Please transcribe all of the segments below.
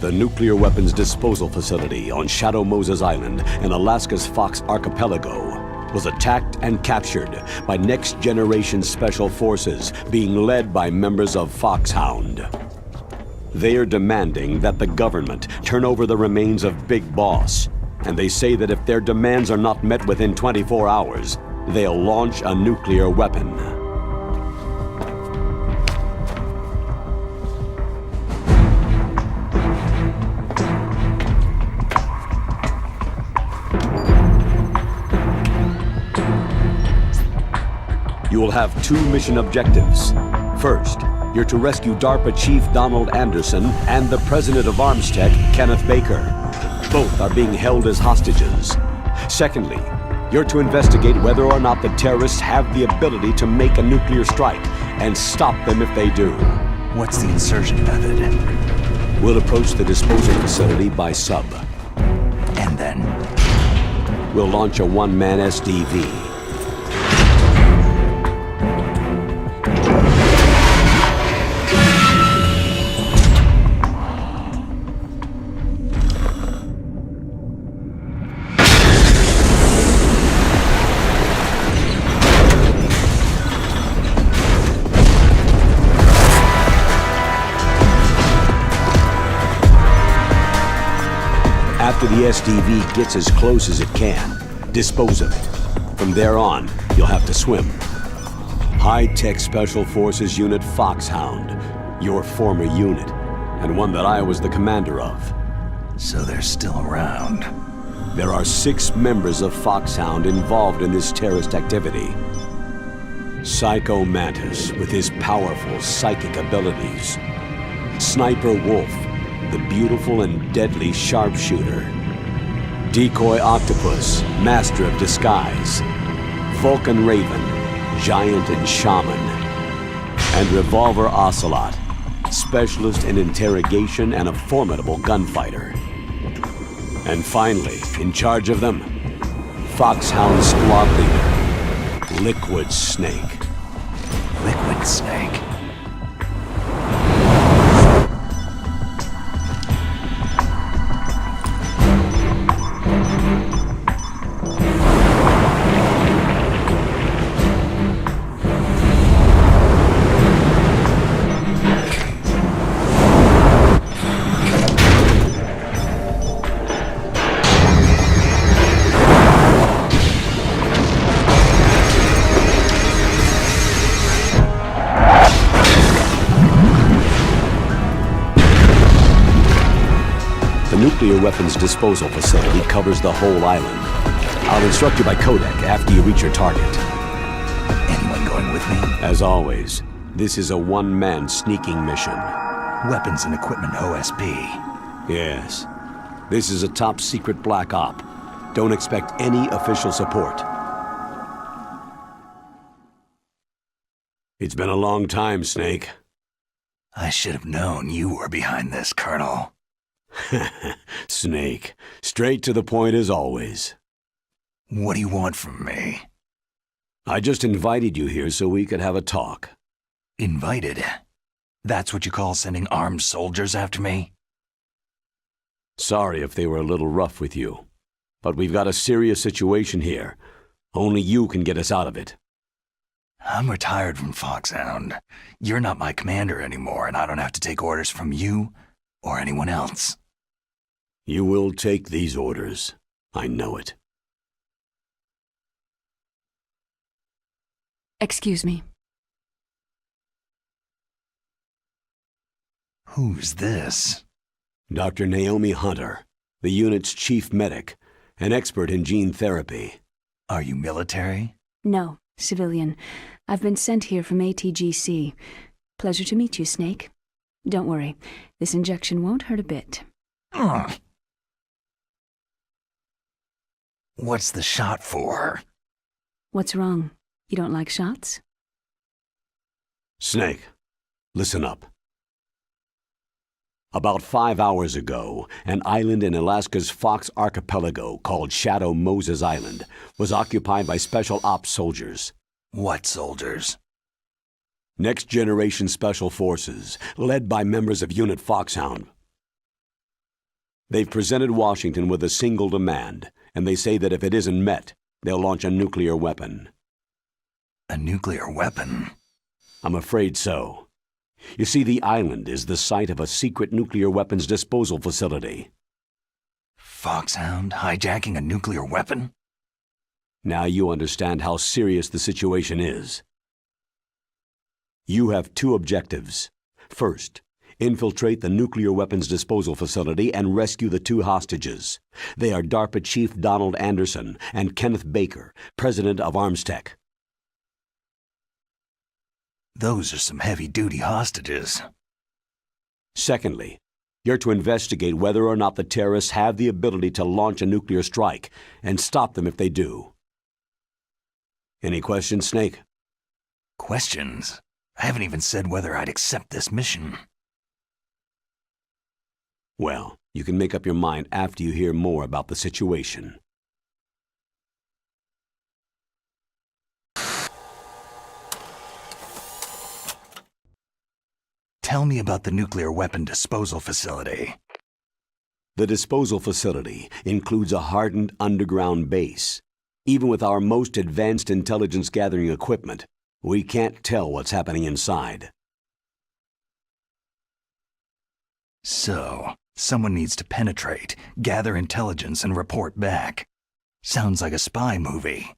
The nuclear weapons disposal facility on Shadow Moses Island in Alaska's Fox Archipelago was attacked and captured by next-generation special forces being led by members of FOXHOUND. They are demanding that the government turn over the remains of Big Boss, and they say that if their demands are not met within 24 hours, they'll launch a nuclear weapon. You will have two mission objectives. First, you're to rescue DARPA Chief Donald Anderson and the President of Armstech, Kenneth Baker. Both are being held as hostages. Secondly, you're to investigate whether or not the terrorists have the ability to make a nuclear strike and stop them if they do. What's the insertion method? We'll approach the disposal facility by sub. And then? We'll launch a one-man SDV. After the SDV gets as close as it can, dispose of it. From there on, you'll have to swim. High-tech Special Forces Unit FOXHOUND, your former unit, and one that I was the commander of. So they're still around. There are 6 members of FOXHOUND involved in this terrorist activity. Psycho Mantis, with his powerful psychic abilities. Sniper Wolf, the beautiful and deadly sharpshooter. Decoy Octopus, master of disguise. Vulcan Raven, giant and shaman. And Revolver Ocelot, specialist in interrogation and a formidable gunfighter. And finally, in charge of them, FOXHOUND squad leader, Liquid Snake. Liquid Snake? The nuclear weapons disposal facility covers the whole island. I'll instruct you by codec after you reach your target. Anyone going with me? As always, this is a one-man sneaking mission. Weapons and equipment OSP. Yes. This is a top-secret black op. Don't expect any official support. It's been a long time, Snake. I should have known you were behind this, Colonel. Snake, straight to the point as always. What do you want from me? I just invited you here so we could have a talk. Invited? That's what you call sending armed soldiers after me? Sorry if they were a little rough with you, but we've got a serious situation here. Only you can get us out of it. I'm retired from FOXHOUND. You're not my commander anymore, and I don't have to take orders from you or anyone else. You will take these orders. I know it. Excuse me. Who's this? Dr. Naomi Hunter, the unit's chief medic, an expert in gene therapy. Are you military? No, civilian. I've been sent here from ATGC. Pleasure to meet you, Snake. Don't worry, this injection won't hurt a bit. What's the shot for? What's wrong? You don't like shots? Snake, listen up. About 5 hours ago, an island in Alaska's Fox Archipelago called Shadow Moses Island was occupied by Special Ops soldiers. What soldiers? Next-generation special forces, led by members of Unit FOXHOUND. They've presented Washington with a single demand, and they say that if it isn't met, they'll launch a nuclear weapon. A nuclear weapon? I'm afraid so. You see, the island is the site of a secret nuclear weapons disposal facility. Foxhound hijacking a nuclear weapon? Now you understand how serious the situation is. You have two objectives. First, infiltrate the nuclear weapons disposal facility and rescue the two hostages. They are DARPA Chief Donald Anderson and Kenneth Baker, President of Armstech. Those are some heavy-duty hostages. Secondly, you're to investigate whether or not the terrorists have the ability to launch a nuclear strike and stop them if they do. Any questions, Snake? Questions? I haven't even said whether I'd accept this mission. Well, you can make up your mind after you hear more about the situation. Tell me about the nuclear weapon disposal facility. The disposal facility includes a hardened underground base. Even with our most advanced intelligence gathering equipment, we can't tell what's happening inside. So, someone needs to penetrate, gather intelligence, and report back. Sounds like a spy movie.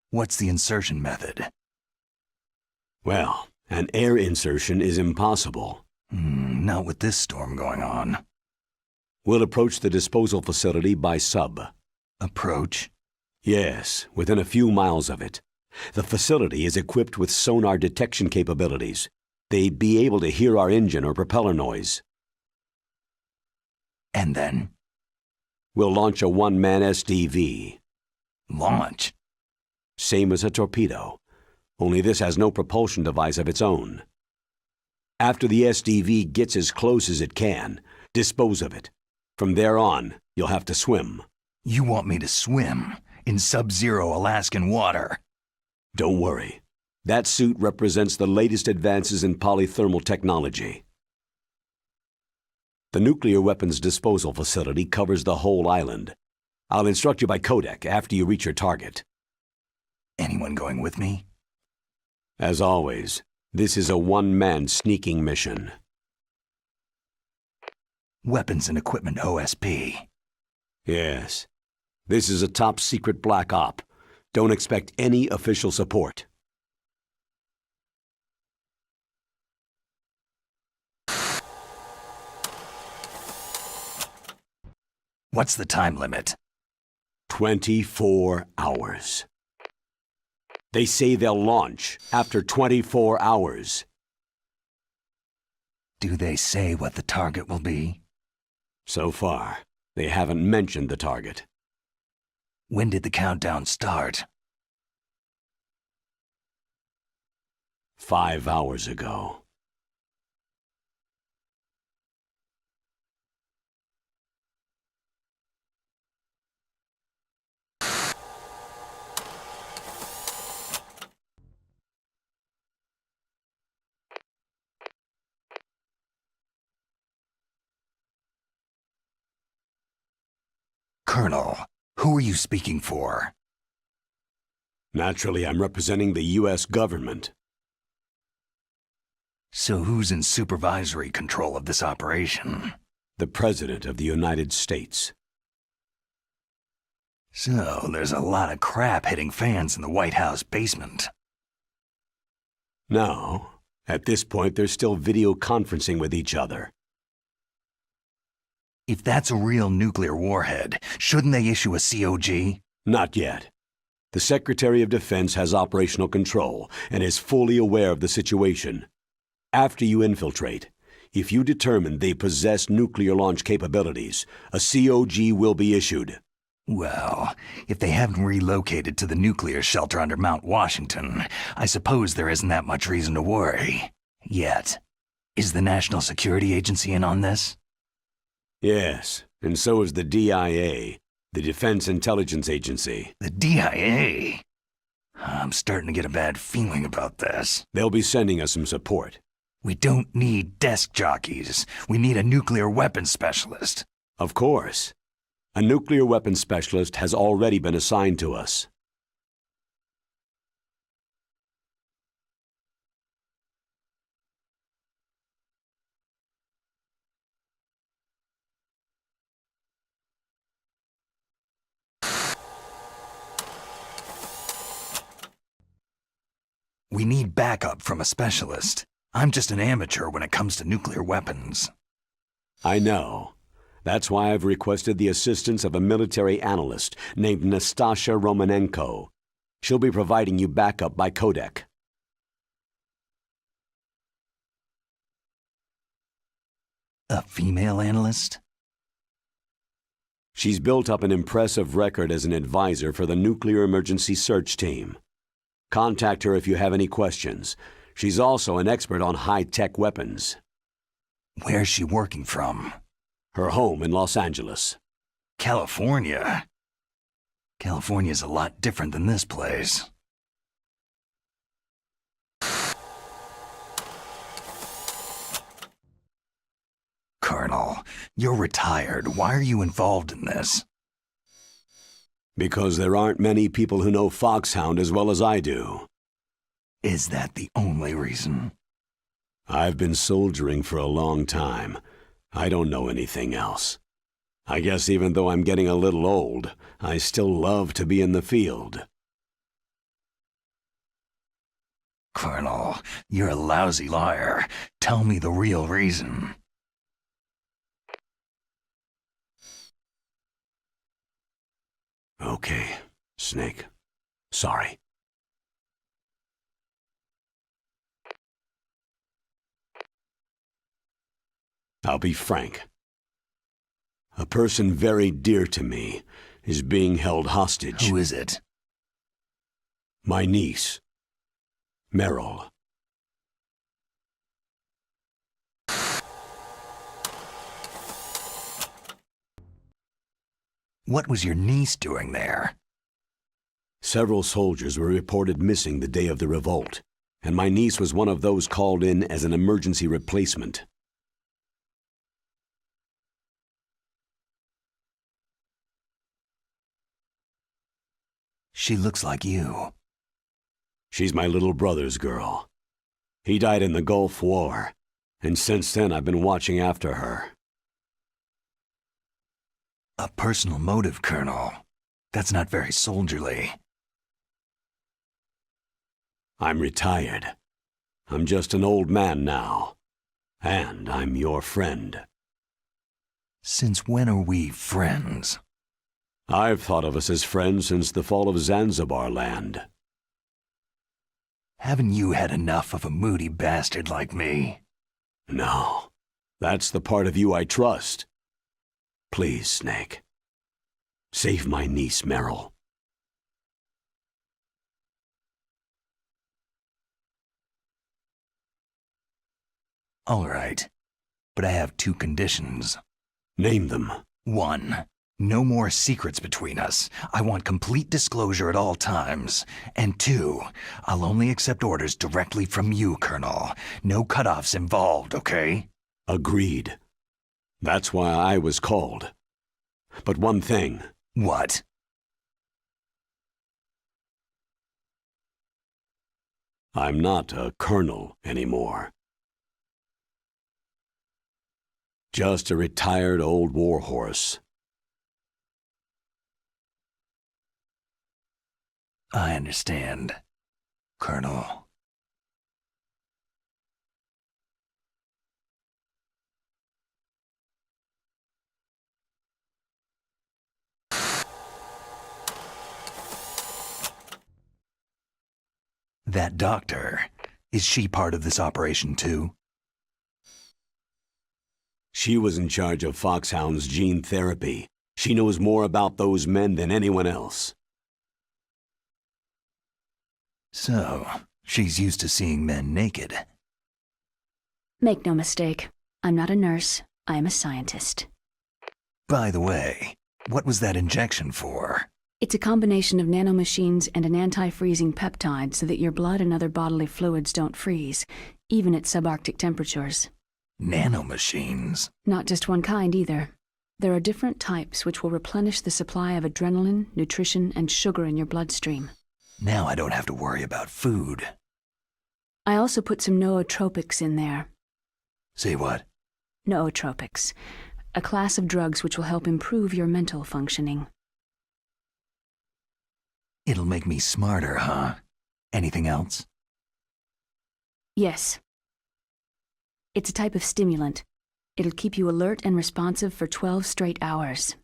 What's the insertion method? Well, an air insertion is impossible. Not with this storm going on. We'll approach the disposal facility by sub. Approach? Yes, within a few miles of it. The facility is equipped with sonar detection capabilities. They'd be able to hear our engine or propeller noise. And then? We'll launch a one-man SDV. Launch? Same as a torpedo, only this has no propulsion device of its own. After the SDV gets as close as it can, dispose of it. From there on, you'll have to swim. You want me to swim in sub-zero Alaskan water? Don't worry. That suit represents the latest advances in polythermal technology. The nuclear weapons disposal facility covers the whole island. I'll instruct you by codec after you reach your target. Anyone going with me? As always, this is a one-man sneaking mission. Weapons and equipment OSP. Yes. This is a top-secret black op. Don't expect any official support. What's the time limit? 24 hours. They say they'll launch after 24 hours. Do they say what the target will be? So far, they haven't mentioned the target. When did the countdown start? 5 hours ago. Colonel, who are you speaking for? Naturally, I'm representing the U.S. government. So who's in supervisory control of this operation? The President of the United States. So there's a lot of crap hitting fans in the White House basement. No, at this point they're still video conferencing with each other. If that's a real nuclear warhead, shouldn't they issue a COG? Not yet. The Secretary of Defense has operational control and is fully aware of the situation. After you infiltrate, if you determine they possess nuclear launch capabilities, a COG will be issued. Well, if they haven't relocated to the nuclear shelter under Mount Washington, I suppose there isn't that much reason to worry. Yet. Is the National Security Agency in on this? Yes, and so is the DIA, the Defense Intelligence Agency. The DIA? I'm starting to get a bad feeling about this. They'll be sending us some support. We don't need desk jockeys. We need a nuclear weapons specialist. Of course. A nuclear weapons specialist has already been assigned to us. We need backup from a specialist. I'm just an amateur when it comes to nuclear weapons. I know. That's why I've requested the assistance of a military analyst named Nastasha Romanenko. She'll be providing you backup by codec. A female analyst? She's built up an impressive record as an advisor for the Nuclear Emergency Search Team. Contact her if you have any questions. She's also an expert on high-tech weapons. Where's she working from? Her home in Los Angeles. California? California's a lot different than this place. Colonel, you're retired. Why are you involved in this? Because there aren't many people who know FOXHOUND as well as I do. Is that the only reason? I've been soldiering for a long time. I don't know anything else. I guess even though I'm getting a little old, I still love to be in the field. Colonel, you're a lousy liar. Tell me the real reason. Okay, Snake. Sorry. I'll be frank. A person very dear to me is being held hostage. Who is it? My niece, Meryl. What was your niece doing there? Several soldiers were reported missing the day of the revolt, and my niece was one of those called in as an emergency replacement. She looks like you. She's my little brother's girl. He died in the Gulf War, and since then I've been watching after her. A personal motive, Colonel. That's not very soldierly. I'm retired. I'm just an old man now. And I'm your friend. Since when are we friends? I've thought of us as friends since the fall of Zanzibar land. Haven't you had enough of a moody bastard like me? No. That's the part of you I trust. Please, Snake. Save my niece, Meryl. All right. But I have two conditions. Name them. 1. No more secrets between us. I want complete disclosure at all times. And 2, I'll only accept orders directly from you, Colonel. No cutoffs involved, okay? Agreed. That's why I was called. But one thing. What? I'm not a colonel anymore. Just a retired old warhorse. I understand, Colonel. That doctor, is she part of this operation too? She was in charge of FOXHOUND's gene therapy. She knows more about those men than anyone else. So, she's used to seeing men naked. Make no mistake, I'm not a nurse, I am a scientist. By the way, what was that injection for? It's a combination of nanomachines and an anti-freezing peptide so that your blood and other bodily fluids don't freeze. even at subarctic temperatures. Nanomachines? Not just one kind either. There are different types which will replenish the supply of adrenaline, nutrition, and sugar in your bloodstream. Now I don't have to worry about food. I also put some nootropics in there. Say what? Nootropics, a class of drugs which will help improve your mental functioning. It'll make me smarter, huh? Anything else? Yes. It's a type of stimulant. It'll keep you alert and responsive for 12 straight hours.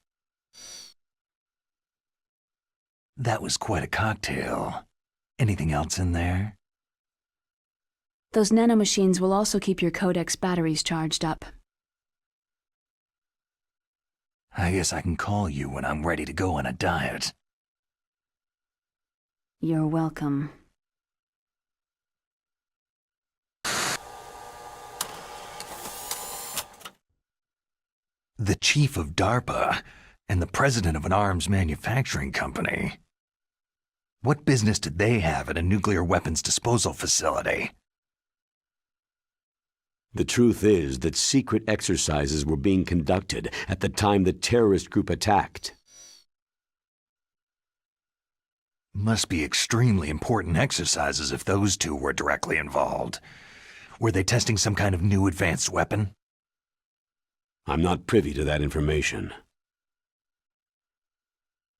That was quite a cocktail. Anything else in there? Those nanomachines will also keep your Codex batteries charged up. I guess I can call you when I'm ready to go on a diet. You're welcome. The chief of DARPA and the president of an arms manufacturing company. What business did they have at a nuclear weapons disposal facility? The truth is that secret exercises were being conducted at the time the terrorist group attacked. Must be extremely important exercises if those two were directly involved. Were they testing some kind of new advanced weapon? I'm not privy to that information.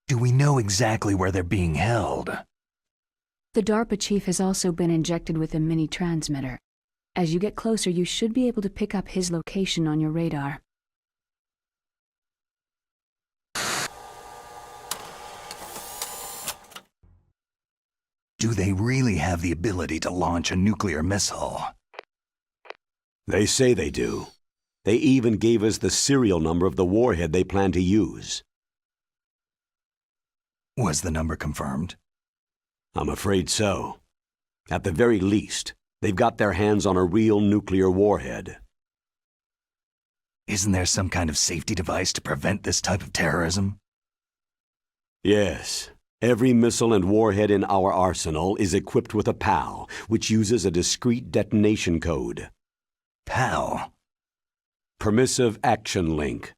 Do we know exactly where they're being held? The DARPA chief has also been injected with a mini transmitter. As you get closer, you should be able to pick up his location on your radar. Do they really have the ability to launch a nuclear missile? They say they do. They even gave us the serial number of the warhead they plan to use. Was the number confirmed? I'm afraid so. At the very least, they've got their hands on a real nuclear warhead. Isn't there some kind of safety device to prevent this type of terrorism? Yes. Every missile and warhead in our arsenal is equipped with a PAL, which uses a discrete detonation code. PAL? Permissive Action Link.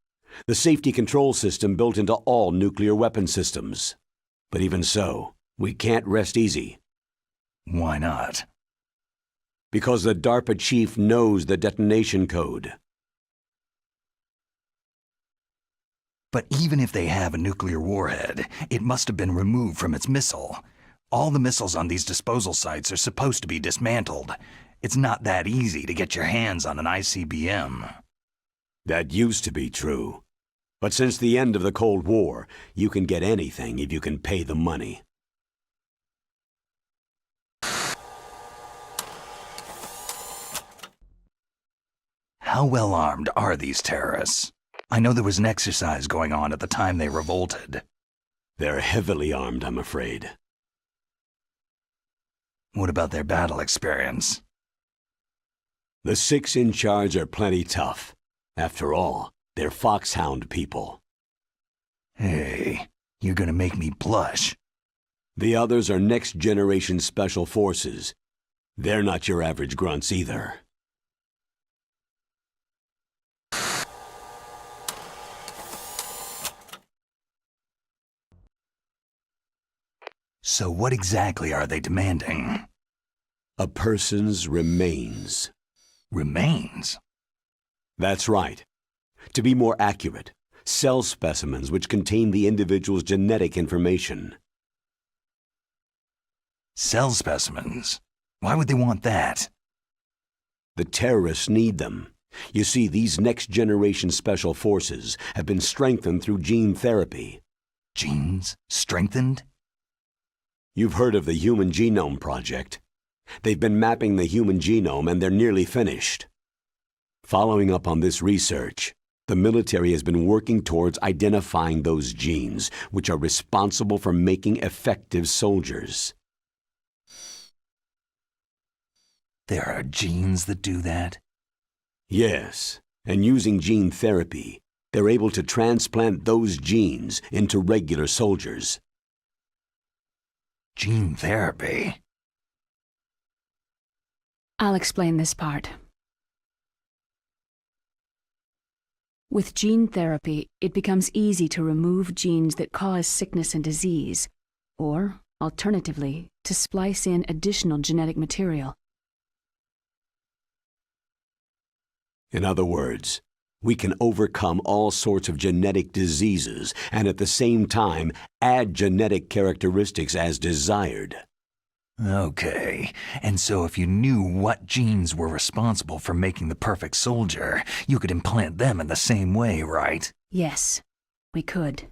The safety control system built into all nuclear weapon systems. But even so, we can't rest easy. Why not? Because the DARPA chief knows the detonation code. But even if they have a nuclear warhead, it must have been removed from its missile. All the missiles on these disposal sites are supposed to be dismantled. It's not that easy to get your hands on an ICBM. That used to be true. But since the end of the Cold War, you can get anything if you can pay the money. How well armed are these terrorists? I know there was an exercise going on at the time they revolted. They're heavily armed, I'm afraid. What about their battle experience? The 6 in charge are plenty tough. After all, they're FOXHOUND people. Hey, you're gonna make me blush. The others are next-generation special forces. They're not your average grunts either. So what exactly are they demanding? A person's remains. Remains? That's right. To be more accurate, cell specimens which contain the individual's genetic information. Cell specimens? Why would they want that? The terrorists need them. You see, these next-generation special forces have been strengthened through gene therapy. Genes? Strengthened? You've heard of the Human Genome Project. They've been mapping the human genome and they're nearly finished. Following up on this research, the military has been working towards identifying those genes which are responsible for making effective soldiers. There are genes that do that? Yes, and using gene therapy, they're able to transplant those genes into regular soldiers. Gene therapy? I'll explain this part. With gene therapy, it becomes easy to remove genes that cause sickness and disease, or, alternatively, to splice in additional genetic material. In other words, we can overcome all sorts of genetic diseases and at the same time add genetic characteristics as desired. Okay, and so if you knew what genes were responsible for making the perfect soldier, you could implant them in the same way, right? Yes, we could.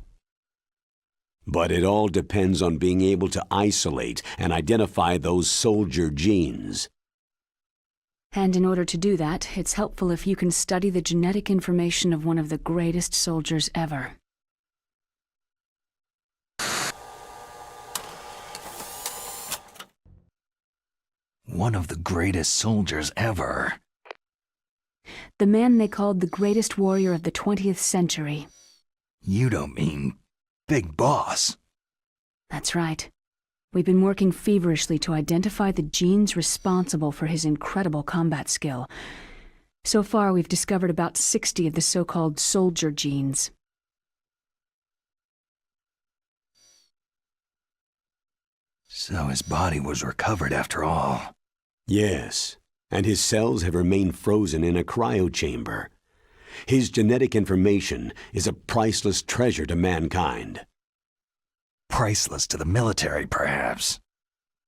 But it all depends on being able to isolate and identify those soldier genes. And in order to do that, it's helpful if you can study the genetic information of one of the greatest soldiers ever. One of the greatest soldiers ever. The man they called the greatest warrior of the 20th century. You don't mean Big Boss? That's right. We've been working feverishly to identify the genes responsible for his incredible combat skill. So far, we've discovered about 60 of the so-called soldier genes. So his body was recovered after all. Yes, and his cells have remained frozen in a cryochamber. His genetic information is a priceless treasure to mankind. Priceless to the military, perhaps.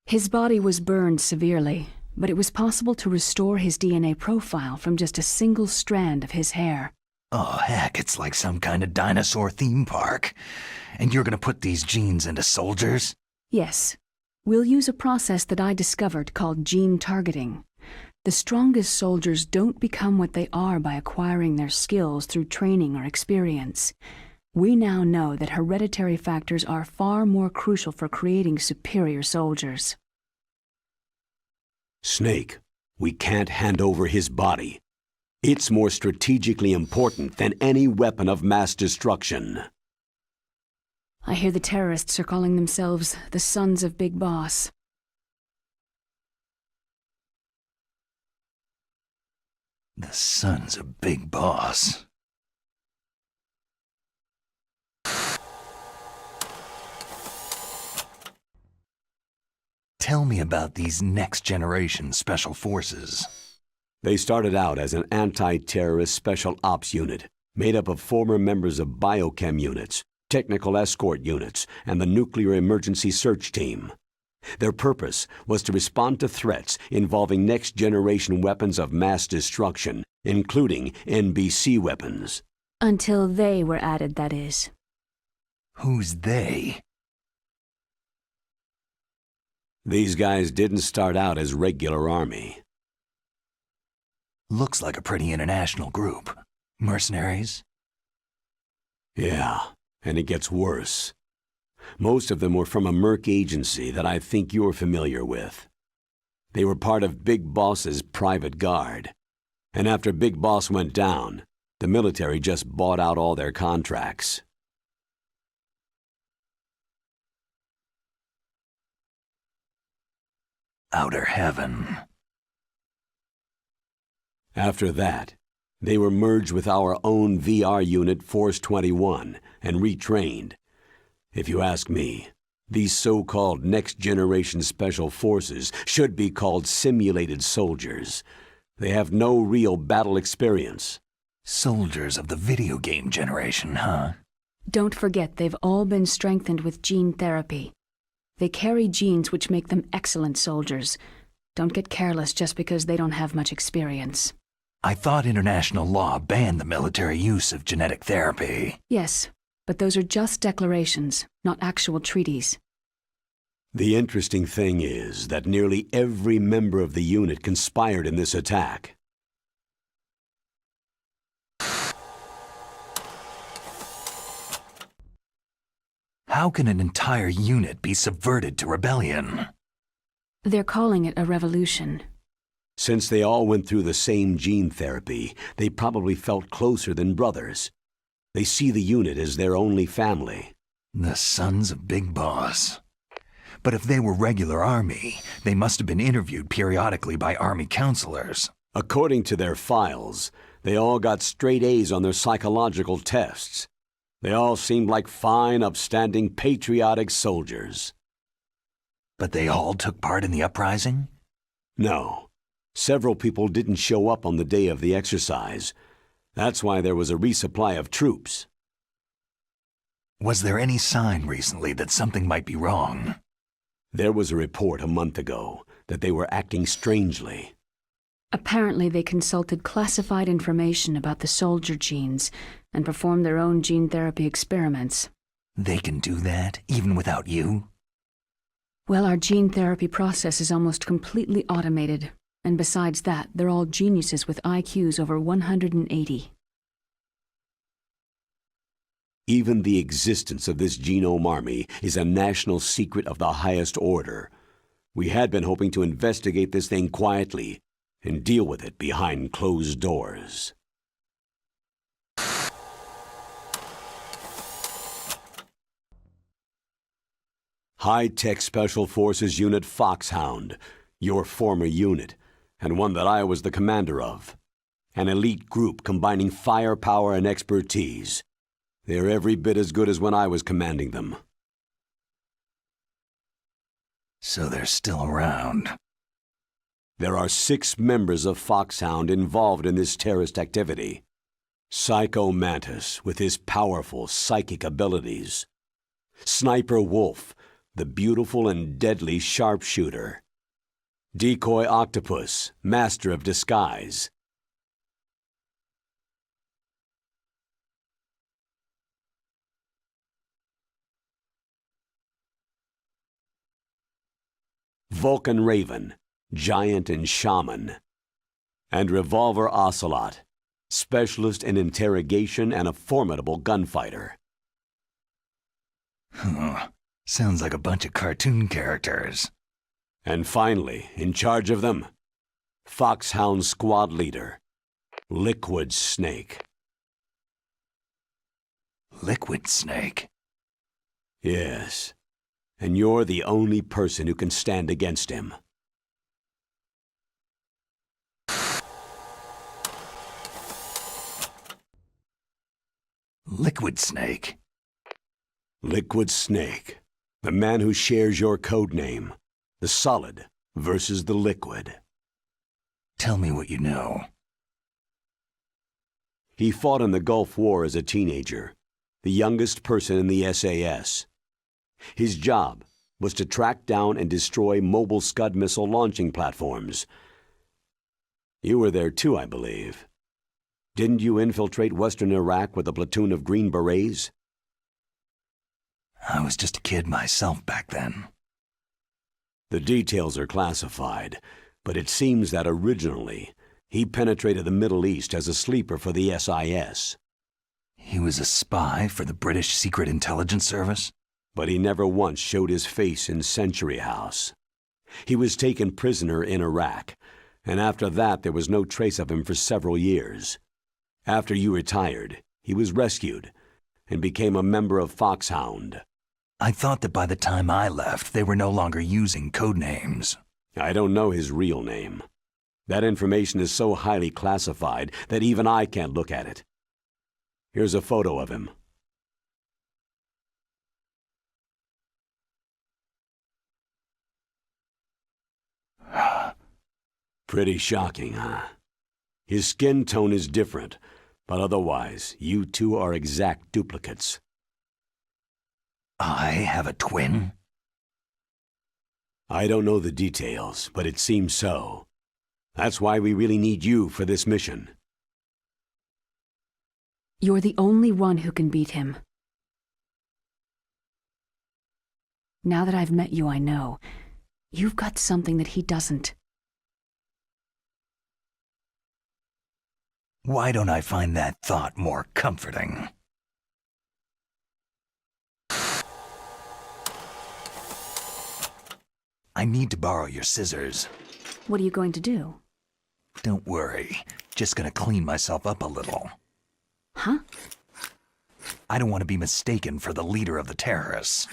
His body was burned severely, but it was possible to restore his DNA profile from just a single strand of his hair. Oh, heck, it's like some kind of dinosaur theme park. And you're gonna put these genes into soldiers? Yes. We'll use a process that I discovered called gene targeting. The strongest soldiers don't become what they are by acquiring their skills through training or experience. We now know that hereditary factors are far more crucial for creating superior soldiers. Snake, we can't hand over his body. It's more strategically important than any weapon of mass destruction. I hear the terrorists are calling themselves the Sons of Big Boss. The Sons of Big Boss. Tell me about these next-generation special forces. They started out as an anti-terrorist special ops unit, made up of former members of biochem units, technical escort units, and the nuclear emergency search team. Their purpose was to respond to threats involving next-generation weapons of mass destruction, including NBC weapons. Until they were added, that is. Who's they? These guys didn't start out as regular army. Looks like a pretty international group. Mercenaries? Yeah, and it gets worse. Most of them were from a merc agency that I think you're familiar with. They were part of Big Boss's private guard. And after Big Boss went down, the military just bought out all their contracts. Outer heaven. After that, they were merged with our own VR unit Force 21 and retrained. If you ask me, these so-called next-generation special forces should be called simulated soldiers. They have no real battle experience. Soldiers of the video game generation, huh? Don't forget they've all been strengthened with gene therapy. They carry genes which make them excellent soldiers. Don't get careless just because they don't have much experience. I thought international law banned the military use of genetic therapy. Yes, but those are just declarations, not actual treaties. The interesting thing is that nearly every member of the unit conspired in this attack. How can an entire unit be subverted to rebellion? They're calling it a revolution. Since they all went through the same gene therapy, they probably felt closer than brothers. They see the unit as their only family. The Sons of Big Boss. But if they were regular army, they must have been interviewed periodically by army counselors. According to their files, they all got straight A's on their psychological tests. They all seemed like fine, upstanding, patriotic soldiers. But they all took part in the uprising? No. Several people didn't show up on the day of the exercise. That's why there was a resupply of troops. Was there any sign recently that something might be wrong? There was a report a month ago that they were acting strangely. Apparently they consulted classified information about the soldier genes and performed their own gene therapy experiments. They can do that, even without you? Well, our gene therapy process is almost completely automated, and besides that, they're all geniuses with IQs over 180. Even the existence of this genome army is a national secret of the highest order. We had been hoping to investigate this thing quietly and deal with it behind closed doors. High-Tech Special Forces Unit FOXHOUND, your former unit, and one that I was the commander of. An elite group combining firepower and expertise. They're every bit as good as when I was commanding them. So they're still around. There are 6 members of FOXHOUND involved in this terrorist activity. Psycho Mantis, with his powerful psychic abilities. Sniper Wolf, the beautiful and deadly sharpshooter. Decoy Octopus, master of disguise. Vulcan Raven, giant and shaman. And Revolver Ocelot, specialist in interrogation and a formidable gunfighter. Sounds like a bunch of cartoon characters. And finally, in charge of them, FOXHOUND squad leader, Liquid Snake. Liquid Snake? Yes, and you're the only person who can stand against him. Liquid Snake? Liquid Snake, the man who shares your code name, the solid versus the liquid. Tell me what you know. He fought in the Gulf War as a teenager, the youngest person in the SAS. His job was to track down and destroy mobile Scud missile launching platforms. You were there too, I believe. Didn't you infiltrate Western Iraq with a platoon of Green Berets? I was just a kid myself back then. The details are classified, but it seems that originally he penetrated the Middle East as a sleeper for the SIS. He was a spy for the British Secret Intelligence Service? But he never once showed his face in Century House. He was taken prisoner in Iraq, and after that there was no trace of him for several years. After you retired, he was rescued and became a member of FOXHOUND. I thought that by the time I left, they were no longer using code names. I don't know his real name. That information is so highly classified that even I can't look at it. Here's a photo of him. Pretty shocking, huh? His skin tone is different, but otherwise, you two are exact duplicates. I have a twin? I don't know the details, but it seems so. That's why we really need you for this mission. You're the only one who can beat him. Now that I've met you, I know. You've got something that he doesn't. Why don't I find that thought more comforting? I need to borrow your scissors. What are you going to do? Don't worry. Just gonna clean myself up a little. Huh? I don't want to be mistaken for the leader of the terrorists.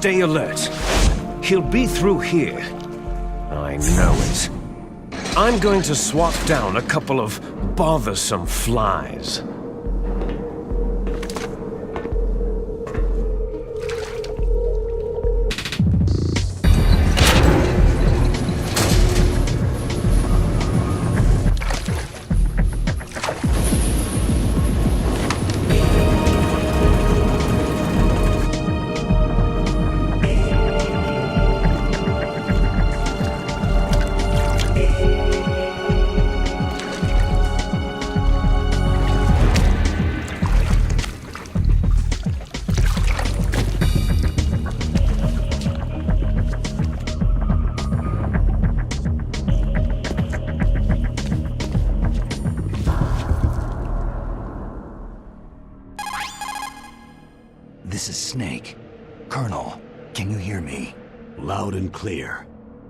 Stay alert. He'll be through here. I know it. I'm going to swat down a couple of bothersome flies. This is Snake. Colonel, can you hear me? Loud and clear.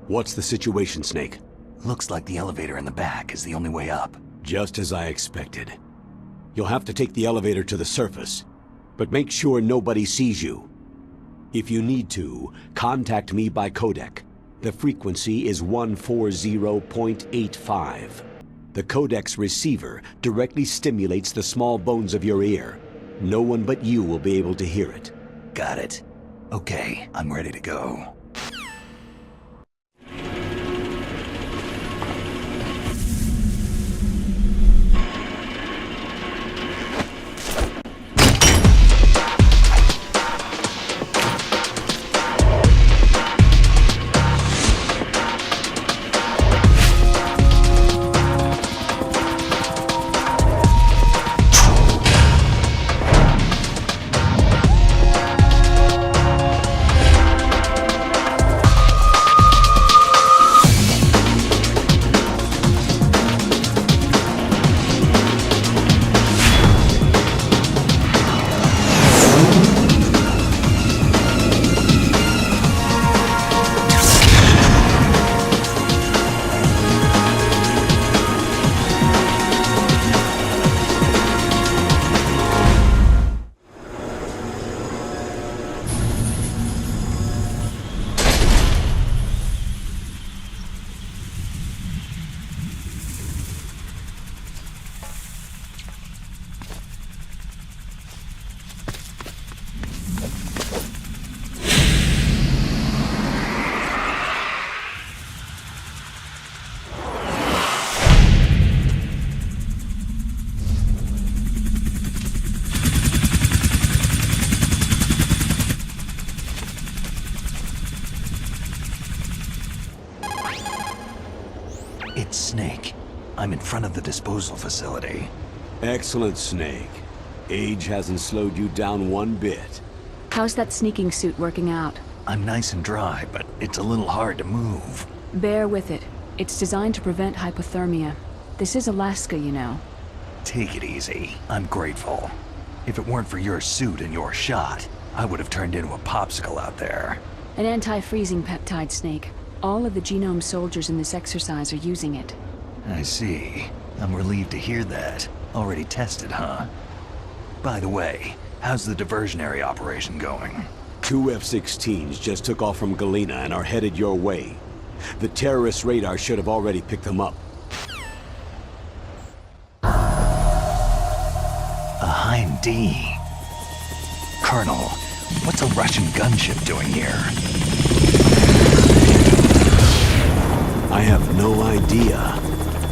What's the situation, Snake? Looks like the elevator in the back is the only way up. Just as I expected. You'll have to take the elevator to the surface, but make sure nobody sees you. If you need to, contact me by codec. The frequency is 140.85. The codec's receiver directly stimulates the small bones of your ear. No one but you will be able to hear it. Got it. Okay, I'm ready to go. It's Snake. I'm in front of the disposal facility. Excellent, Snake. Age hasn't slowed you down one bit. How's that sneaking suit working out? I'm nice and dry, but it's a little hard to move. Bear with it. It's designed to prevent hypothermia. This is Alaska, you know. Take it easy. I'm grateful. If it weren't for your suit and your shot, I would have turned into a popsicle out there. An anti-freezing peptide, Snake. All of the genome soldiers in this exercise are using it. I see. I'm relieved to hear that. Already tested, huh? By the way, how's the diversionary operation going? 2 F-16s just took off from Galena and are headed your way. The terrorist radar should have already picked them up. A Hind D. Colonel, what's a Russian gunship doing here? I have no idea,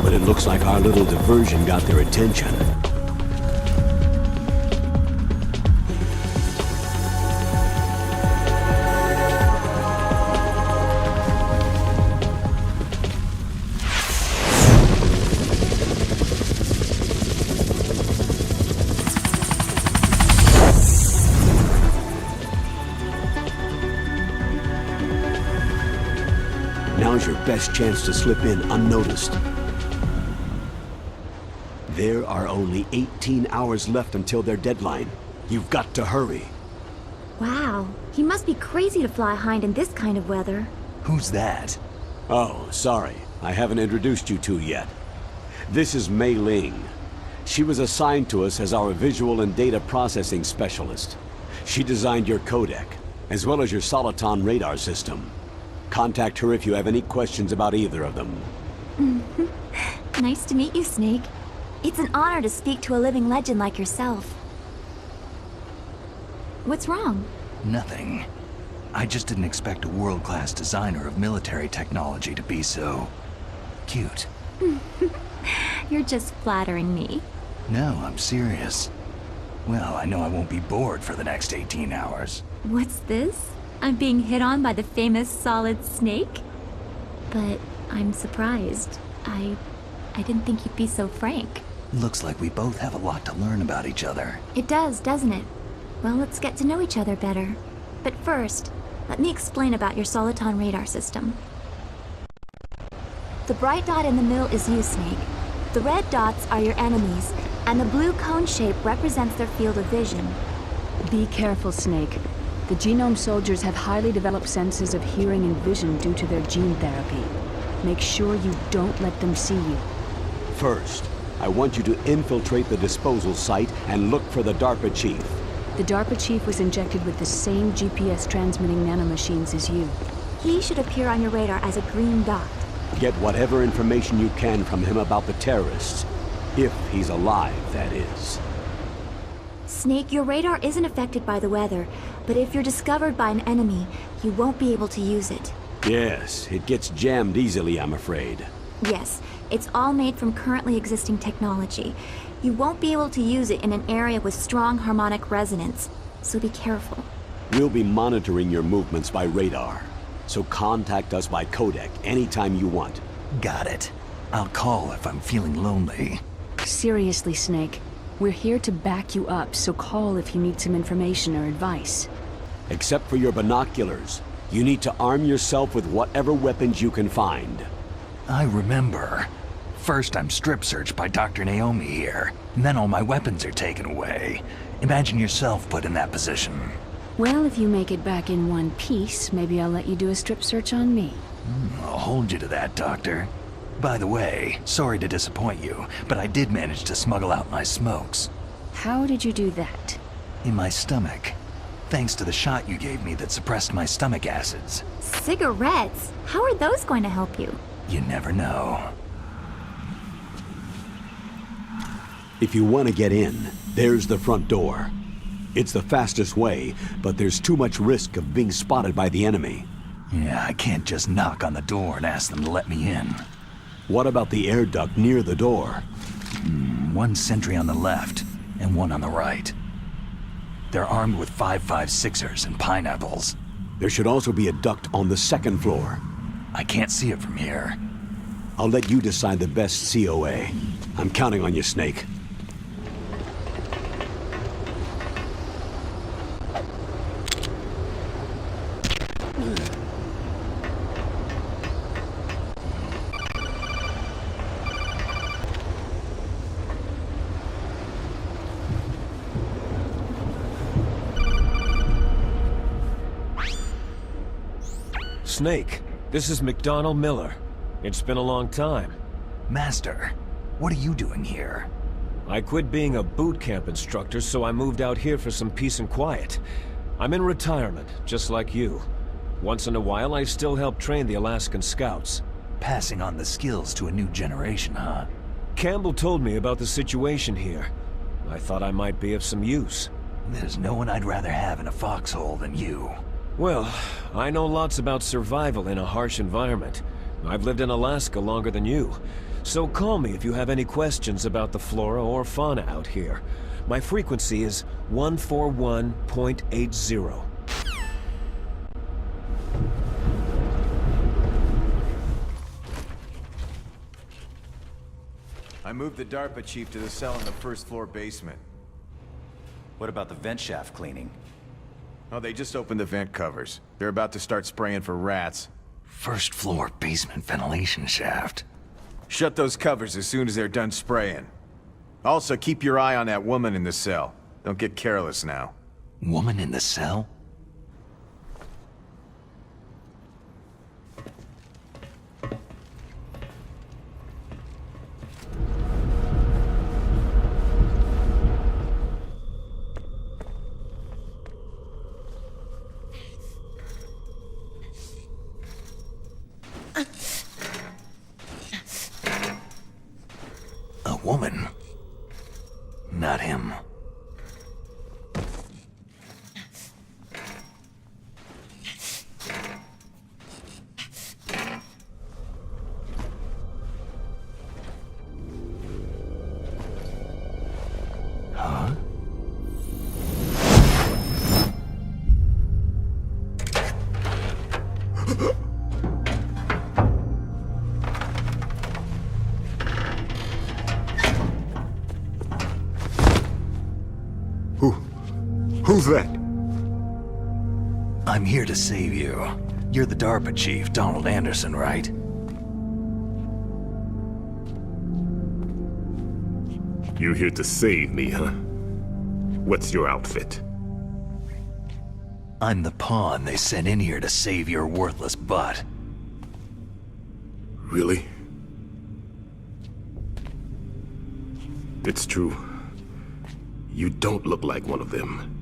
but it looks like our little diversion got their attention. Now's your best chance to slip in unnoticed. There are only 18 hours left until their deadline. You've got to hurry. Wow, he must be crazy to fly Hind in this kind of weather. Who's that? Oh, sorry. I haven't introduced you two yet. This is Mei Ling. She was assigned to us as our visual and data processing specialist. She designed your codec. as well as your Soliton radar system. Contact her if you have any questions about either of them. Nice to meet you, Snake. It's an honor to speak to a living legend like yourself. What's wrong? Nothing. I just didn't expect a world-class designer of military technology to be so... cute. You're just flattering me. No, I'm serious. Well, I know I won't be bored for the next 18 hours. What's this? I'm being hit on by the famous Solid Snake? But I'm surprised. I didn't think you'd be so frank. Looks like we both have a lot to learn about each other. It does, doesn't it? Well, let's get to know each other better. But first, let me explain about your Soliton radar system. The bright dot in the middle is you, Snake. The red dots are your enemies, and the blue cone shape represents their field of vision. Be careful, Snake. The genome soldiers have highly developed senses of hearing and vision due to their gene therapy. Make sure you don't let them see you. First, I want you to infiltrate the disposal site and look for the DARPA chief. The DARPA chief was injected with the same GPS transmitting nanomachines as you. He should appear on your radar as a green dot. Get whatever information you can from him about the terrorists. If he's alive, that is. Snake, your radar isn't affected by the weather, but if you're discovered by an enemy, you won't be able to use it. Yes, it gets jammed easily, I'm afraid. Yes, it's all made from currently existing technology. You won't be able to use it in an area with strong harmonic resonance, so be careful. We'll be monitoring your movements by radar, so contact us by codec anytime you want. Got it. I'll call if I'm feeling lonely. Seriously, Snake. We're here to back you up, so call if you need some information or advice. Except for your binoculars, you need to arm yourself with whatever weapons you can find. I remember. First I'm strip searched by Dr. Naomi here, and then all my weapons are taken away. Imagine yourself put in that position. Well, if you make it back in one piece, maybe I'll let you do a strip search on me. I'll hold you to that, Doctor. By the way, sorry to disappoint you, but I did manage to smuggle out my smokes. How did you do that? In my stomach. Thanks to the shot you gave me that suppressed my stomach acids. Cigarettes? How are those going to help you? You never know. If you want to get in, there's the front door. It's the fastest way, but there's too much risk of being spotted by the enemy. Yeah, I can't just knock on the door and ask them to let me in. What about the air duct near the door? One sentry on the left, and one on the right. They're armed with 5.56ers and pineapples. There should also be a duct on the second floor. I can't see it from here. I'll let you decide the best COA. I'm counting on you, Snake. Snake, this is McDonald Miller. It's been a long time. Master, what are you doing here? I quit being a boot camp instructor, so I moved out here for some peace and quiet. I'm in retirement, just like you. Once in a while, I still help train the Alaskan Scouts. Passing on the skills to a new generation, huh? Campbell told me about the situation here. I thought I might be of some use. There's no one I'd rather have in a foxhole than you. Well, I know lots about survival in a harsh environment. I've lived in Alaska longer than you. So call me if you have any questions about the flora or fauna out here. My frequency is 141.80. I moved the DARPA chief to the cell in the first floor basement. What about the vent shaft cleaning? Oh, they just opened the vent covers. They're about to start spraying for rats. First floor basement ventilation shaft. Shut those covers as soon as they're done spraying. Also, keep your eye on that woman in the cell. Don't get careless now. Woman in the cell? Who's that? I'm here to save you. You're the DARPA chief, Donald Anderson, right? You here to save me, huh? What's your outfit? I'm the pawn they sent in here to save your worthless butt. Really? It's true. You don't look like one of them.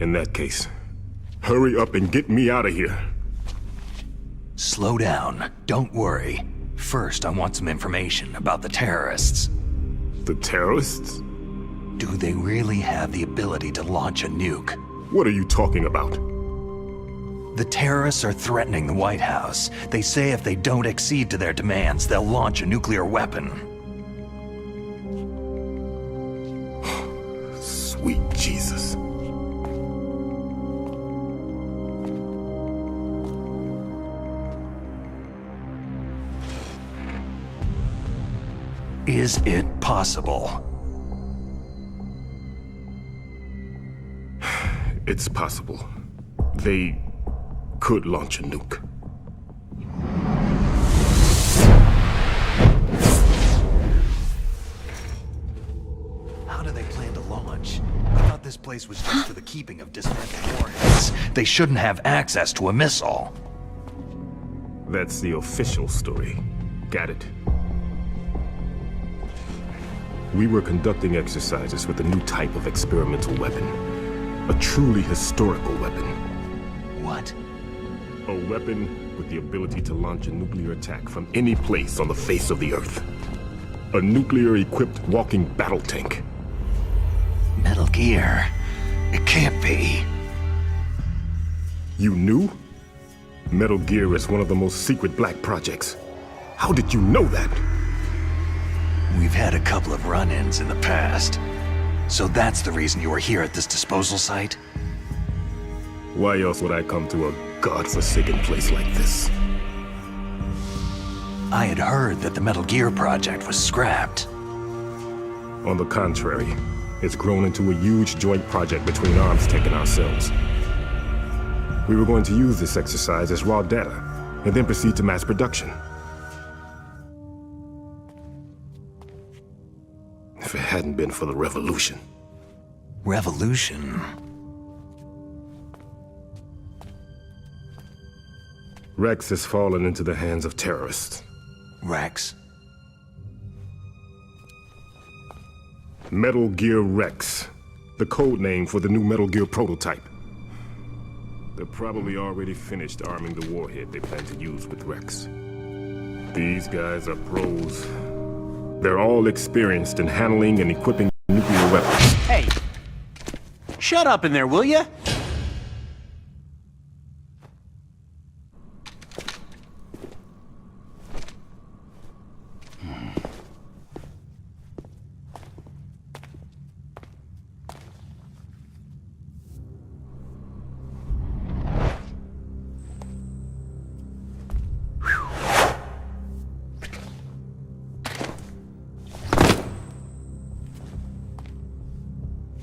In that case, hurry up and get me out of here. Slow down. Don't worry. First, I want some information about the terrorists. The terrorists? Do they really have the ability to launch a nuke? What are you talking about? The terrorists are threatening the White House. They say if they don't accede to their demands, they'll launch a nuclear weapon. Sweet Jesus. Is it possible? It's possible. They could launch a nuke. How do they plan to launch? I thought this place was just for the keeping of dismantled warheads. They shouldn't have access to a missile. That's the official story. Got it. We were conducting exercises with a new type of experimental weapon. A truly historical weapon. What? A weapon with the ability to launch a nuclear attack from any place on the face of the Earth. A nuclear-equipped walking battle tank. Metal Gear. It can't be. You knew? Metal Gear is one of the most secret black projects. How did you know that? We've had a couple of run-ins in the past. So that's the reason you were here at this disposal site? Why else would I come to a godforsaken place like this? I had heard that the Metal Gear project was scrapped. On the contrary, it's grown into a huge joint project between Armstech and ourselves. We were going to use this exercise as raw data, and then proceed to mass production. If it hadn't been for the revolution. Revolution? Rex has fallen into the hands of terrorists. Rex? Metal Gear Rex, the code name for the new Metal Gear prototype. They're probably already finished arming the warhead they plan to use with Rex. These guys are pros. They're all experienced in handling and equipping nuclear weapons. Hey! Shut up in there, will ya?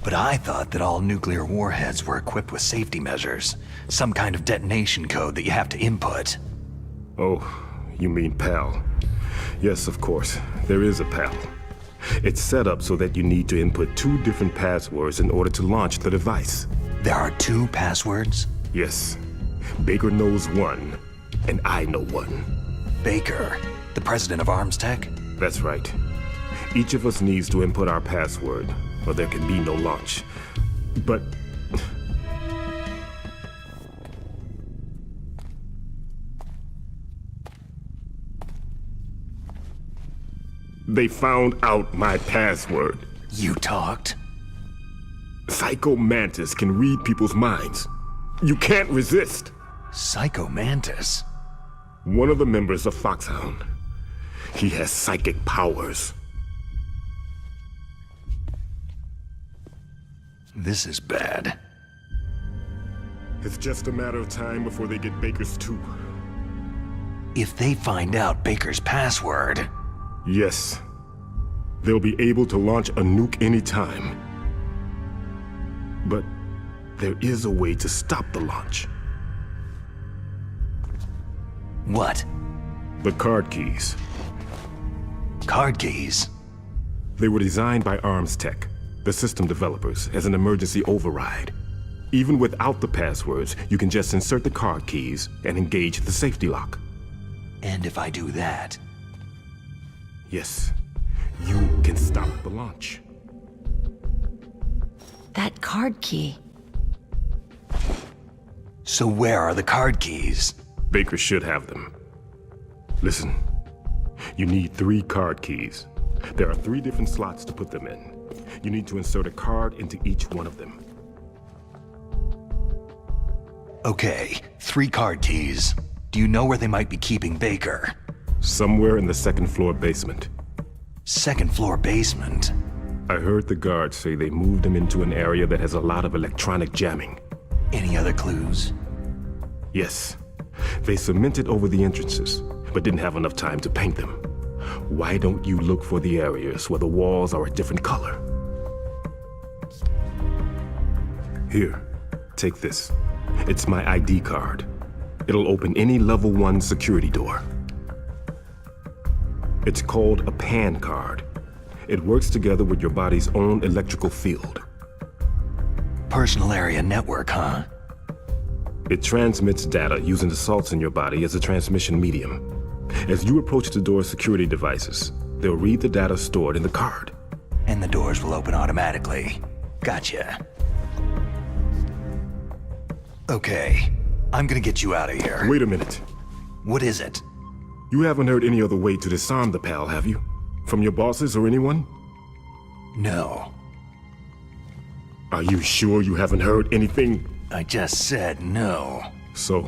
But I thought that all nuclear warheads were equipped with safety measures. Some kind of detonation code that you have to input. Oh, you mean PAL. Yes, of course, there is a PAL. It's set up so that you need to input 2 different passwords in order to launch the device. There are 2 passwords? Yes. Baker knows one, and I know one. Baker, the president of Armstech? That's right. Each of us needs to input our password, or there can be no launch. But... they found out my password. You talked? Psycho Mantis can read people's minds. You can't resist. Psycho Mantis? One of the members of FOXHOUND. He has psychic powers. This is bad. It's just a matter of time before they get Baker's too. If they find out Baker's password... Yes. They'll be able to launch a nuke anytime. But there is a way to stop the launch. What? The card keys. Card keys? They were designed by Arms Tech, the system developers, as an emergency override. Even without the passwords, you can just insert the card keys and engage the safety lock. And if I do that? Yes, you can stop the launch. That card key. So where are the card keys? Baker should have them. Listen, you need 3 card keys. There are 3 different slots to put them in. You need to insert a card into each one of them. Okay, 3 card keys. Do you know where they might be keeping Baker? Somewhere in the 2nd floor basement. 2nd floor basement? I heard the guards say they moved him into an area that has a lot of electronic jamming. Any other clues? Yes. They cemented over the entrances, but didn't have enough time to paint them. Why don't you look for the areas where the walls are a different color? Here, take this. It's my ID card. It'll open any level 1 security door. It's called a PAN card. It works together with your body's own electrical field. Personal area network, huh? It transmits data using the salts in your body as a transmission medium. As you approach the door's security devices, they'll read the data stored in the card. And the doors will open automatically. Gotcha. Okay, I'm gonna get you out of here. Wait a minute. What is it? You haven't heard any other way to disarm the PAL, have you? From your bosses or anyone? No. Are you sure you haven't heard anything? I just said no. So,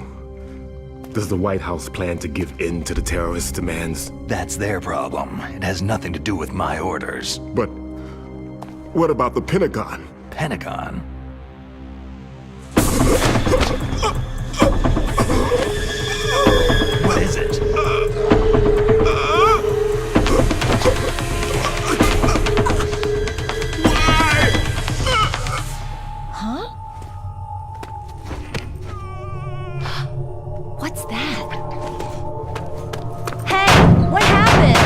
does the White House plan to give in to the terrorists' demands? That's their problem. It has nothing to do with my orders. But what about the Pentagon? Pentagon? What is it? What's that? Hey, what happened?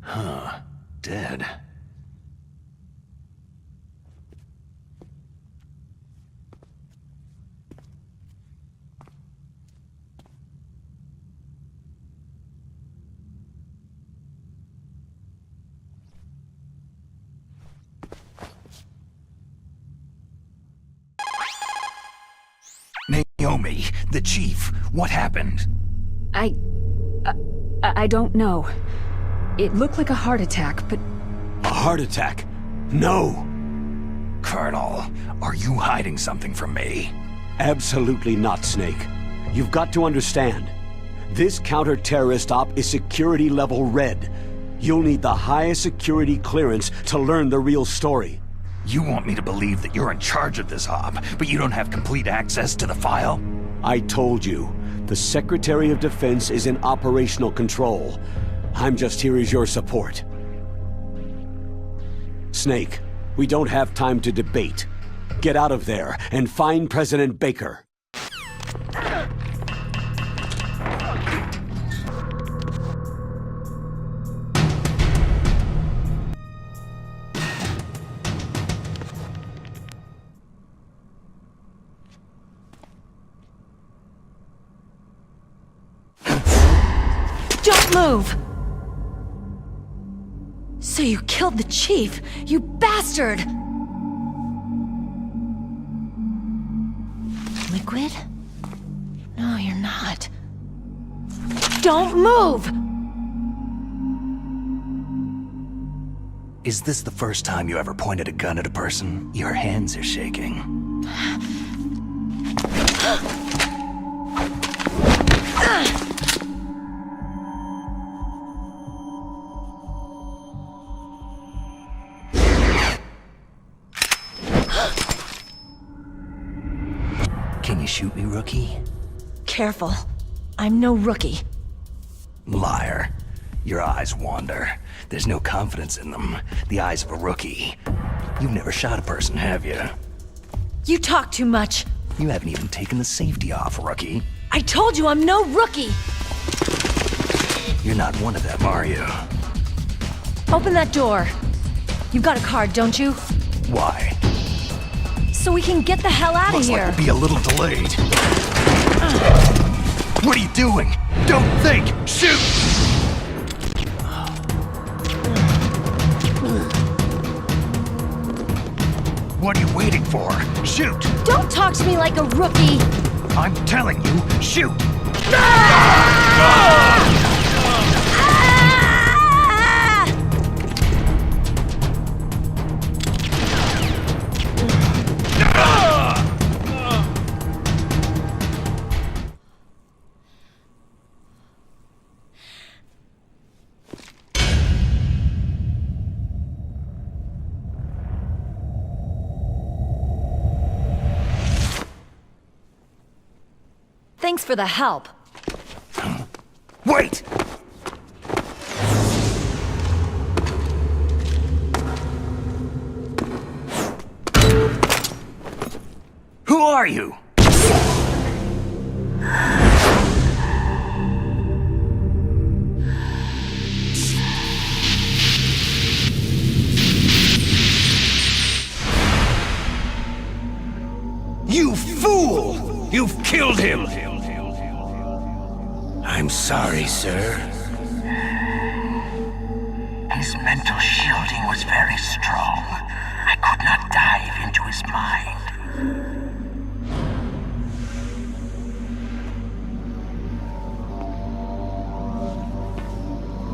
Huh. Dead. Naomi, the chief, what happened? I don't know. It looked like a heart attack, but... A heart attack? No! Colonel, are you hiding something from me? Absolutely not, Snake. You've got to understand. This counter-terrorist op is security level red. You'll need the highest security clearance to learn the real story. You want me to believe that you're in charge of this op, but you don't have complete access to the file? I told you, the Secretary of Defense is in operational control. I'm just here as your support. Snake, we don't have time to debate. Get out of there and find President Baker. Don't move! So you killed the chief, you bastard! Liquid? No, you're not. Don't move! Is this the first time you ever pointed a gun at a person? Your hands are shaking. Can you shoot me, rookie? Careful. I'm no rookie. Liar. Your eyes wander. There's no confidence in them. The eyes of a rookie. You've never shot a person, have you? You talk too much. You haven't even taken the safety off, rookie. I told you I'm no rookie! You're not one of them, are you? Open that door. You've got a card, don't you? Why? So we can get the hell out of Looks here. like we'll be a little delayed. What are you doing? Don't think! Shoot! What are you waiting for? Shoot! Don't talk to me like a rookie! I'm telling you, shoot! Thanks for the help. Wait! Who are you? You fool! You've killed him! I'm sorry, sir. His mental shielding was very strong. I could not dive into his mind.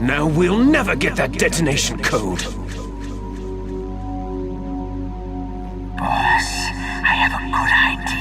Now we'll never get that detonation code. Boss, I have a good idea.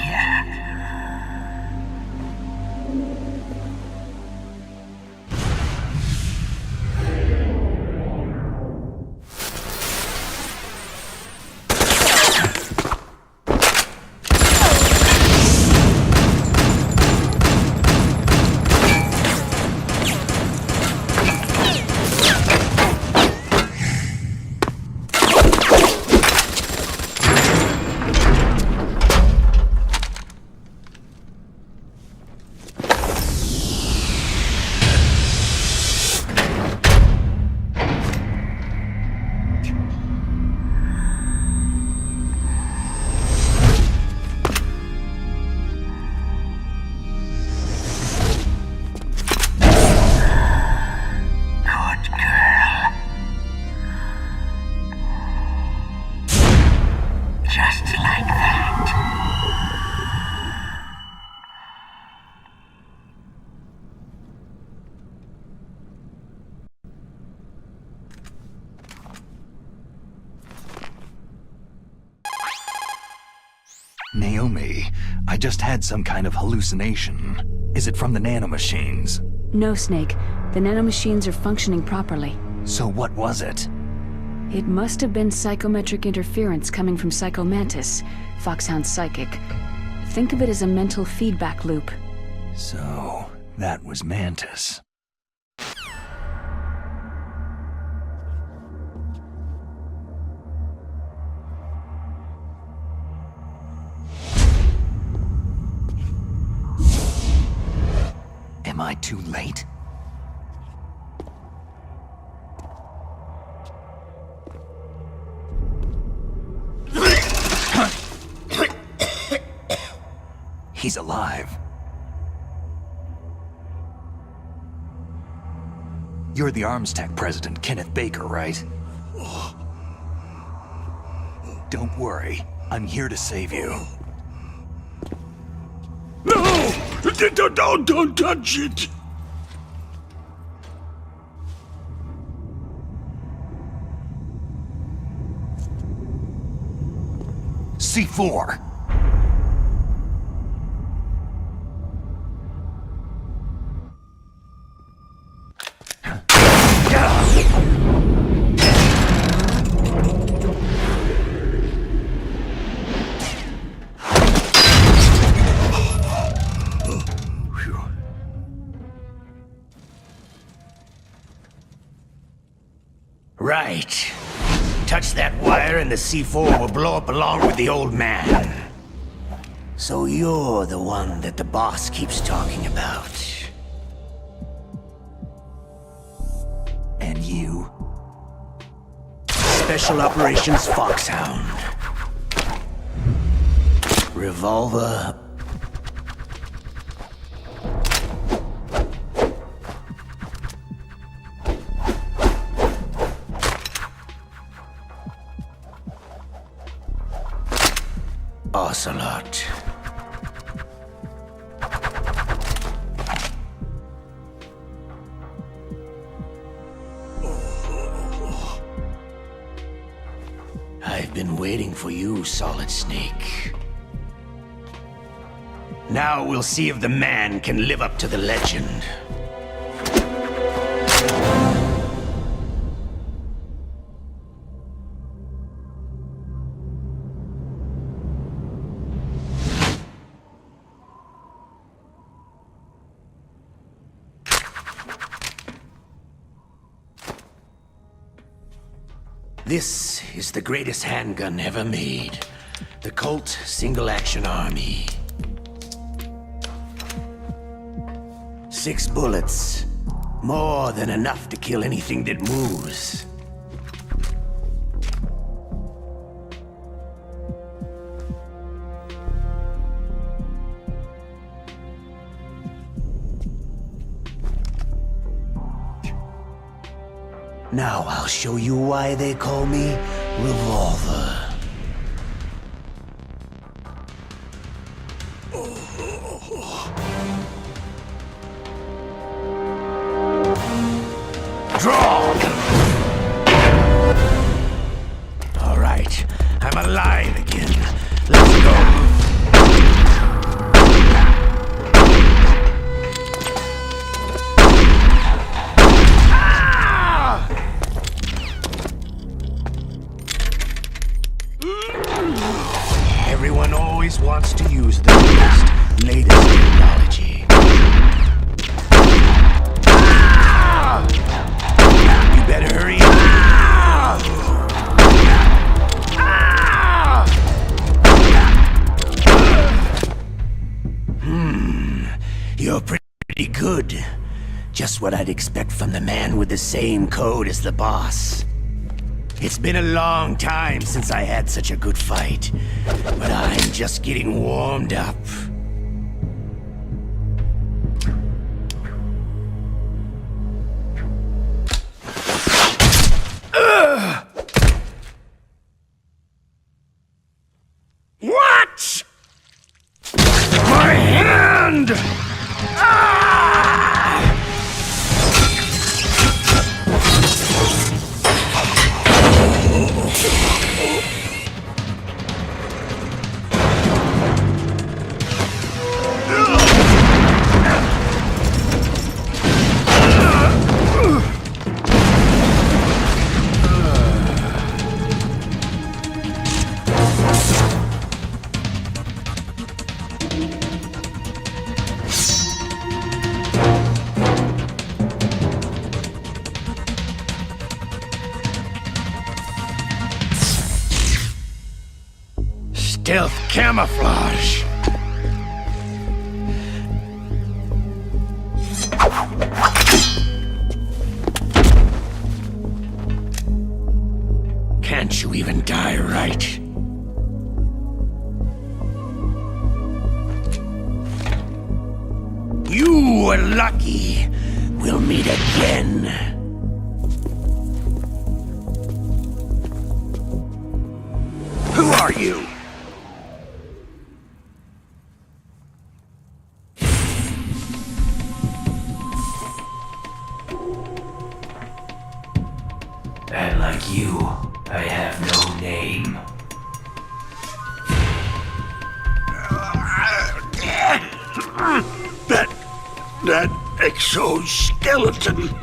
Naomi, I just had some kind of hallucination. Is it from the nanomachines? No, Snake. The nanomachines are functioning properly. So what was it? It must have been psychometric interference coming from Psycho Mantis, Foxhound's psychic. Think of it as a mental feedback loop. So, that was Mantis. Am I too late? He's alive. You're the Arms Tech president, Kenneth Baker, right? Don't worry. I'm here to save you. No! Don't touch it! C4! Right. Touch that wire and the C4 will blow up along with the old man. So you're the one that the boss keeps talking about. And you? Special Operations Foxhound. Revolver. Ocelot. I've been waiting for you, Solid Snake. Now we'll see if the man can live up to the legend. This is the greatest handgun ever made. The Colt Single Action Army. 6 bullets. More than enough to kill anything that moves. Now I'll show you why they call me Revolver. Draw! All right, I'm alive again. Let's go. Everyone always wants to use the latest technology. You better hurry up. You're pretty good. Just what I'd expect from the man with the same code as the boss. It's been a long time since I had such a good fight, but I'm just getting warmed up. What? My hand! Stealth camouflage. Can't you even die right? You were lucky. We'll meet again. Who are you? And like you, I have no name. That exoskeleton.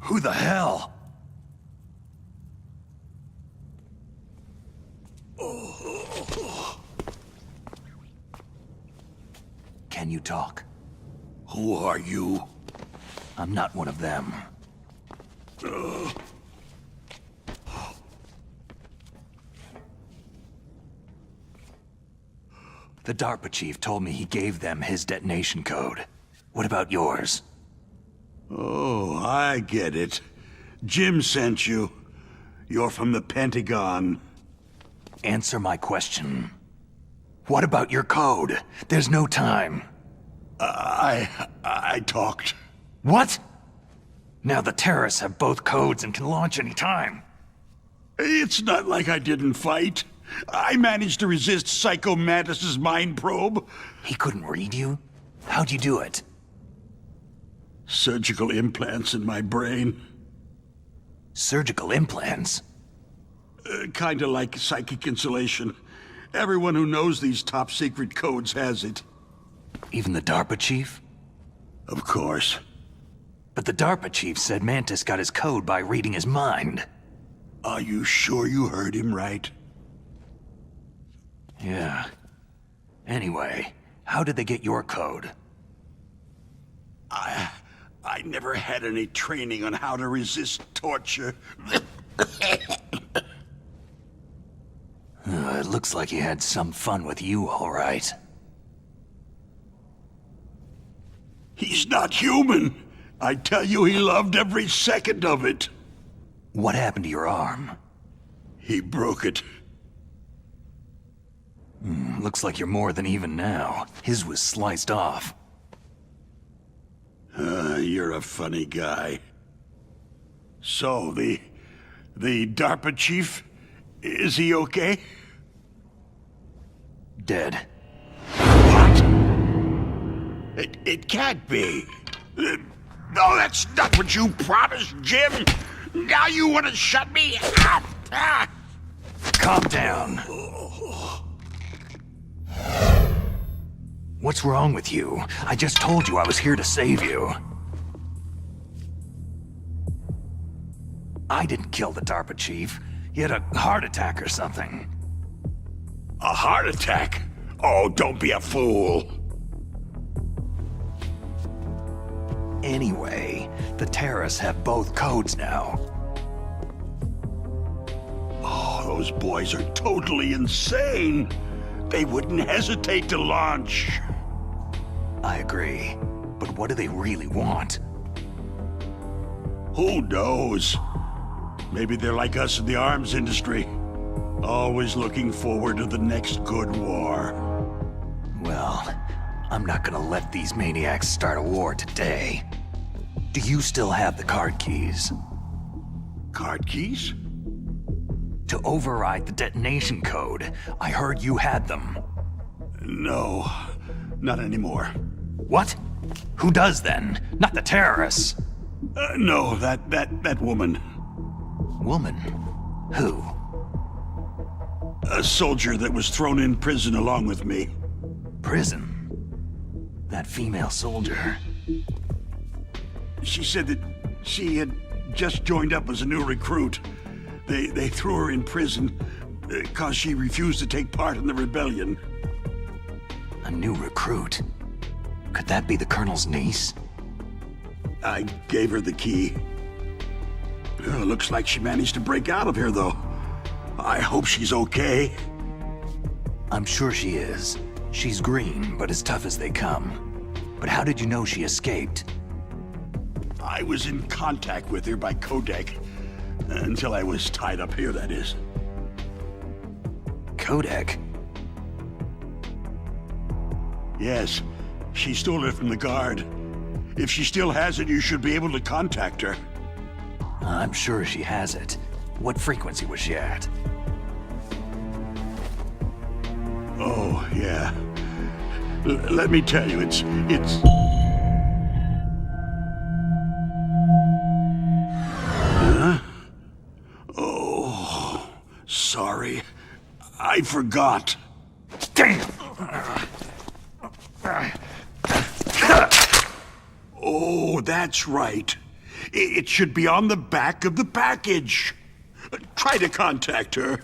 Who the hell? Can you talk? Who are you? I'm not one of them. The DARPA chief told me he gave them his detonation code. What about yours? Oh, I get it. Jim sent you. You're from the Pentagon. Answer my question. What about your code? There's no time. I talked. What? Now the terrorists have both codes and can launch any time. It's not like I didn't fight. I managed to resist Psycho Mantis's mind probe. He couldn't read you? How'd you do it? Surgical implants in my brain. Surgical implants? Kinda like psychic insulation. Everyone who knows these top-secret codes has it. Even the DARPA chief? Of course. But the DARPA chief said Mantis got his code by reading his mind. Are you sure you heard him right? Yeah. Anyway, how did they get your code? I never had any training on how to resist torture. It looks like he had some fun with you, all right. He's not human. I tell you, he loved every second of it. What happened to your arm? He broke it. Looks like you're more than even now. His was sliced off. You're a funny guy. So, the DARPA chief, is he okay? Dead. What? It can't be. No, that's not what you promised, Jim. Now you want to shut me up? Calm down. What's wrong with you? I just told you I was here to save you. I didn't kill the DARPA chief. He had a heart attack or something. A heart attack? Oh, don't be a fool. Anyway, the terrorists have both codes now. Oh, those boys are totally insane. They wouldn't hesitate to launch. I agree. But what do they really want? Who knows? Maybe they're like us in the arms industry. Always looking forward to the next good war. Well, I'm not gonna let these maniacs start a war today. Do you still have the card keys? Card keys? To override the detonation code. I heard you had them. No, not anymore. What? Who does then? Not the terrorists. No, that woman. Woman? Who? A soldier that was thrown in prison along with me. Prison? That female soldier. She said that she had just joined up as a new recruit. They threw her in prison because she refused to take part in the rebellion. A new recruit? Could that be the Colonel's niece? I gave her the key. Looks like she managed to break out of here, though. I hope she's okay. I'm sure she is. She's green, but as tough as they come. But how did you know she escaped? I was in contact with her by codec. Until I was tied up here, that is. Codec? Yes. She stole it from the guard. If she still has it, you should be able to contact her. I'm sure she has it. What frequency was she at? Oh, yeah. Let me tell you, it's... Huh? Oh, sorry. I forgot. Damn! Oh, that's right. It should be on the back of the package. Try to contact her.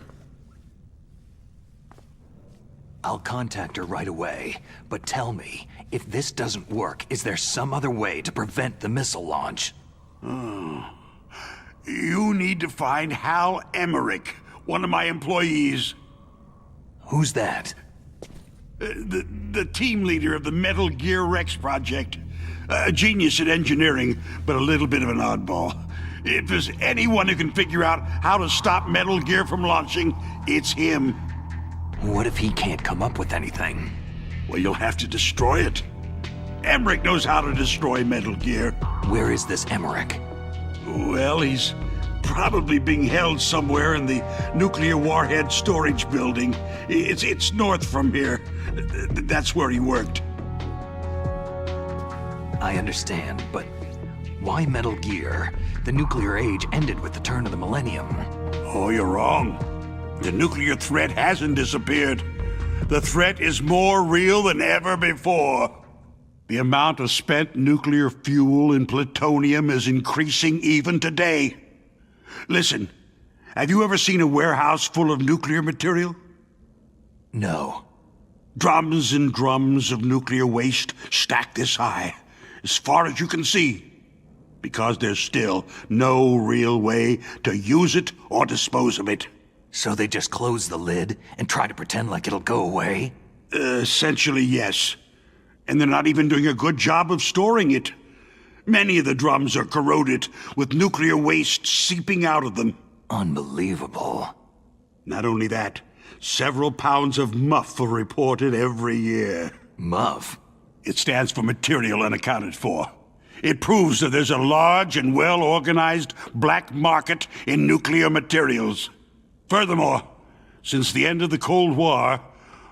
I'll contact her right away, but tell me, if this doesn't work, is there some other way to prevent the missile launch? Oh. You need to find Hal Emmerich, one of my employees. Who's that? The team leader of the Metal Gear Rex project. A genius at engineering, but a little bit of an oddball. If there's anyone who can figure out how to stop Metal Gear from launching, it's him. What if he can't come up with anything? Well, you'll have to destroy it. Emmerich knows how to destroy Metal Gear. Where is this Emmerich? Well, he's probably being held somewhere in the nuclear warhead storage building. It's north from here. That's where he worked. I understand, but why Metal Gear? The nuclear age ended with the turn of the millennium. Oh, you're wrong. The nuclear threat hasn't disappeared. The threat is more real than ever before. The amount of spent nuclear fuel and plutonium is increasing even today. Listen, have you ever seen a warehouse full of nuclear material? No. Drums and drums of nuclear waste stacked this high, as far as you can see, because there's still no real way to use it or dispose of it. So they just close the lid and try to pretend like it'll go away? Essentially, yes. And they're not even doing a good job of storing it. Many of the drums are corroded, with nuclear waste seeping out of them. Unbelievable. Not only that, several pounds of MUF are reported every year. MUF? It stands for material unaccounted for. It proves that there's a large and well-organized black market in nuclear materials. Furthermore, since the end of the Cold War,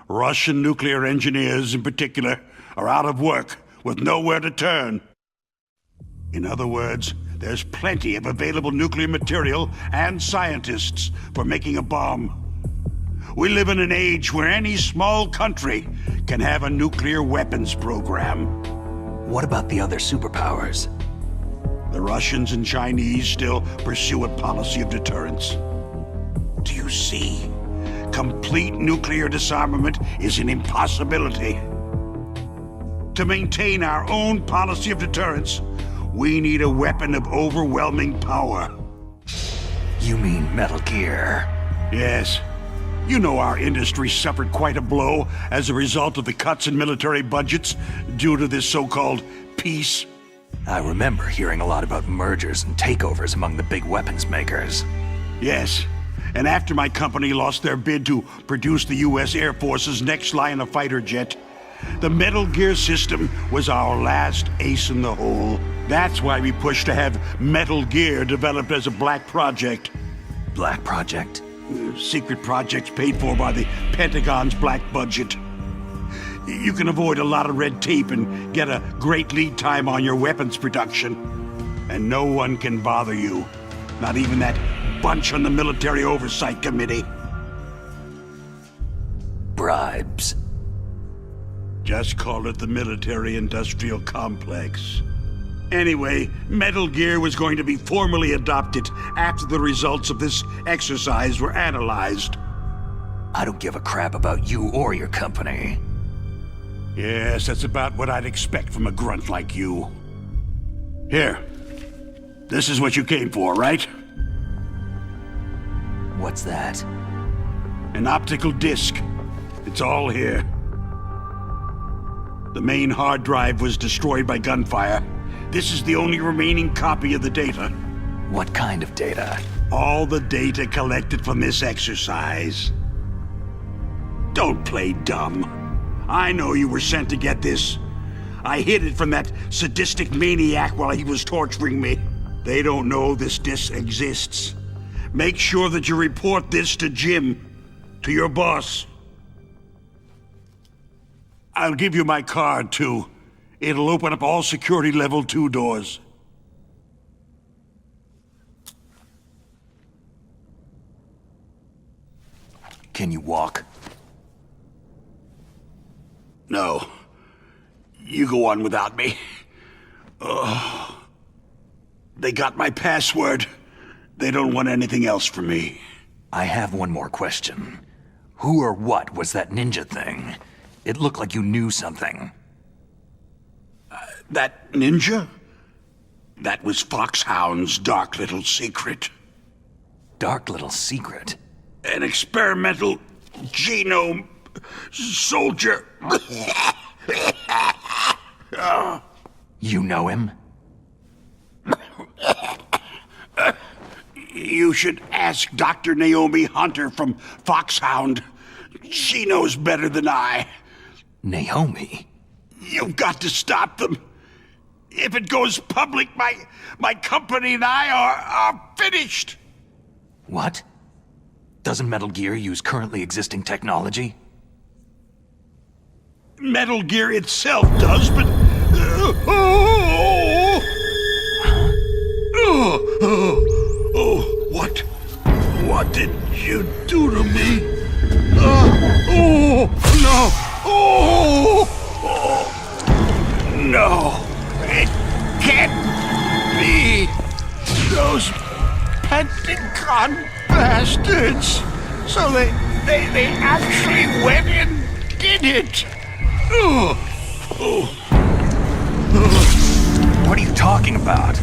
Russian nuclear engineers in particular are out of work with nowhere to turn. In other words, there's plenty of available nuclear material and scientists for making a bomb. We live in an age where any small country can have a nuclear weapons program. What about the other superpowers? The Russians and Chinese still pursue a policy of deterrence. Do you see? Complete nuclear disarmament is an impossibility. To maintain our own policy of deterrence, we need a weapon of overwhelming power. You mean Metal Gear? Yes. You know our industry suffered quite a blow as a result of the cuts in military budgets due to this so-called peace. I remember hearing a lot about mergers and takeovers among the big weapons makers. Yes. And after my company lost their bid to produce the U.S. Air Force's next line of fighter jet, The Metal Gear system was our last ace in the hole. That's why we pushed to have Metal Gear developed as a black project. Black project? Secret projects paid for by the Pentagon's black budget. You can avoid a lot of red tape and get a great lead time on your weapons production. And no one can bother you. Not even that bunch on the Military Oversight Committee. Bribes. Just call it the military-industrial complex. Anyway, Metal Gear was going to be formally adopted after the results of this exercise were analyzed. I don't give a crap about you or your company. Yes, that's about what I'd expect from a grunt like you. Here. This is what you came for, right? What's that? An optical disc. It's all here. The main hard drive was destroyed by gunfire. This is the only remaining copy of the data. What kind of data? All the data collected from this exercise. Don't play dumb. I know you were sent to get this. I hid it from that sadistic maniac while he was torturing me. They don't know this disc exists. Make sure that you report this to Jim, to your boss. I'll give you my card, too. It'll open up all security level 2 doors. Can you walk? No. You go on without me. They got my password. They don't want anything else from me. I have one more question. Who or what was that ninja thing? It looked like you knew something. That ninja? That was FOXHOUND's dark little secret. Dark little secret? An experimental genome soldier. You know him? You should ask Dr. Naomi Hunter from FOXHOUND. She knows better than I. Naomi? You've got to stop them. If it goes public, my company and I are finished. What? Doesn't Metal Gear use currently existing technology? Metal Gear itself does, but... What did you do to me? No, it can't be. Those Pentagon bastards. So they actually went and did it. What are you talking about?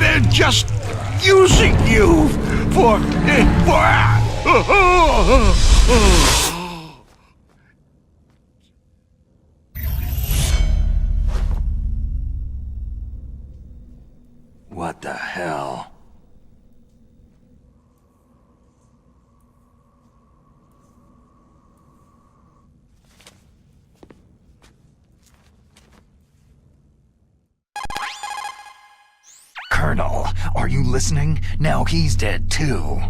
They're just using you for... What the hell? Colonel, are you listening? Now he's dead too.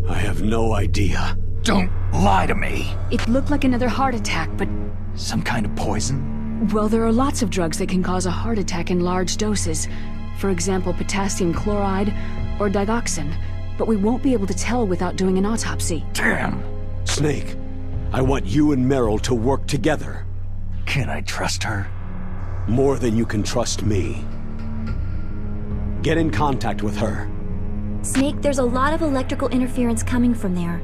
I have no idea. Don't lie to me. It looked like another heart attack, but... Some kind of poison? Well, there are lots of drugs that can cause a heart attack in large doses. For example, potassium chloride or digoxin. But we won't be able to tell without doing an autopsy. Damn. Snake, I want you and Meryl to work together. Can I trust her? More than you can trust me. Get in contact with her. Snake, there's a lot of electrical interference coming from there.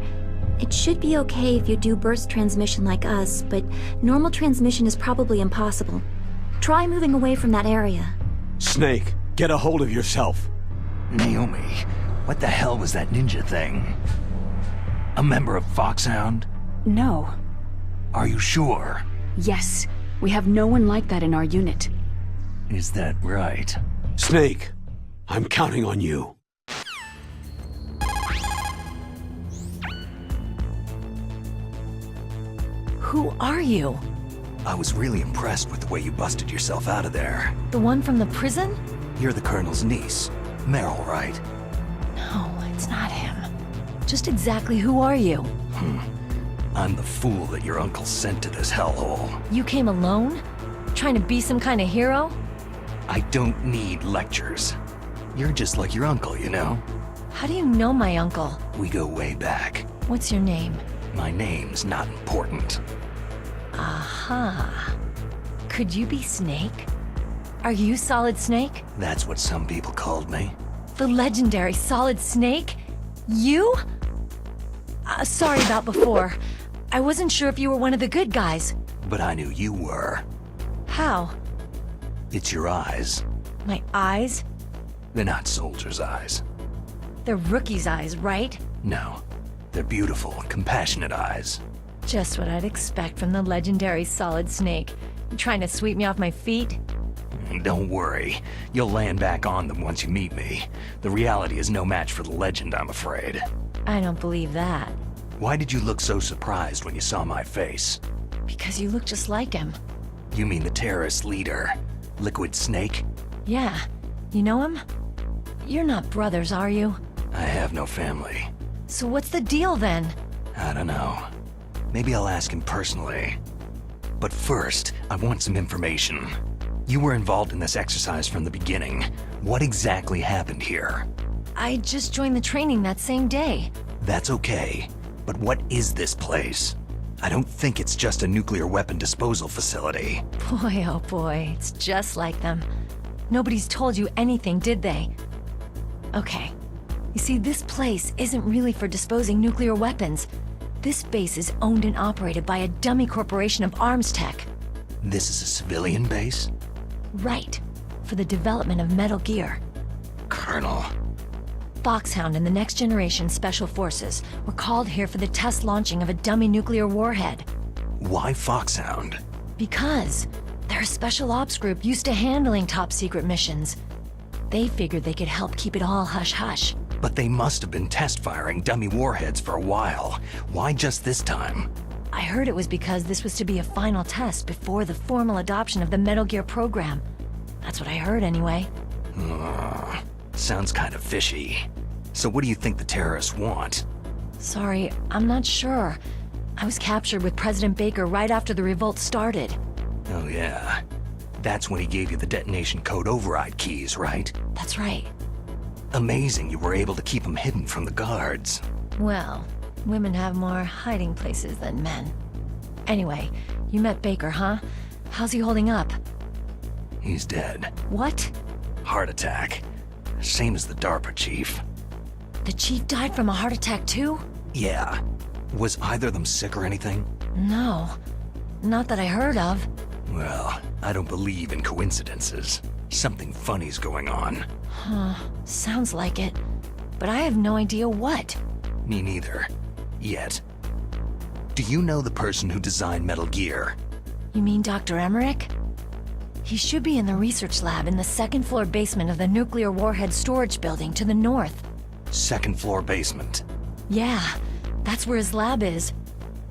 It should be okay if you do burst transmission like us, but normal transmission is probably impossible. Try moving away from that area. Snake, get a hold of yourself. Naomi, what the hell was that ninja thing? A member of FOXHOUND? No. Are you sure? Yes. We have no one like that in our unit. Is that right? Snake, I'm counting on you. Who are you? I was really impressed with the way you busted yourself out of there. The one from the prison? You're the Colonel's niece. Meryl, right? No, it's not him. Just exactly who are you? I'm the fool that your uncle sent to this hellhole. You came alone? Trying to be some kind of hero? I don't need lectures. You're just like your uncle, you know? How do you know my uncle? We go way back. What's your name? My name's not important. Aha. Could you be Snake? Are you Solid Snake? That's what some people called me. The legendary Solid Snake? You? Sorry about before. I wasn't sure if you were one of the good guys. But I knew you were. How? It's your eyes. My eyes? They're not soldiers' eyes. They're rookie's eyes, right? No. They're beautiful, compassionate eyes. Just what I'd expect from the legendary Solid Snake. You trying to sweep me off my feet? Don't worry. You'll land back on them once you meet me. The reality is no match for the legend, I'm afraid. I don't believe that. Why did you look so surprised when you saw my face? Because you look just like him. You mean the terrorist leader, Liquid Snake? Yeah. You know him? You're not brothers, are you? I have no family. So what's the deal then? I don't know. Maybe I'll ask him personally. But first, I want some information. You were involved in this exercise from the beginning. What exactly happened here? I just joined the training that same day. That's okay. But what is this place? I don't think it's just a nuclear weapon disposal facility. Boy, oh boy, it's just like them. Nobody's told you anything, did they? Okay. You see, this place isn't really for disposing nuclear weapons. This base is owned and operated by a dummy corporation of arms tech. This is a civilian base? Right. For the development of Metal Gear. Colonel. FOXHOUND and the Next Generation Special Forces were called here for the test launching of a dummy nuclear warhead. Why FOXHOUND? Because they're a special ops group used to handling top-secret missions. They figured they could help keep it all hush-hush. But they must have been test-firing dummy warheads for a while. Why just this time? I heard it was because this was to be a final test before the formal adoption of the Metal Gear program. That's what I heard anyway. Sounds kind of fishy. So what do you think the terrorists want? Sorry, I'm not sure. I was captured with President Baker right after the revolt started. Oh yeah. That's when he gave you the detonation code override keys, right? That's right. Amazing you were able to keep them hidden from the guards. Well, women have more hiding places than men. Anyway, you met Baker, huh? How's he holding up? He's dead. What? Heart attack. Same as the DARPA chief. The chief died from a heart attack too? Yeah. Was either of them sick or anything? No. Not that I heard of. Well, I don't believe in coincidences. Something funny's going on. Huh. Sounds like it. But I have no idea what. Me neither. Yet. Do you know the person who designed Metal Gear? You mean Dr. Emmerich? He should be in the research lab in the second-floor basement of the nuclear warhead storage building to the north. Second-floor basement? Yeah, that's where his lab is.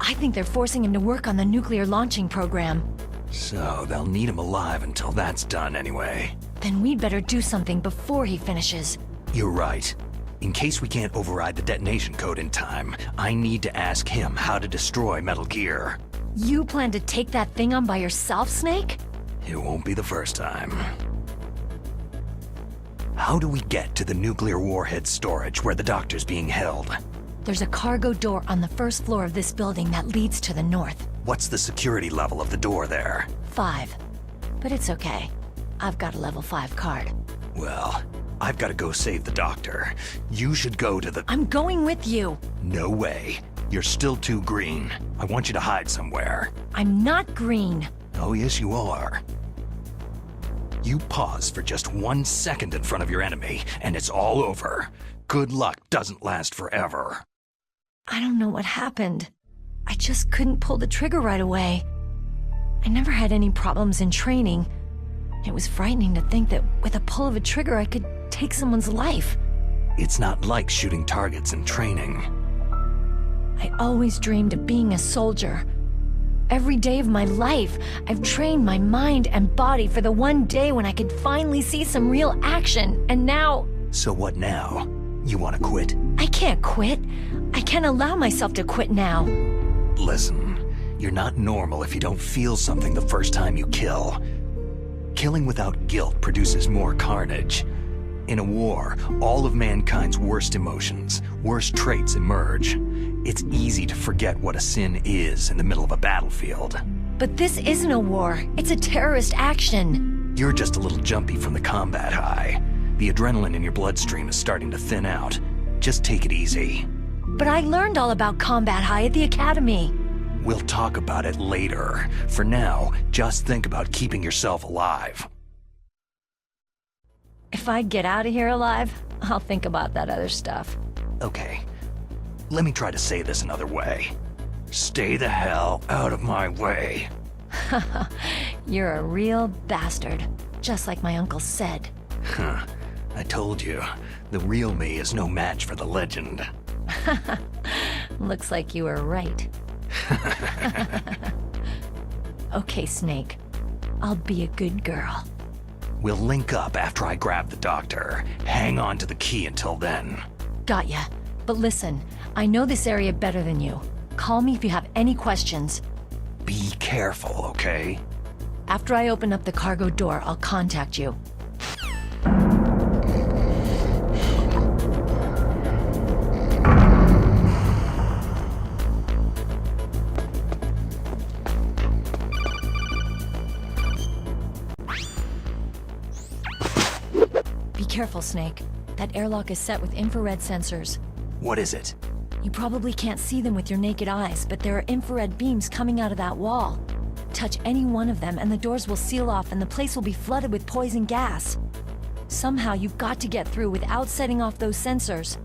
I think they're forcing him to work on the nuclear launching program. So they'll need him alive until that's done anyway. Then we'd better do something before he finishes. You're right. In case we can't override the detonation code in time, I need to ask him how to destroy Metal Gear. You plan to take that thing on by yourself, Snake? It won't be the first time. How do we get to the nuclear warhead storage where the doctor's being held? There's a cargo door on the first floor of this building that leads to the north. What's the security level of the door there? 5. But it's okay. I've got a level 5 card. Well, I've got to go save the doctor. You should go to the... I'm going with you! No way. You're still too green. I want you to hide somewhere. I'm not green. Oh, yes, you are. You pause for just 1 second in front of your enemy, and it's all over. Good luck doesn't last forever. I don't know what happened. I just couldn't pull the trigger right away. I never had any problems in training. It was frightening to think that with a pull of a trigger I could take someone's life. It's not like shooting targets in training. I always dreamed of being a soldier. Every day of my life, I've trained my mind and body for the one day when I could finally see some real action, and now... So what now? You want to quit? I can't quit. I can't allow myself to quit now. Listen, you're not normal if you don't feel something the first time you kill. Killing without guilt produces more carnage. In a war, all of mankind's worst emotions, worst traits emerge. It's easy to forget what a sin is in the middle of a battlefield. But this isn't a war. It's a terrorist action. You're just a little jumpy from the combat high. The adrenaline in your bloodstream is starting to thin out. Just take it easy. But I learned all about combat high at the academy. We'll talk about it later. For now, just think about keeping yourself alive. If I get out of here alive, I'll think about that other stuff. Okay. Let me try to say this another way. Stay the hell out of my way. You're a real bastard, just like my uncle said. Huh. I told you, the real me is no match for the legend. Looks like you were right. Okay, Snake. I'll be a good girl. We'll link up after I grab the doctor. Hang on to the key until then. Got ya. But listen, I know this area better than you. Call me if you have any questions. Be careful, okay? After I open up the cargo door, I'll contact you. Be careful, Snake. That airlock is set with infrared sensors. What is it? You probably can't see them with your naked eyes, but there are infrared beams coming out of that wall. Touch any one of them and the doors will seal off and the place will be flooded with poison gas. Somehow you've got to get through without setting off those sensors.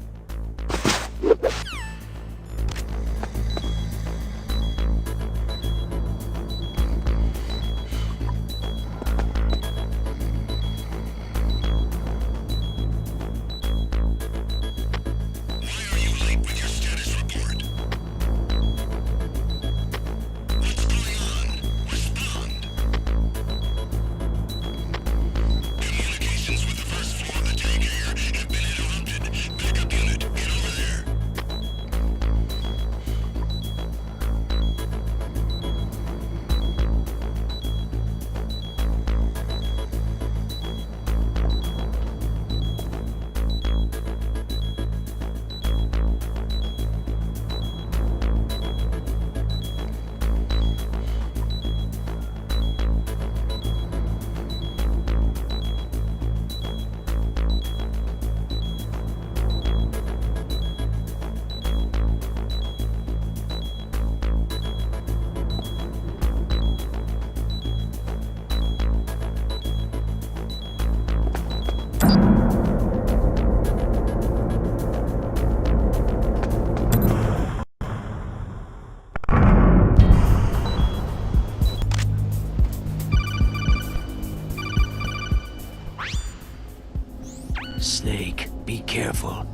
Snake, be careful.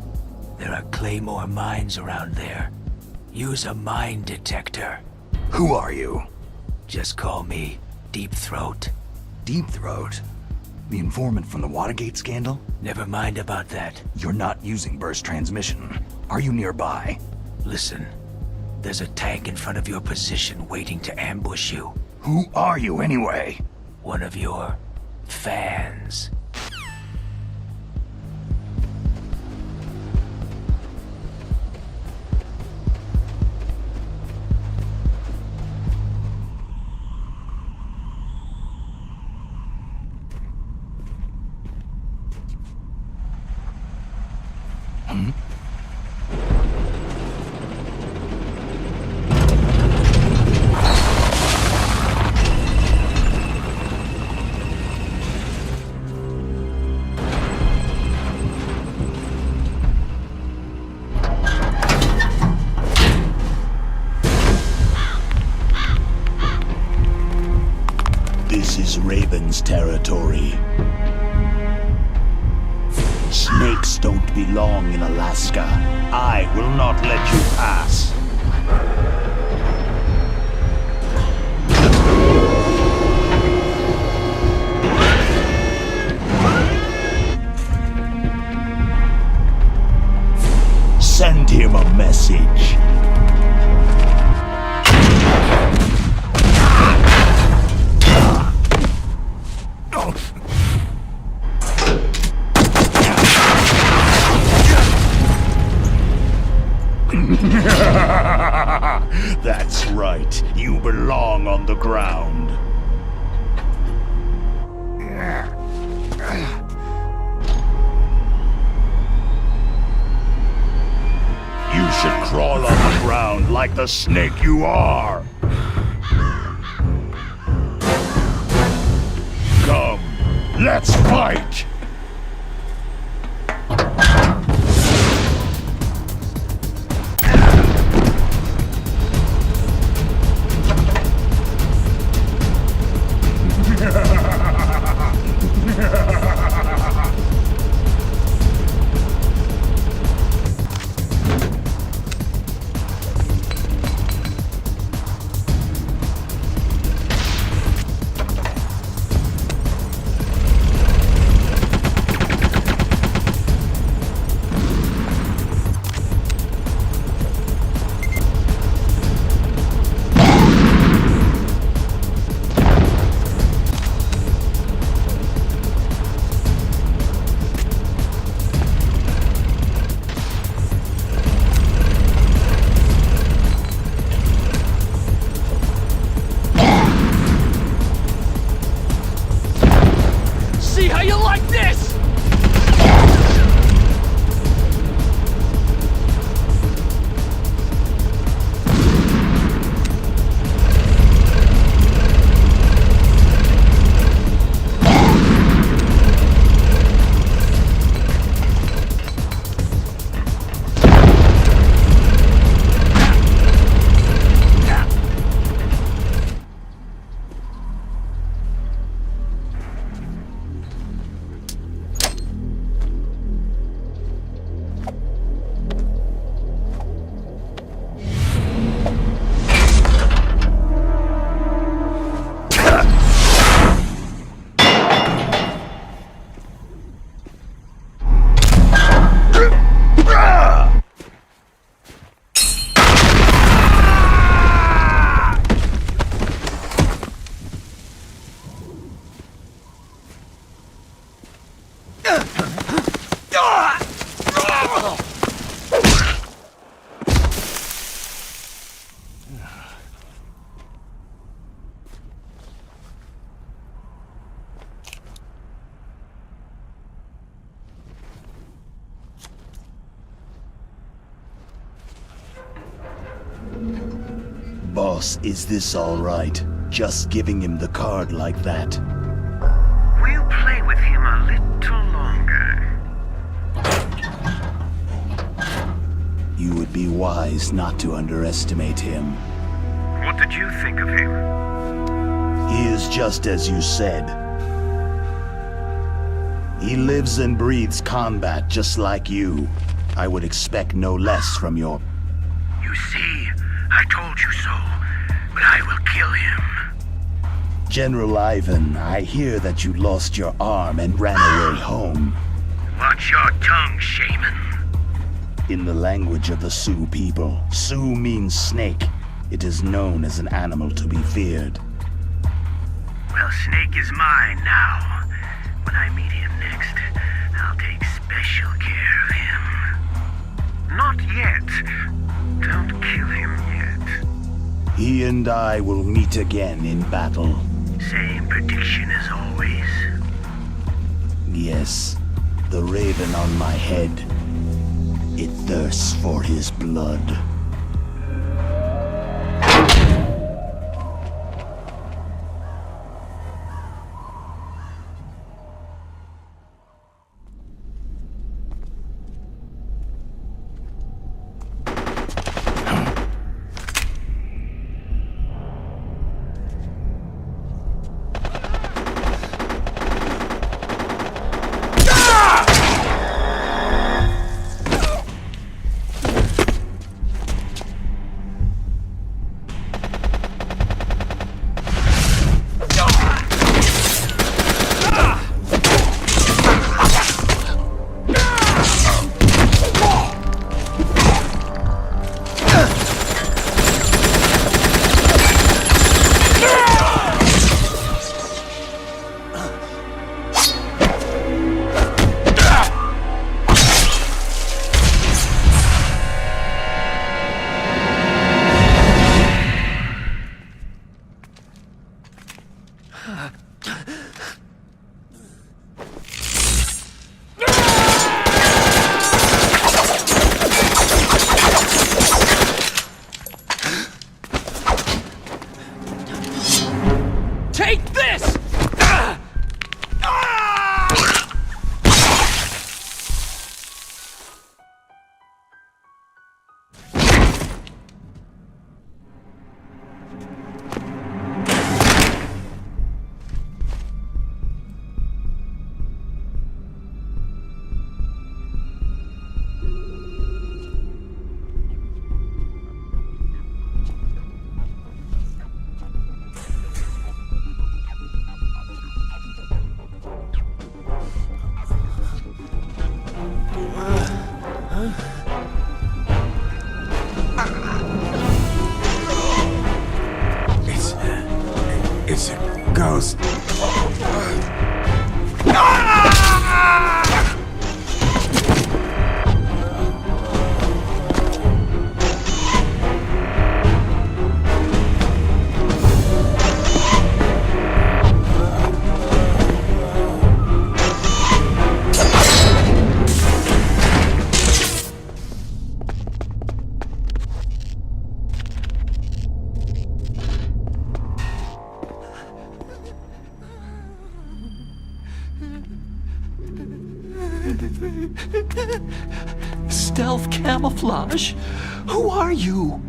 There are Claymore mines around there. Use a mine detector. Who are you? Just call me Deep Throat. Deep Throat? The informant from the Watergate scandal? Never mind about that. You're not using burst transmission. Are you nearby? Listen, there's a tank in front of your position waiting to ambush you. Who are you anyway? One of your fans. This is Raven's territory. Snakes don't belong in Alaska. I will not let you pass. him a message. That's right. You belong on the ground. You should crawl on the ground like the snake you are. Come, let's fight! Boss, is this all right? Just giving him the card like that? We'll play with him a little longer. You would be wise not to underestimate him. What did you think of him? He is just as you said. He lives and breathes combat just like you. I would expect no less from your... You see, I told you so, but I will kill him. General Ivan, I hear that you lost your arm and ran away home. Watch your tongue, shaman. In the language of the Sioux people, Sioux means snake. It is known as an animal to be feared. Well, Snake is mine now. When I meet him next, I'll take special care of him. Not yet. Don't kill him yet. He and I will meet again in battle. Same prediction as always. Yes, the raven on my head. It thirsts for his blood. It's a ghost. Stealth camouflage? Who are you?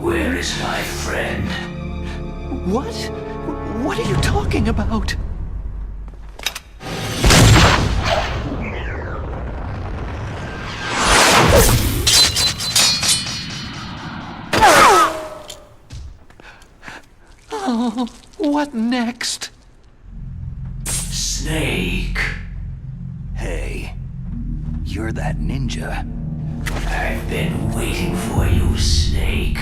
Where is my friend? What? What are you talking about? Oh, what next? Snake. Hey, you're that ninja. I've been waiting for you, Snake.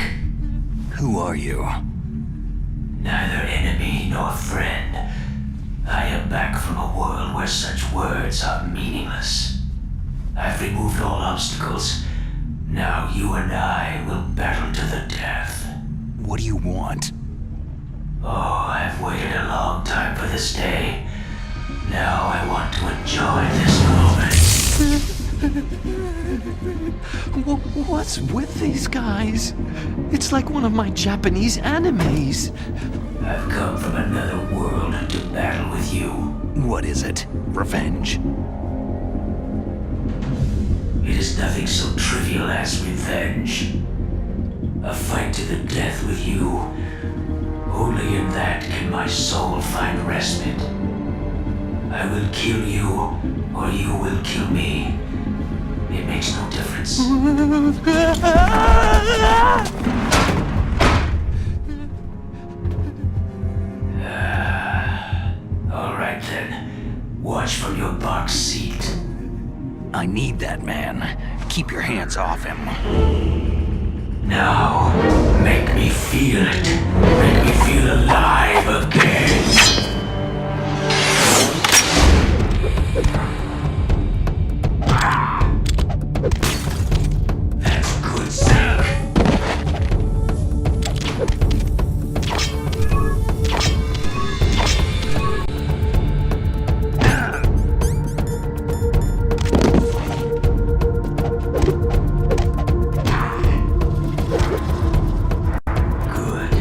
Who are you? Neither enemy nor friend. I am back from a world where such words are meaningless. I've removed all obstacles. Now you and I will battle to the death. What do you want? Oh, I've waited a long time for this day. Now I want to enjoy this moment. What's with these guys? It's like one of my Japanese animes. I've come from another world to battle with you. What is it? Revenge? It is nothing so trivial as revenge. A fight to the death with you. Only in that can my soul find respite. I will kill you, or you will kill me. It makes no difference. All right then. Watch from your box seat. I need that man. Keep your hands off him. Now, make me feel it. Make me feel alive again. That's good, Snake. Good.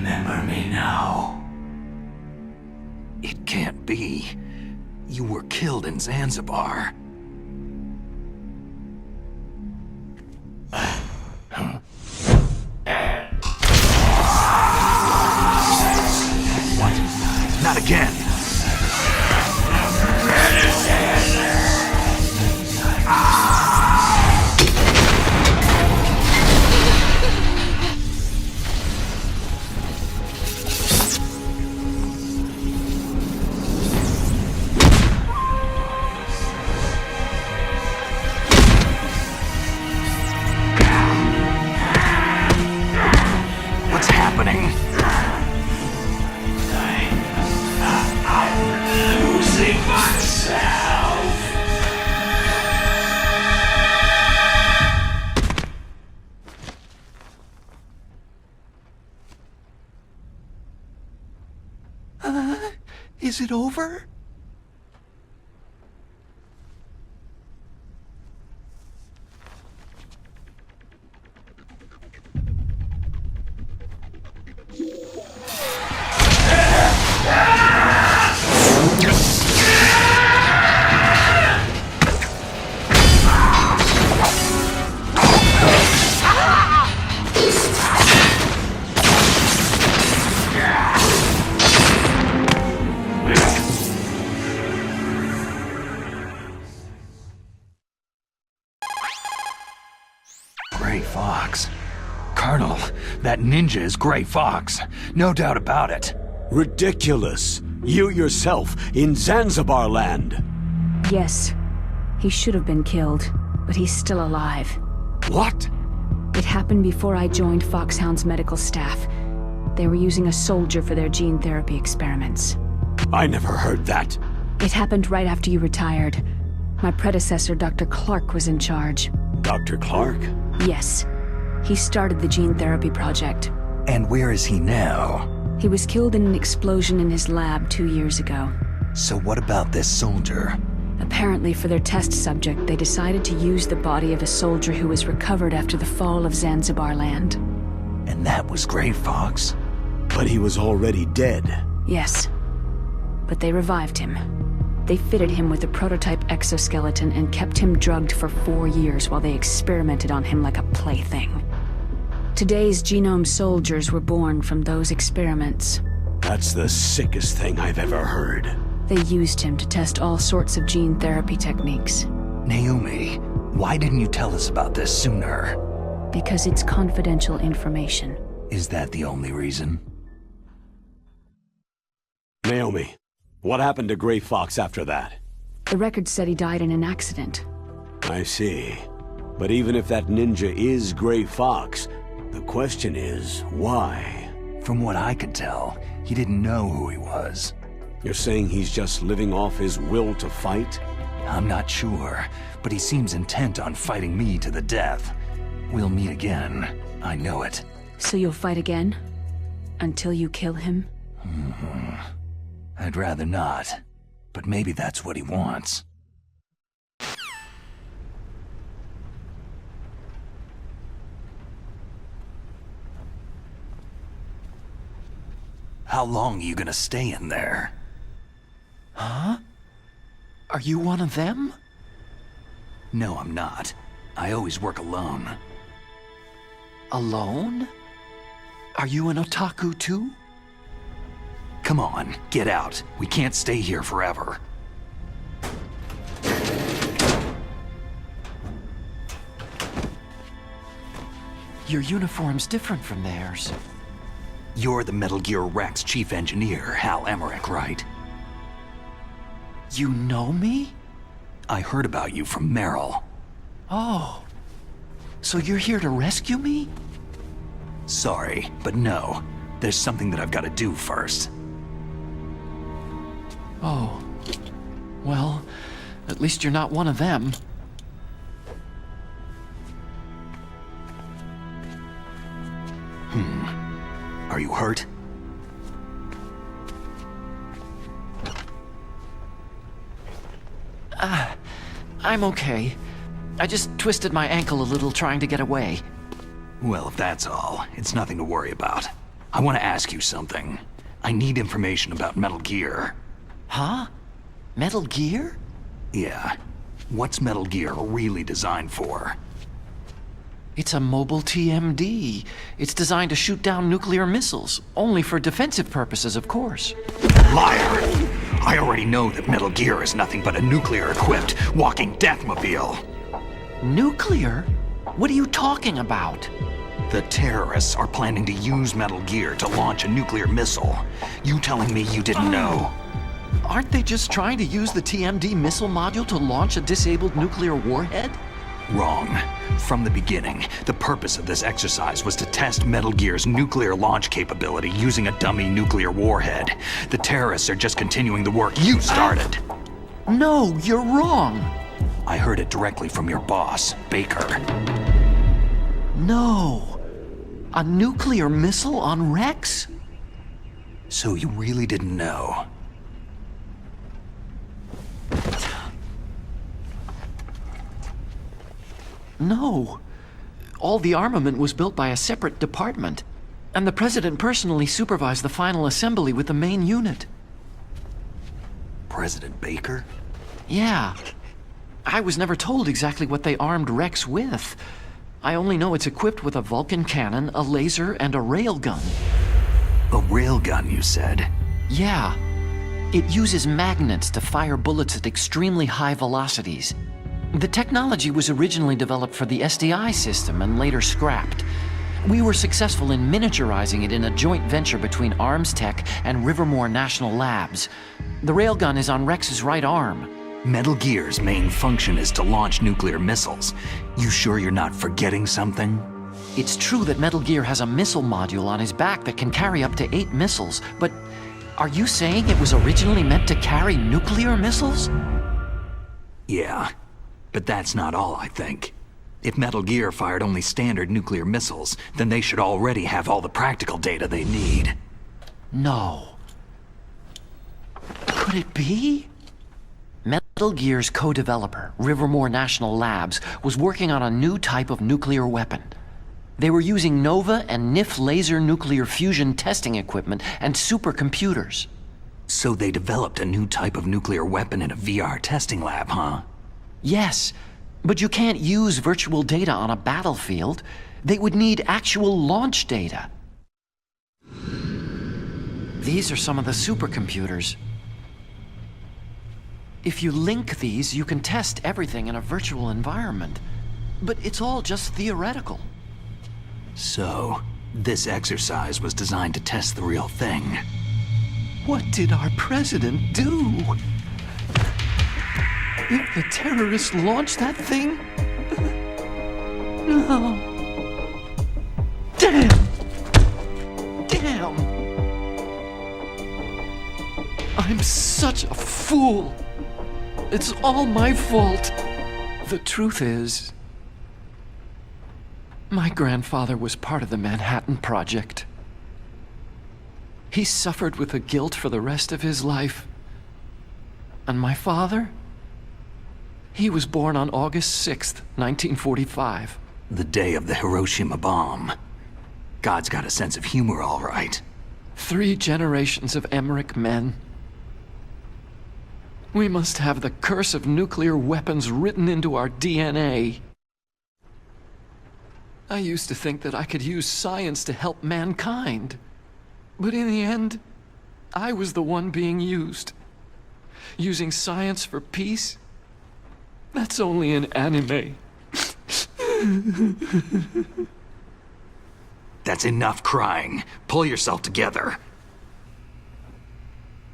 remember me now? It can't be. You were killed in Zanzibar. What? Not again! What's happening? I'm losing myself. Is it over? Gray Fox. Colonel, that ninja is Gray Fox. No doubt about it. Ridiculous. You yourself in Zanzibar land. Yes. He should have been killed, but he's still alive. What? It happened before I joined FOXHOUND's medical staff. They were using a soldier for their gene therapy experiments. I never heard that. It happened right after you retired. My predecessor, Dr. Clark, was in charge. Dr. Clark? Yes. He started the gene therapy project. And where is he now? He was killed in an explosion in his lab 2 years ago. So what about this soldier? Apparently, for their test subject, they decided to use the body of a soldier who was recovered after the fall of Zanzibar land. And that was Gray Fox? But he was already dead. Yes. But they revived him. They fitted him with a prototype exoskeleton and kept him drugged for 4 years while they experimented on him like a plaything. Today's genome soldiers were born from those experiments. That's the sickest thing I've ever heard. They used him to test all sorts of gene therapy techniques. Naomi, why didn't you tell us about this sooner? Because it's confidential information. Is that the only reason? Naomi, what happened to Gray Fox after that? The record said he died in an accident. I see. But even if that ninja is Gray Fox, the question is, why? From what I could tell, he didn't know who he was. You're saying he's just living off his will to fight? I'm not sure, but he seems intent on fighting me to the death. We'll meet again. I know it. So you'll fight again? Until you kill him? I'd rather not, but maybe that's what he wants. How long are you gonna stay in there? Huh? Are you one of them? No, I'm not. I always work alone. Alone? Are you an otaku too? Come on, get out. We can't stay here forever. Your uniform's different from theirs. You're the Metal Gear Rex chief engineer, Hal Emmerich, right? You know me? I heard about you from Meryl. Oh. So you're here to rescue me? Sorry, but no. There's something that I've got to do first. Oh. Well, at least you're not one of them. Are you hurt? I'm okay. I just twisted my ankle a little trying to get away. Well, if that's all, it's nothing to worry about. I want to ask you something. I need information about Metal Gear. Huh? Metal Gear? Yeah. What's Metal Gear really designed for? It's a mobile TMD. It's designed to shoot down nuclear missiles. Only for defensive purposes, of course. Liar! I already know that Metal Gear is nothing but a nuclear-equipped walking deathmobile. Nuclear? What are you talking about? The terrorists are planning to use Metal Gear to launch a nuclear missile. You telling me you didn't know? Aren't they just trying to use the TMD missile module to launch a disabled nuclear warhead? Wrong. From the beginning, the purpose of this exercise was to test Metal Gear's nuclear launch capability using a dummy nuclear warhead. The terrorists are just continuing the work you started. No, you're wrong. I heard it directly from your boss, Baker. No. A nuclear missile on Rex? So you really didn't know? No. All the armament was built by a separate department, and the President personally supervised the final assembly with the main unit. President Baker? Yeah. I was never told exactly what they armed Rex with. I only know it's equipped with a Vulcan cannon, a laser, and a railgun. A railgun, you said? Yeah. It uses magnets to fire bullets at extremely high velocities. The technology was originally developed for the SDI system and later scrapped. We were successful in miniaturizing it in a joint venture between Arms Tech and Rivermore National Labs. The railgun is on Rex's right arm. Metal Gear's main function is to launch nuclear missiles. You sure you're not forgetting something? It's true that Metal Gear has a missile module on his back that can carry up to 8 missiles, but are you saying it was originally meant to carry nuclear missiles? Yeah. But that's not all, I think. If Metal Gear fired only standard nuclear missiles, then they should already have all the practical data they need. No. Could it be? Metal Gear's co-developer, Rivermore National Labs, was working on a new type of nuclear weapon. They were using NOVA and NIF laser nuclear fusion testing equipment and supercomputers. So they developed a new type of nuclear weapon in a VR testing lab, huh? Yes, but you can't use virtual data on a battlefield. They would need actual launch data. These are some of the supercomputers. If you link these, you can test everything in a virtual environment. But it's all just theoretical. So, this exercise was designed to test the real thing. What did our president do? If the terrorists launched that thing? No. Damn! Damn! I'm such a fool! It's all my fault! The truth is, my grandfather was part of the Manhattan Project. He suffered with the guilt for the rest of his life. And my father? He was born on August 6th, 1945. The day of the Hiroshima bomb. God's got a sense of humor, all right. 3 generations of Emmerich men. We must have the curse of nuclear weapons written into our DNA. I used to think that I could use science to help mankind. But in the end, I was the one being used. Using science for peace? That's only in anime. That's enough crying. Pull yourself together.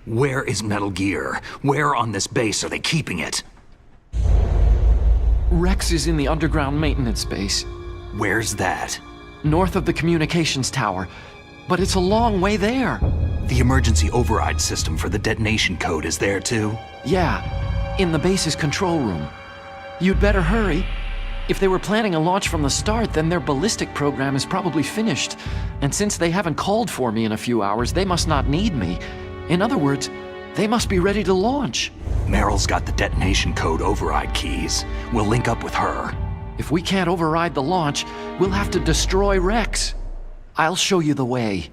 Where is Metal Gear? Where on this base are they keeping it? Rex is in the underground maintenance base. Where's that? North of the communications tower. But it's a long way there. The emergency override system for the detonation code is there too? Yeah, in the base's control room. You'd better hurry. If they were planning a launch from the start, then their ballistic program is probably finished. And since they haven't called for me in a few hours, they must not need me. In other words, they must be ready to launch. Meryl's got the detonation code override keys. We'll link up with her. If we can't override the launch, we'll have to destroy Rex. I'll show you the way.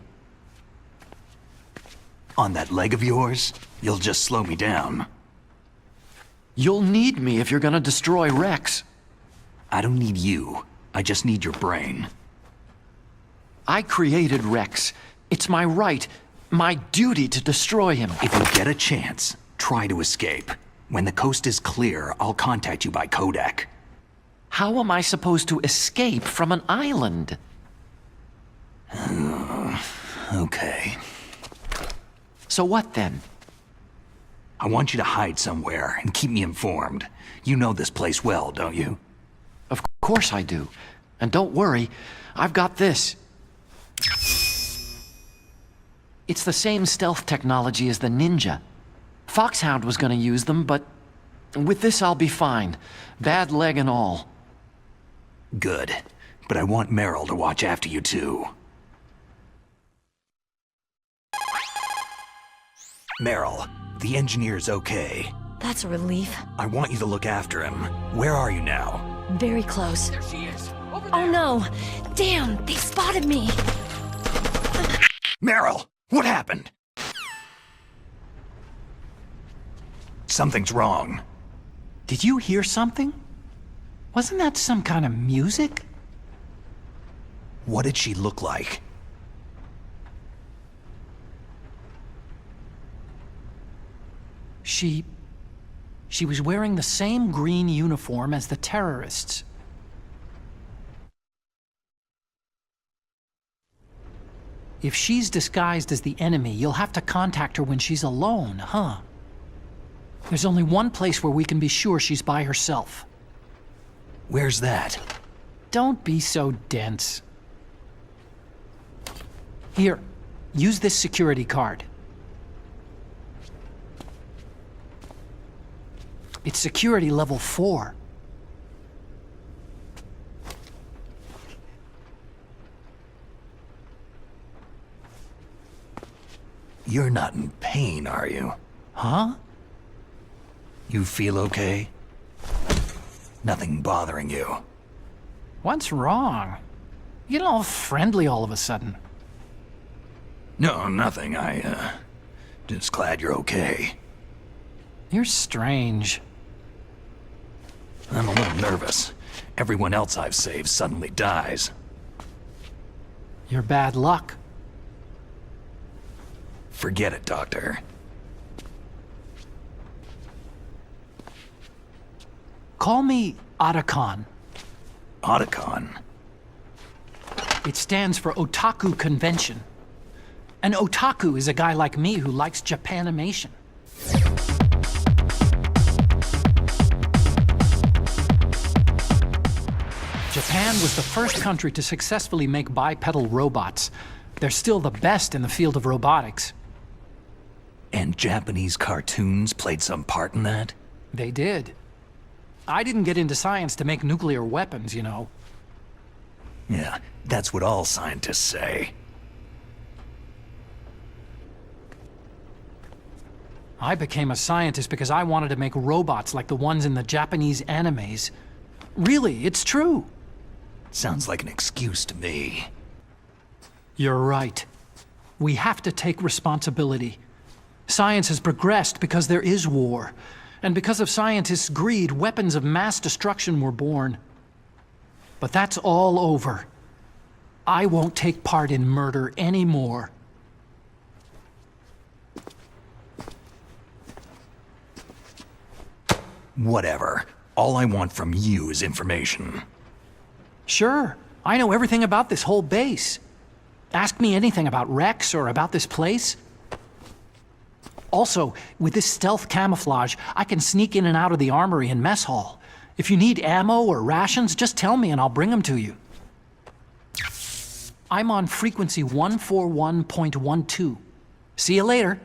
On that leg of yours? You'll just slow me down. You'll need me if you're gonna destroy Rex. I don't need you. I just need your brain. I created Rex. It's my right, my duty to destroy him. If you get a chance, try to escape. When the coast is clear, I'll contact you by Kodak. How am I supposed to escape from an island? Okay. So what then? I want you to hide somewhere and keep me informed. You know this place well, don't you? Of course I do. And don't worry, I've got this. It's the same stealth technology as the Ninja. FOXHOUND was gonna use them, but with this I'll be fine. Bad leg and all. Good. But I want Meryl to watch after you too. Meryl, the engineer's okay. That's a relief. I want you to look after him. Where are you now? Very close. There she is. Over there. Oh no! Damn, they spotted me! Meryl, what happened? Something's wrong. Did you hear something? Wasn't that some kind of music? What did she look like? She was wearing the same green uniform as the terrorists. If she's disguised as the enemy, you'll have to contact her when she's alone, huh? There's only one place where we can be sure she's by herself. Where's that? Don't be so dense. Here, use this security card. It's security level 4. You're not in pain, are you? Huh? You feel okay? Nothing bothering you? What's wrong? You get all friendly all of a sudden. No, nothing. Just glad you're okay. You're strange. I'm a little nervous. Everyone else I've saved suddenly dies. You're bad luck. Forget it, Doctor. Call me Otacon. Otacon? It stands for Otaku Convention. An otaku is a guy like me who likes Japanimation. Japan was the first country to successfully make bipedal robots. They're still the best in the field of robotics. And Japanese cartoons played some part in that? They did. I didn't get into science to make nuclear weapons, you know. Yeah, that's what all scientists say. I became a scientist because I wanted to make robots like the ones in the Japanese animes. Really, it's true. Sounds like an excuse to me. You're right. We have to take responsibility. Science has progressed because there is war. And because of scientists' greed, weapons of mass destruction were born. But that's all over. I won't take part in murder anymore. Whatever. All I want from you is information. Sure. I know everything about this whole base. Ask me anything about Rex or about this place. Also, with this stealth camouflage, I can sneak in and out of the armory and mess hall. If you need ammo or rations, just tell me and I'll bring them to you. I'm on frequency 141.12. See you later.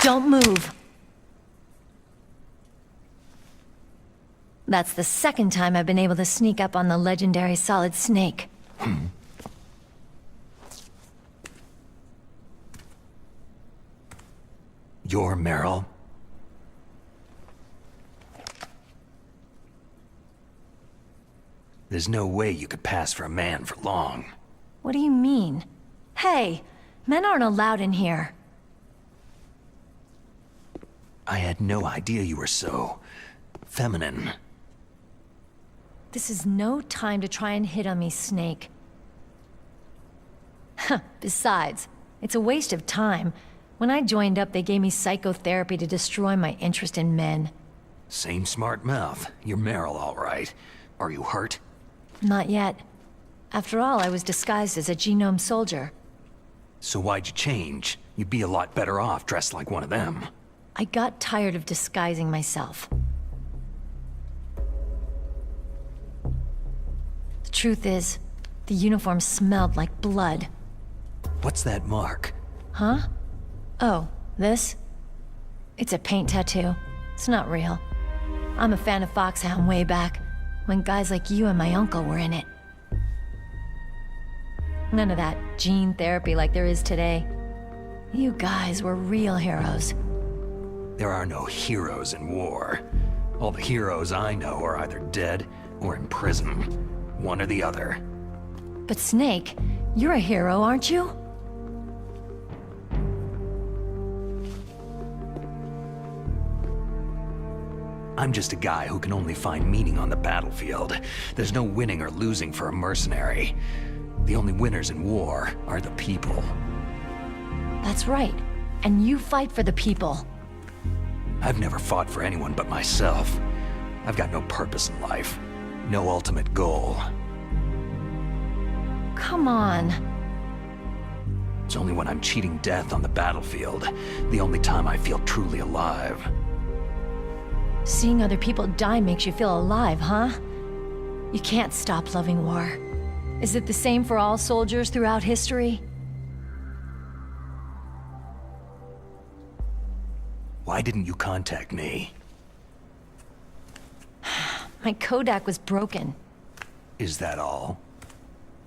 Don't move. That's the second time I've been able to sneak up on the legendary Solid Snake. You're Meryl? There's no way you could pass for a man for long. What do you mean? Hey, men aren't allowed in here. I had no idea you were so... feminine. This is no time to try and hit on me, Snake. Besides, it's a waste of time. When I joined up, they gave me psychotherapy to destroy my interest in men. Same smart mouth. You're Meryl, all right. Are you hurt? Not yet. After all, I was disguised as a genome soldier. So why'd you change? You'd be a lot better off dressed like one of them. I got tired of disguising myself. The truth is, the uniform smelled like blood. What's that mark? Huh? Oh, this? It's a paint tattoo. It's not real. I'm a fan of FOXHOUND way back, when guys like you and my uncle were in it. None of that gene therapy like there is today. You guys were real heroes. There are no heroes in war. All the heroes I know are either dead or in prison. One or the other. But Snake, you're a hero, aren't you? I'm just a guy who can only find meaning on the battlefield. There's no winning or losing for a mercenary. The only winners in war are the people. That's right. And you fight for the people. I've never fought for anyone but myself. I've got no purpose in life. No ultimate goal. Come on. It's only when I'm cheating death on the battlefield, the only time I feel truly alive. Seeing other people die makes you feel alive, huh? You can't stop loving war. Is it the same for all soldiers throughout history? Why didn't you contact me? My Kodak was broken. Is that all?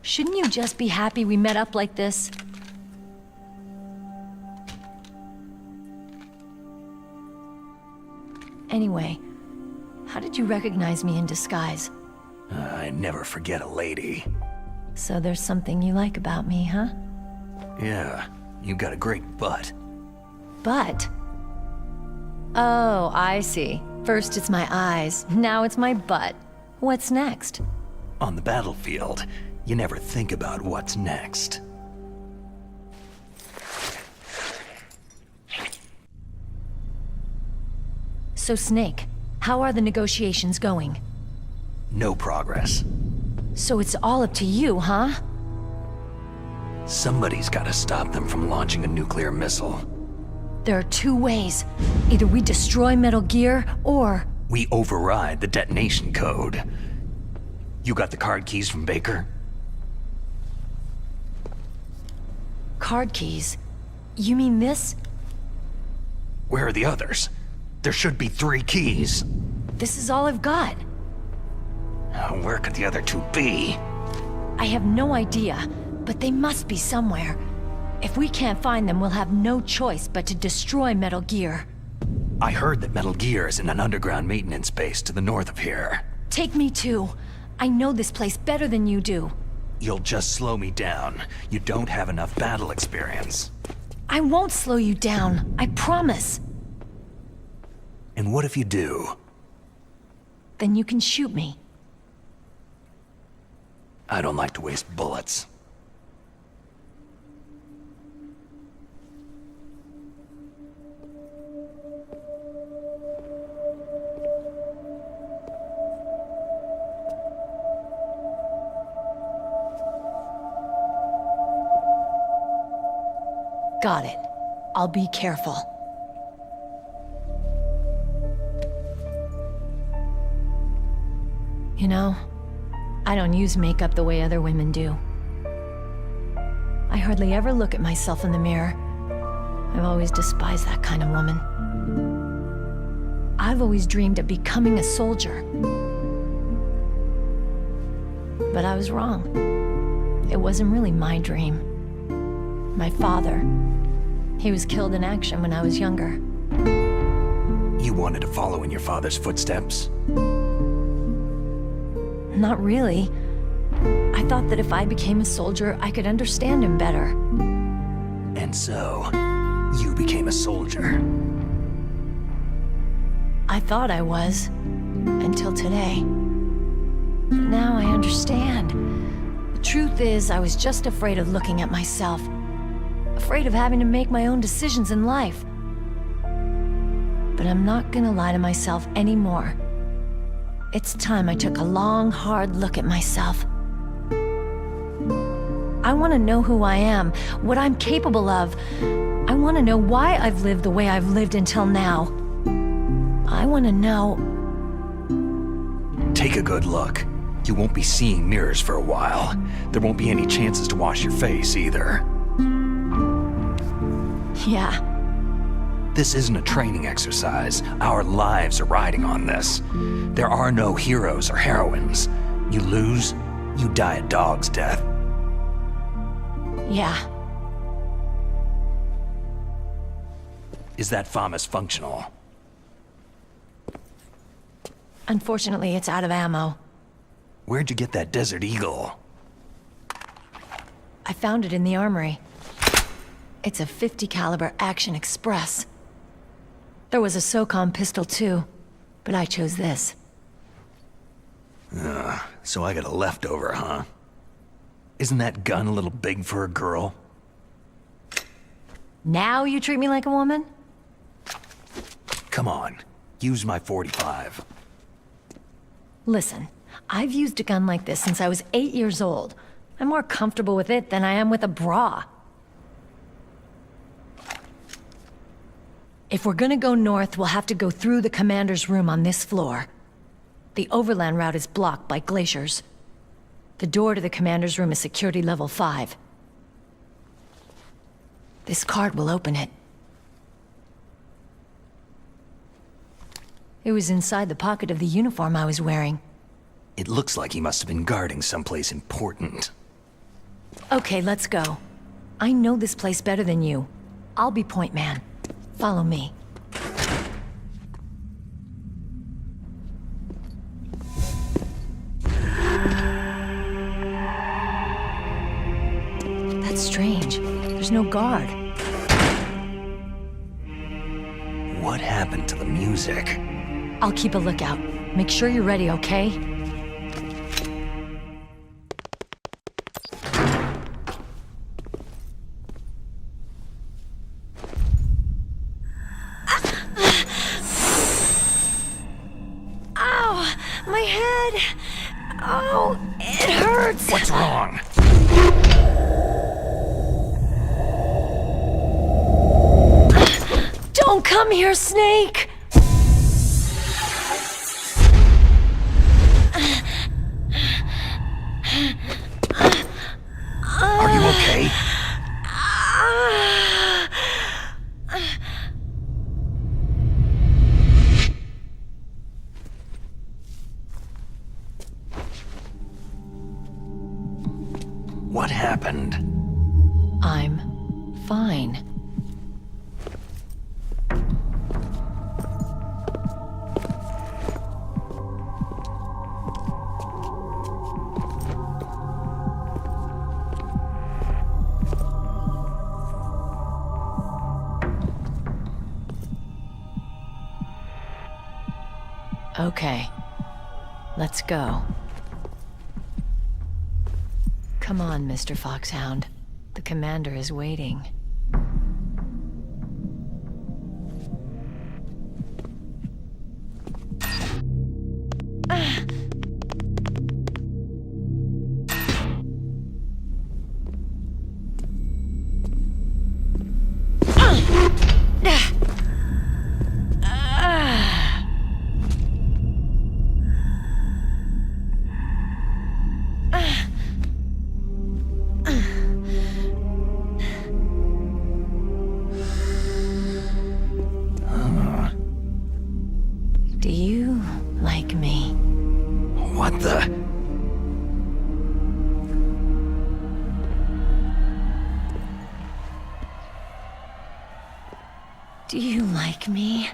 Shouldn't you just be happy we met up like this? Anyway, how did you recognize me in disguise? I never forget a lady. So there's something you like about me, huh? Yeah, you got a great butt. Butt? Oh, I see. First it's my eyes, now it's my butt. What's next? On the battlefield, you never think about what's next. So Snake, how are the negotiations going? No progress. So it's all up to you, huh? Somebody's gotta stop them from launching a nuclear missile. There are two ways. Either we destroy Metal Gear, or... we override the detonation code. You got the card keys from Baker? Card keys? You mean this? Where are the others? There should be 3 keys. This is all I've got. Where could the other 2 be? I have no idea, but they must be somewhere. If we can't find them, we'll have no choice but to destroy Metal Gear. I heard that Metal Gear is in an underground maintenance base to the north of here. Take me too. I know this place better than you do. You'll just slow me down. You don't have enough battle experience. I won't slow you down, I promise. And what if you do? Then you can shoot me. I don't like to waste bullets. Got it. I'll be careful. You know, I don't use makeup the way other women do. I hardly ever look at myself in the mirror. I've always despised that kind of woman. I've always dreamed of becoming a soldier. But I was wrong. It wasn't really my dream. My father, he was killed in action when I was younger. You wanted to follow in your father's footsteps? Not really. I thought that if I became a soldier, I could understand him better. And so, you became a soldier. I thought I was, until today. But now I understand. The truth is, I was just afraid of looking at myself. Afraid of having to make my own decisions in life. But I'm not gonna lie to myself anymore. It's time I took a long, hard look at myself. I want to know who I am, what I'm capable of. I want to know why I've lived the way I've lived until now. I want to know... Take a good look. You won't be seeing mirrors for a while. There won't be any chances to wash your face either. Yeah. This isn't a training exercise. Our lives are riding on this. There are no heroes or heroines. You lose, you die a dog's death. Yeah. Is that FAMAS functional? Unfortunately, it's out of ammo. Where'd you get that Desert Eagle? I found it in the armory. It's a .50 caliber Action Express. There was a SOCOM pistol too, but I chose this. So I got a leftover, huh? Isn't that gun a little big for a girl? Now you treat me like a woman? Come on, use my .45. Listen, I've used a gun like this since I was 8 years old. I'm more comfortable with it than I am with a bra. If we're gonna go north, we'll have to go through the commander's room on this floor. The overland route is blocked by glaciers. The door to the commander's room is security level 5. This card will open it. It was inside the pocket of the uniform I was wearing. It looks like he must have been guarding someplace important. Okay, let's go. I know this place better than you. I'll be point man. Follow me. That's strange. There's no guard. What happened to the music? I'll keep a lookout. Make sure you're ready, okay? Ow! My head! Oh, it hurts! What's wrong? Don't come here, Snake! Are you okay? What happened? I'm fine. Okay, let's go. Come on, Mr. Foxhound. The commander is waiting. Do you like me?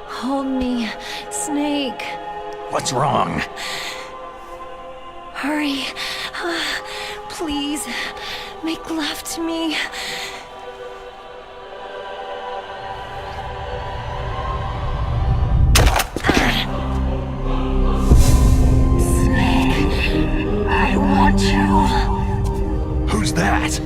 Hold me, Snake. What's wrong? Hurry. Please, make love to me. Snake, I want you. Who's that?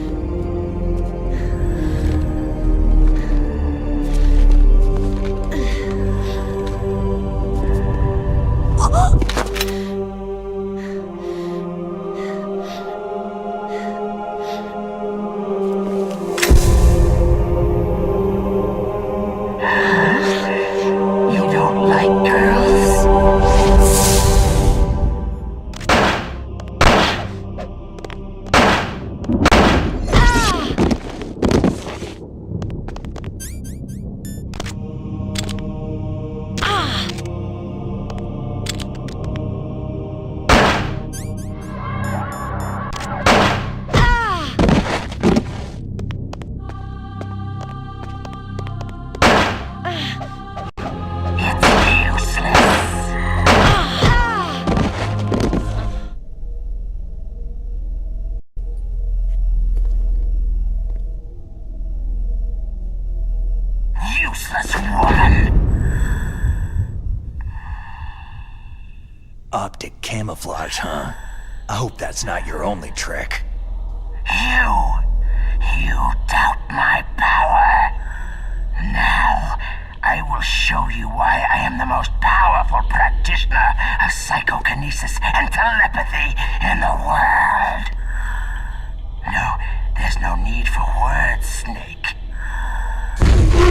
Optic camouflage, huh? I hope that's not your only trick. You doubt my power. Now, I will show you why I am the most powerful practitioner of psychokinesis and telepathy in the world. No, there's no need for words, Snake.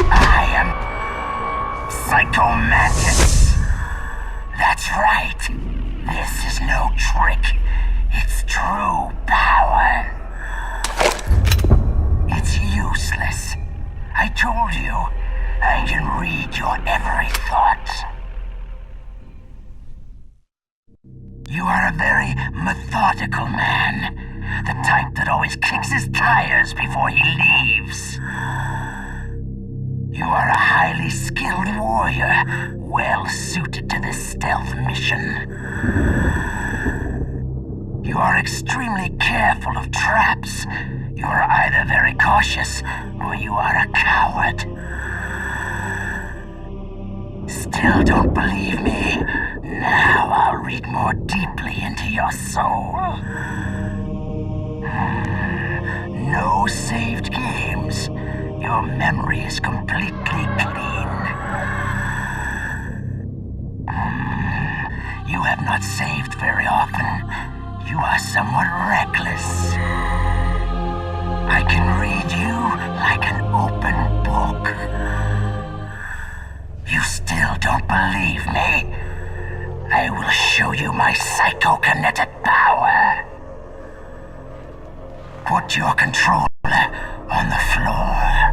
I am Psychomantis. That's right. This is no trick. It's true power. It's useless. I told you, I can read your every thought. You are a very methodical man. The type that always kicks his tires before he leaves. You are a highly skilled warrior, well suited to this stealth mission. You are extremely careful of traps. You are either very cautious, or you are a coward. Still don't believe me? Now I'll read more deeply into your soul. No saved games. Your memory is completely clean. You have not saved very often. You are somewhat reckless. I can read you like an open book. You still don't believe me? I will show you my psychokinetic power. Put your controller on the floor.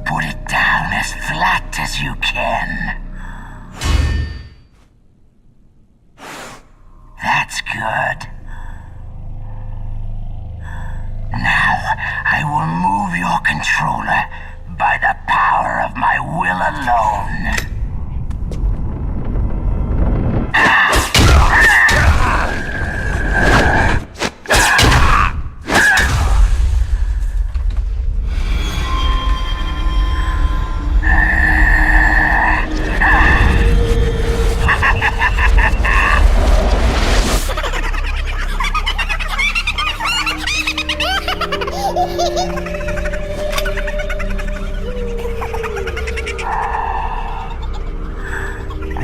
Put it down as flat as you can. That's good. Now, I will move your controller by the power of my will alone.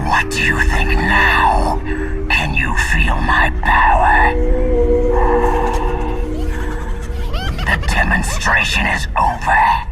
What do you think now? Can you feel my power? The demonstration is over.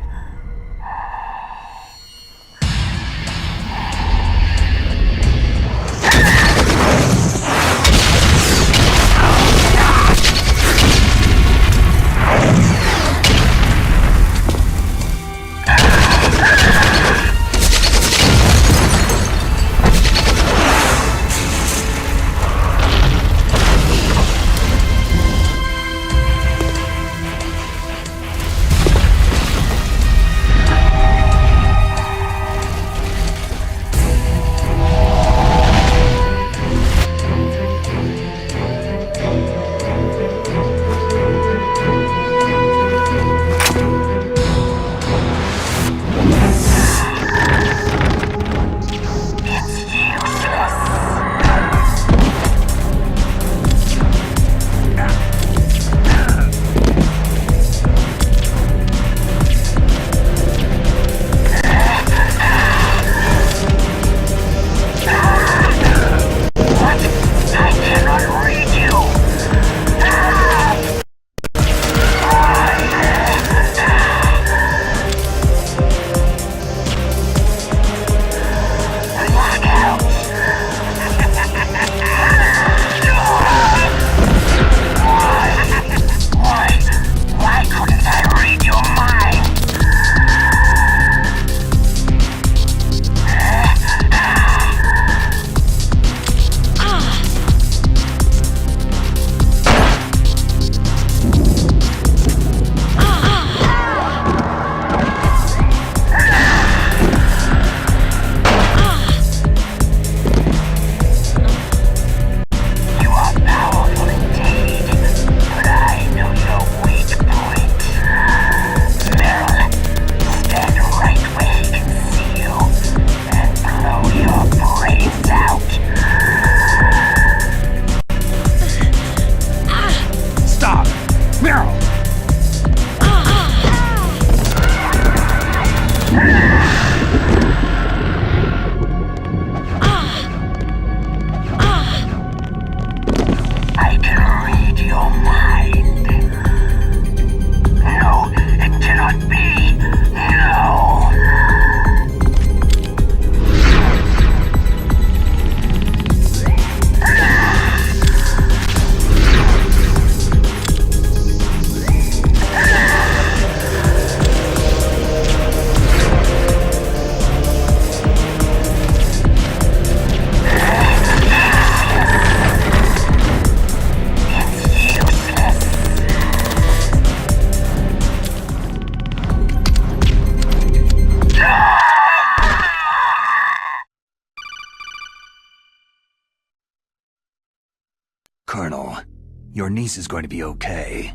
Your niece is going to be okay.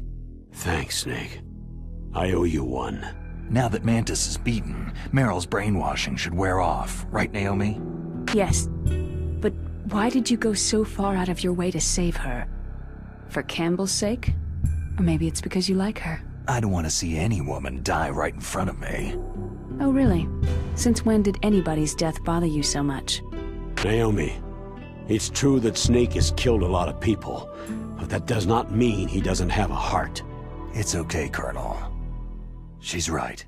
Thanks, Snake. I owe you one. Now that Mantis is beaten, Meryl's brainwashing should wear off, right, Naomi? Yes. But why did you go so far out of your way to save her? For Campbell's sake? Or maybe it's because you like her? I don't want to see any woman die right in front of me. Oh, really? Since when did anybody's death bother you so much? Naomi, it's true that Snake has killed a lot of people, but that does not mean he doesn't have a heart. It's okay, Colonel. She's right.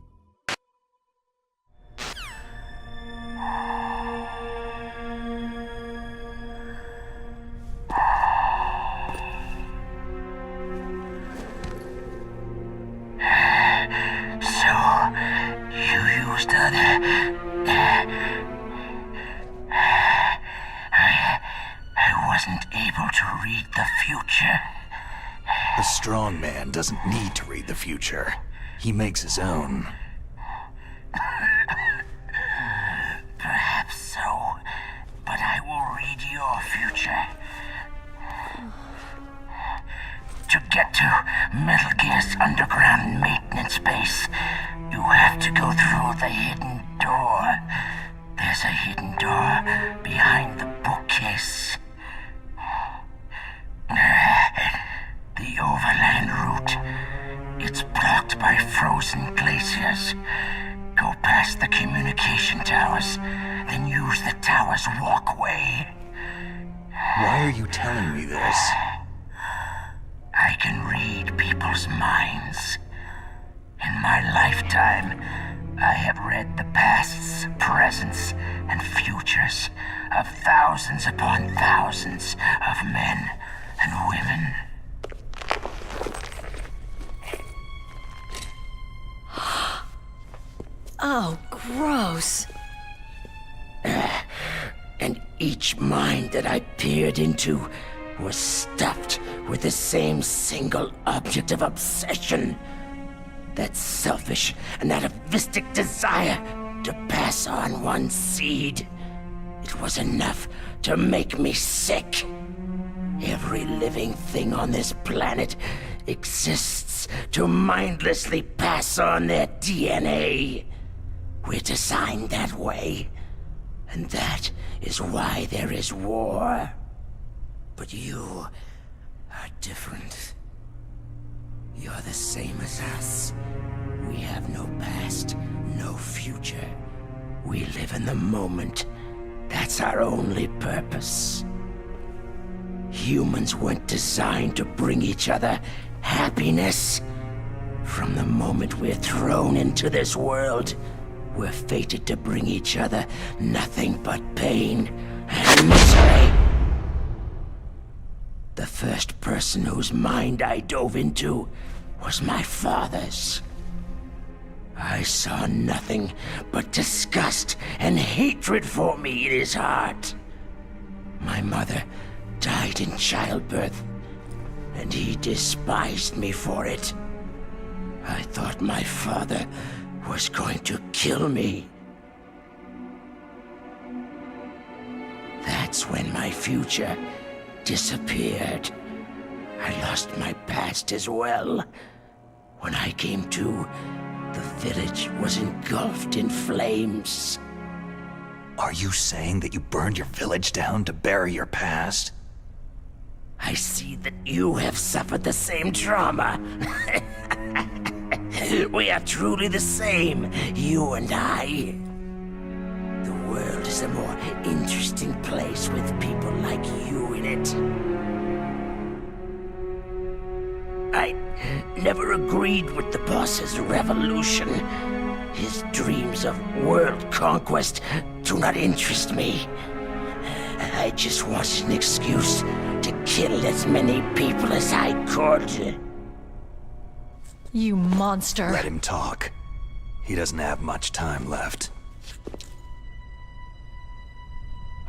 I wasn't able to read the future. A strong man doesn't need to read the future. He makes his own. Perhaps so, but I will read your future. To get to Metal Gear's underground maintenance base, you have to go through the hidden door. There's a hidden door behind the bookcase. The overland route. It's blocked by frozen glaciers. Go past the communication towers, then use the tower's walkway. Why are you telling me this? I can read people's minds. In my lifetime, I have read the pasts, presents, and futures of thousands upon thousands of men and women. Oh, gross. And each mind that I peered into was stuffed with the same single object of obsession. That selfish and atavistic desire to pass on one's seed. It was enough to make me sick. Every living thing on this planet exists to mindlessly pass on their DNA. We're designed that way, and that is why there is war. But you are different. You're the same as us. We have no past, no future. We live in the moment. That's our only purpose. Humans weren't designed to bring each other happiness. From the moment we're thrown into this world, we're fated to bring each other nothing but pain and misery. The first person whose mind I dove into was my father's. I saw nothing but disgust and hatred for me in his heart. My mother died in childbirth, and he despised me for it. I thought my father was going to kill me. That's when my future disappeared. I lost my past as well. When I came to, the village was engulfed in flames. Are you saying that you burned your village down to bury your past? I see that you have suffered the same trauma. We are truly the same, you and I. The world is a more interesting place with people like you in it. I never agreed with the boss's revolution. His dreams of world conquest do not interest me. I just wanted an excuse to kill as many people as I could. You monster. Let him talk. He doesn't have much time left.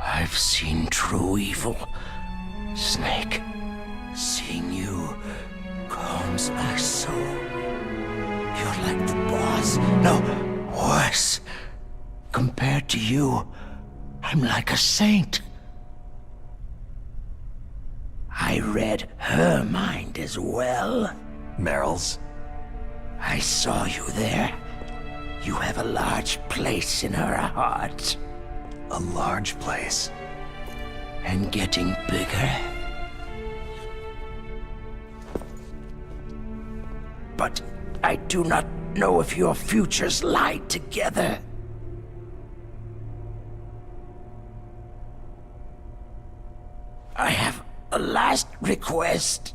I've seen true evil, Snake. Seeing you calms my soul. You're like the boss. No, worse. Compared to you, I'm like a saint. I read her mind as well. Meryl's? I saw you there. You have a large place in her heart. A large place? And getting bigger. But I do not know if your futures lie together. I have a last request.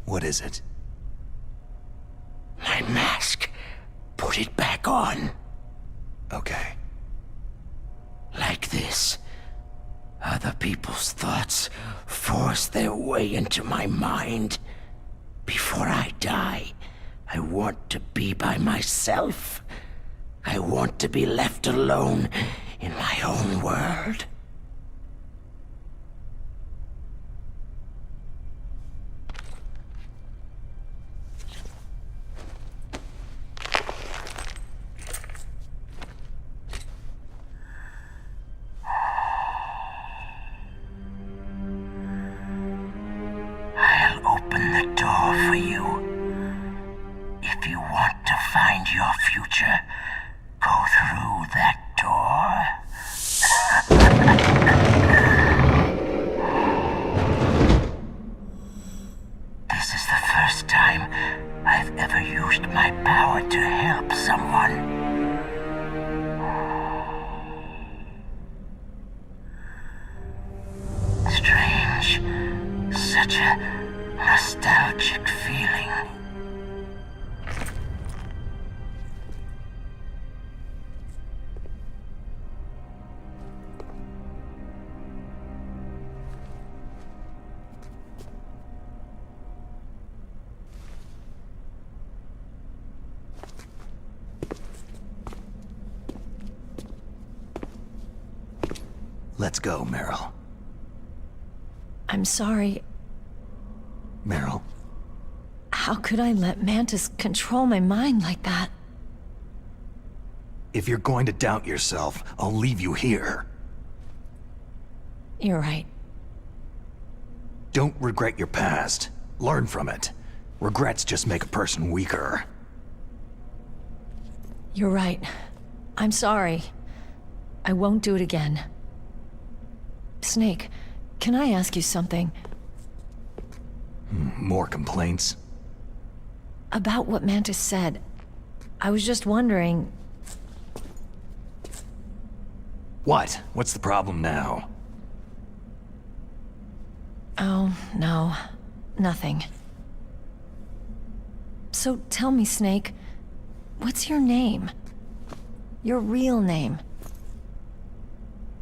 What is it? My mask. Put it back on. Okay. Like this. Other people's thoughts force their way into my mind. Before I die, I want to be by myself. I want to be left alone in my own world. I'll open the door for you. If you want to find your future, go through that door. This is the first time I've ever used my power to help someone. Strange. Such a nostalgic feeling. Let's go, Meryl. I'm sorry. Meryl? How could I let Mantis control my mind like that? If you're going to doubt yourself, I'll leave you here. You're right. Don't regret your past. Learn from it. Regrets just make a person weaker. You're right. I'm sorry. I won't do it again. Snake, can I ask you something? More complaints? About what Mantis said. I was just wondering... What? What's the problem now? Oh, no. Nothing. So tell me, Snake, what's your name? Your real name?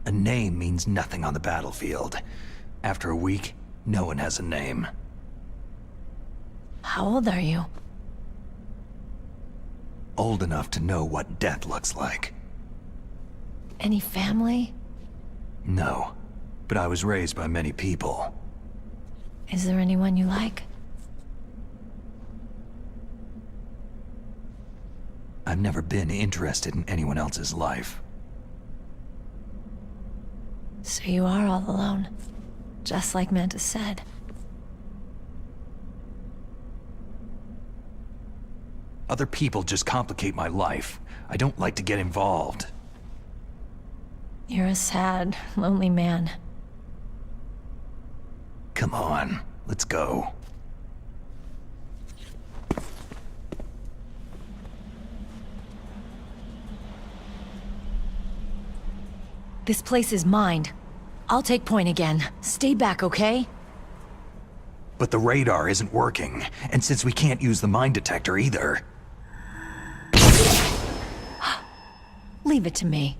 A name means nothing on the battlefield. After a week, no one has a name. How old are you? Old enough to know what death looks like. Any family? No, but I was raised by many people. Is there anyone you like? I've never been interested in anyone else's life. So you are all alone, just like Mantis said. Other people just complicate my life. I don't like to get involved. You're a sad, lonely man. Come on, let's go. This place is mine. I'll take point again. Stay back, okay? But the radar isn't working, and since we can't use the mine detector either... Leave it to me.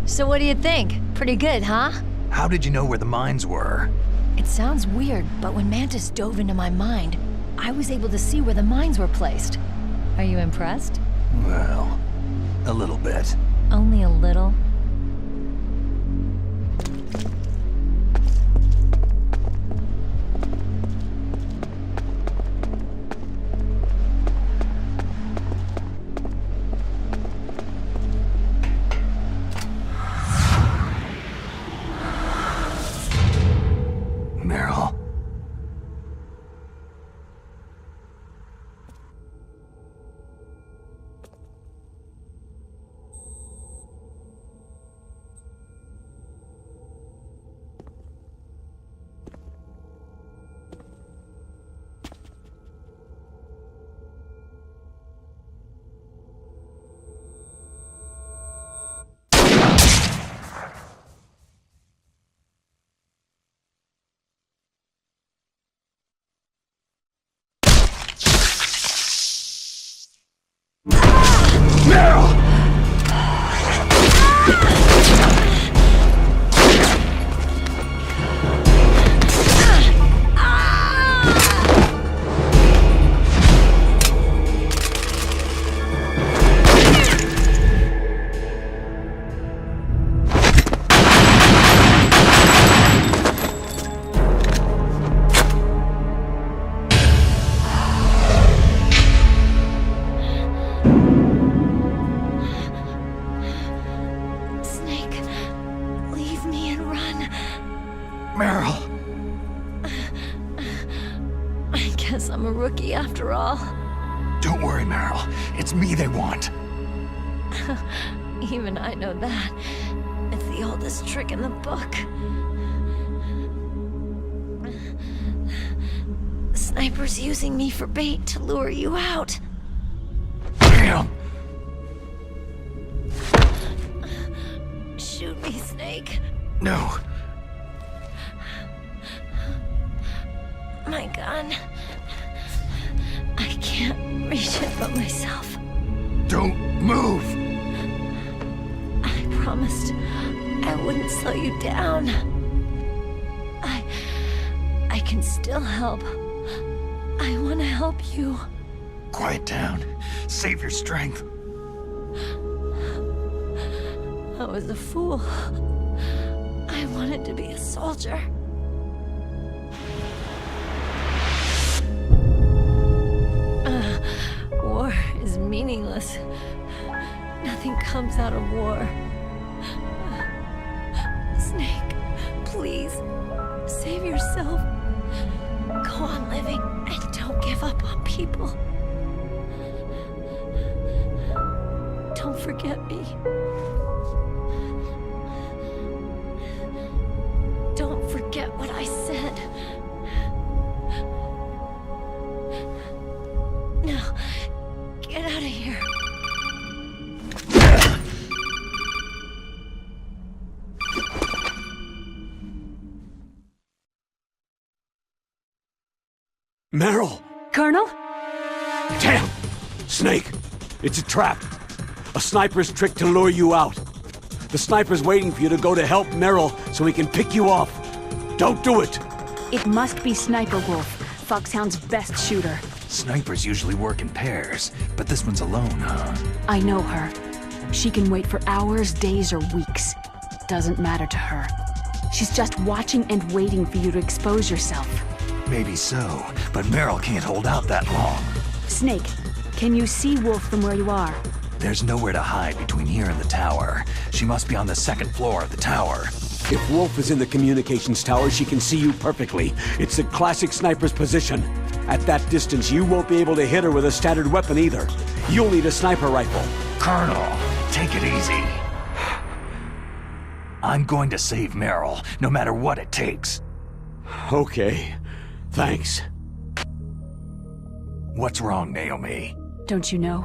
So what do you think? Pretty good, huh? How did you know where the mines were? It sounds weird, but when Mantis dove into my mind, I was able to see where the mines were placed. Are you impressed? Well, a little bit. Only a little? Meryl. I'm a rookie after all. Don't worry, Meryl. It's me they want. Even I know that. It's the oldest trick in the book. The sniper's using me for bait to lure you out. Damn! Shoot me, Snake. No. My gun. I can't reach it by myself. Don't move! I promised I wouldn't slow you down. I can still help. I want to help you. Quiet down. Save your strength. I was a fool. I wanted to be a soldier. War is meaningless. Nothing comes out of war. Snake, please, save yourself. Go on living and don't give up on people. Don't forget me. Don't forget what I said. Now, get out of here. Meryl! Colonel? Damn! Snake! It's a trap. A sniper's trick to lure you out. The sniper's waiting for you to go to help Meryl so he can pick you off. Don't do it! It must be Sniper Wolf, Foxhound's best shooter. Snipers usually work in pairs, but this one's alone, huh? I know her. She can wait for hours, days, or weeks. Doesn't matter to her. She's just watching and waiting for you to expose yourself. Maybe so, but Meryl can't hold out that long. Snake, can you see Wolf from where you are? There's nowhere to hide between here and the tower. She must be on the second floor of the tower. If Wolf is in the communications tower, she can see you perfectly. It's a classic sniper's position. At that distance, you won't be able to hit her with a standard weapon either. You'll need a sniper rifle. Colonel, take it easy. I'm going to save Meryl, no matter what it takes. Okay. Thanks. What's wrong, Naomi? Don't you know?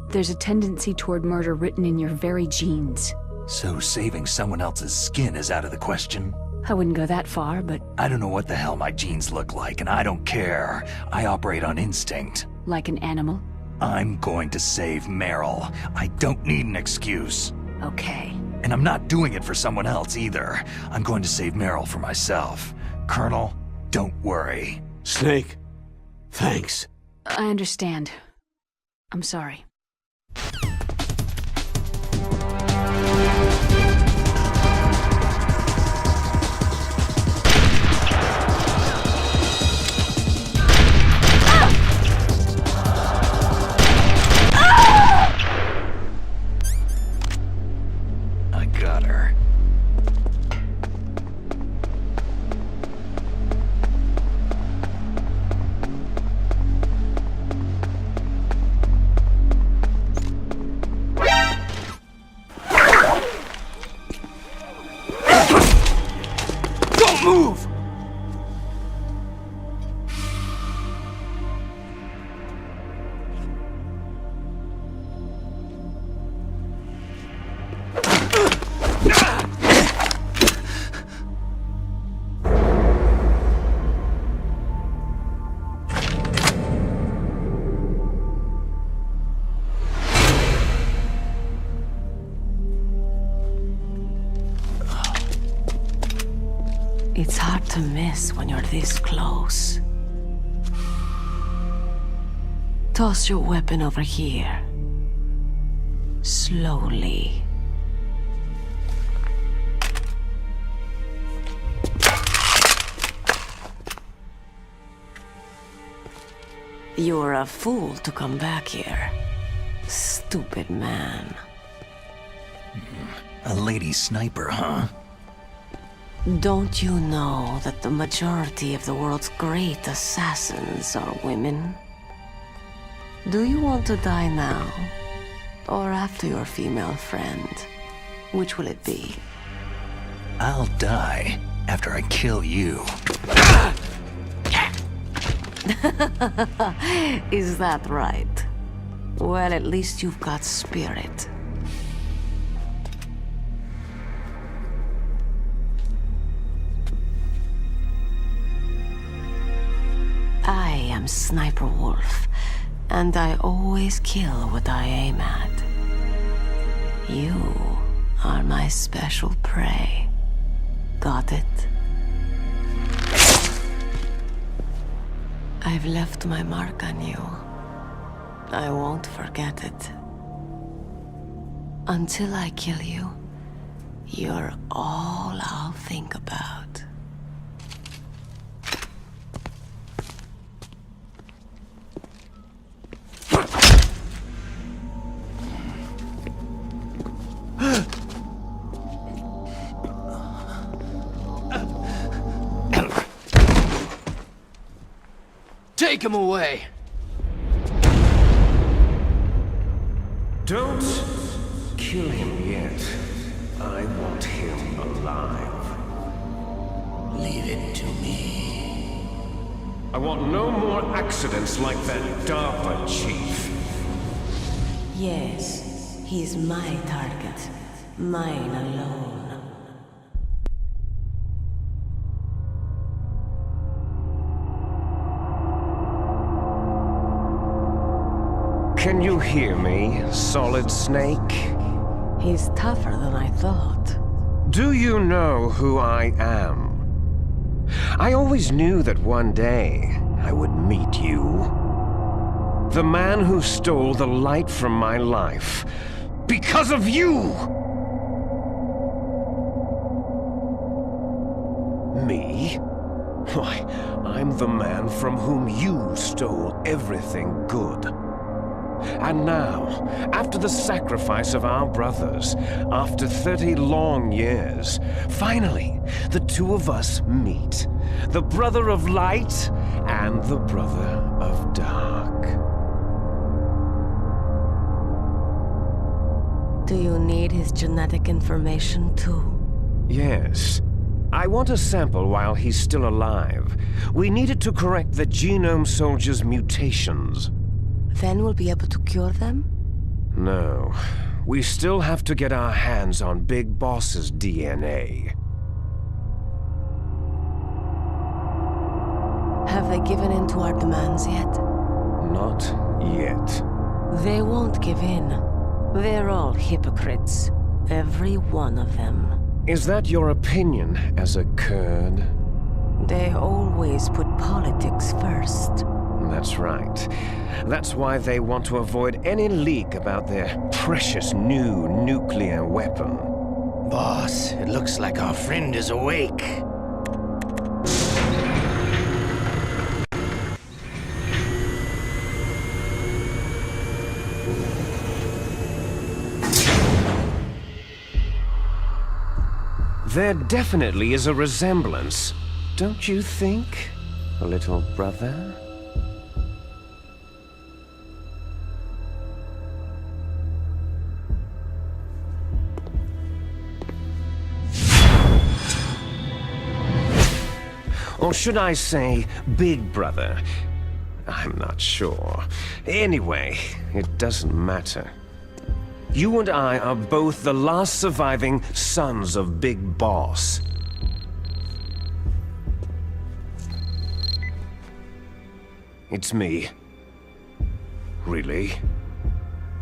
There's a tendency toward murder written in your very genes. So saving someone else's skin is out of the question? I wouldn't go that far, but... I don't know what the hell my genes look like, and I don't care. I operate on instinct. Like an animal? I'm going to save Meryl. I don't need an excuse. Okay. And I'm not doing it for someone else either. I'm going to save Meryl for myself. Colonel, don't worry. Snake, thanks. I understand. I'm sorry. It's hard to miss when you're this close. Toss your weapon over here. Slowly. You're a fool to come back here. Stupid man. A lady sniper, huh? Don't you know that the majority of the world's great assassins are women? Do you want to die now? Or after your female friend? Which will it be? I'll die after I kill you. Is that right? Well, at least you've got spirit. I am Sniper Wolf, and I always kill what I aim at. You are my special prey. Got it? I've left my mark on you. I won't forget it. Until I kill you, you're all I'll think about. Take him away! Don't kill him yet. I want him alive. Leave it to me. I want no more accidents like that DARPA chief. Yes, he's my target. Mine alone. Can you hear me, Solid Snake? He's tougher than I thought. Do you know who I am? I always knew that one day I would meet you. The man who stole the light from my life. Because of you! Me? Why, I'm the man from whom you stole everything good. And now, after the sacrifice of our brothers, after 30 long years, finally, the two of us meet. The brother of light and the brother of dark. Do you need his genetic information too? Yes. I want a sample while he's still alive. We need it to correct the Genome Soldier's mutations. Then we'll be able to cure them? No. We still have to get our hands on Big Boss's DNA. Have they given in to our demands yet? Not yet. They won't give in. They're all hypocrites. Every one of them. Is that your opinion as a Kurd? They always put politics first. That's right. That's why they want to avoid any leak about their precious new nuclear weapon. Boss, it looks like our friend is awake. There definitely is a resemblance, don't you think, little brother? Or should I say, big brother? I'm not sure. Anyway, it doesn't matter. You and I are both the last surviving sons of Big Boss. It's me. Really?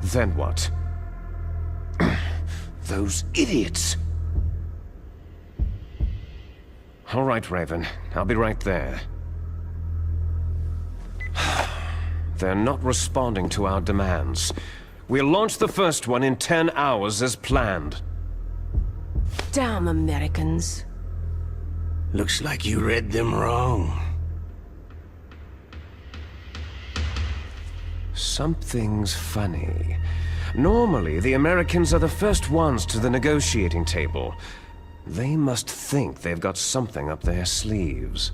Then what? Those idiots! All right, Raven. I'll be right there. They're not responding to our demands. We'll launch the first one in 10 hours as planned. Damn Americans. Looks like you read them wrong. Something's funny. Normally, the Americans are the first ones to the negotiating table. They must think they've got something up their sleeves.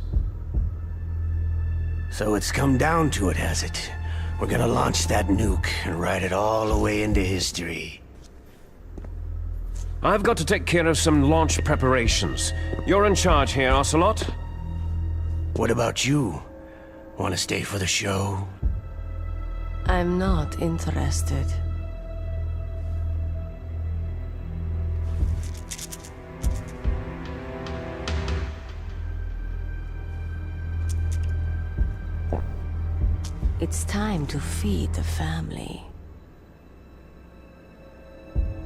So it's come down to it, has it? We're gonna launch that nuke and write it all the way into history. I've got to take care of some launch preparations. You're in charge here, Ocelot. What about you? Want to stay for the show? I'm not interested. It's time to feed the family.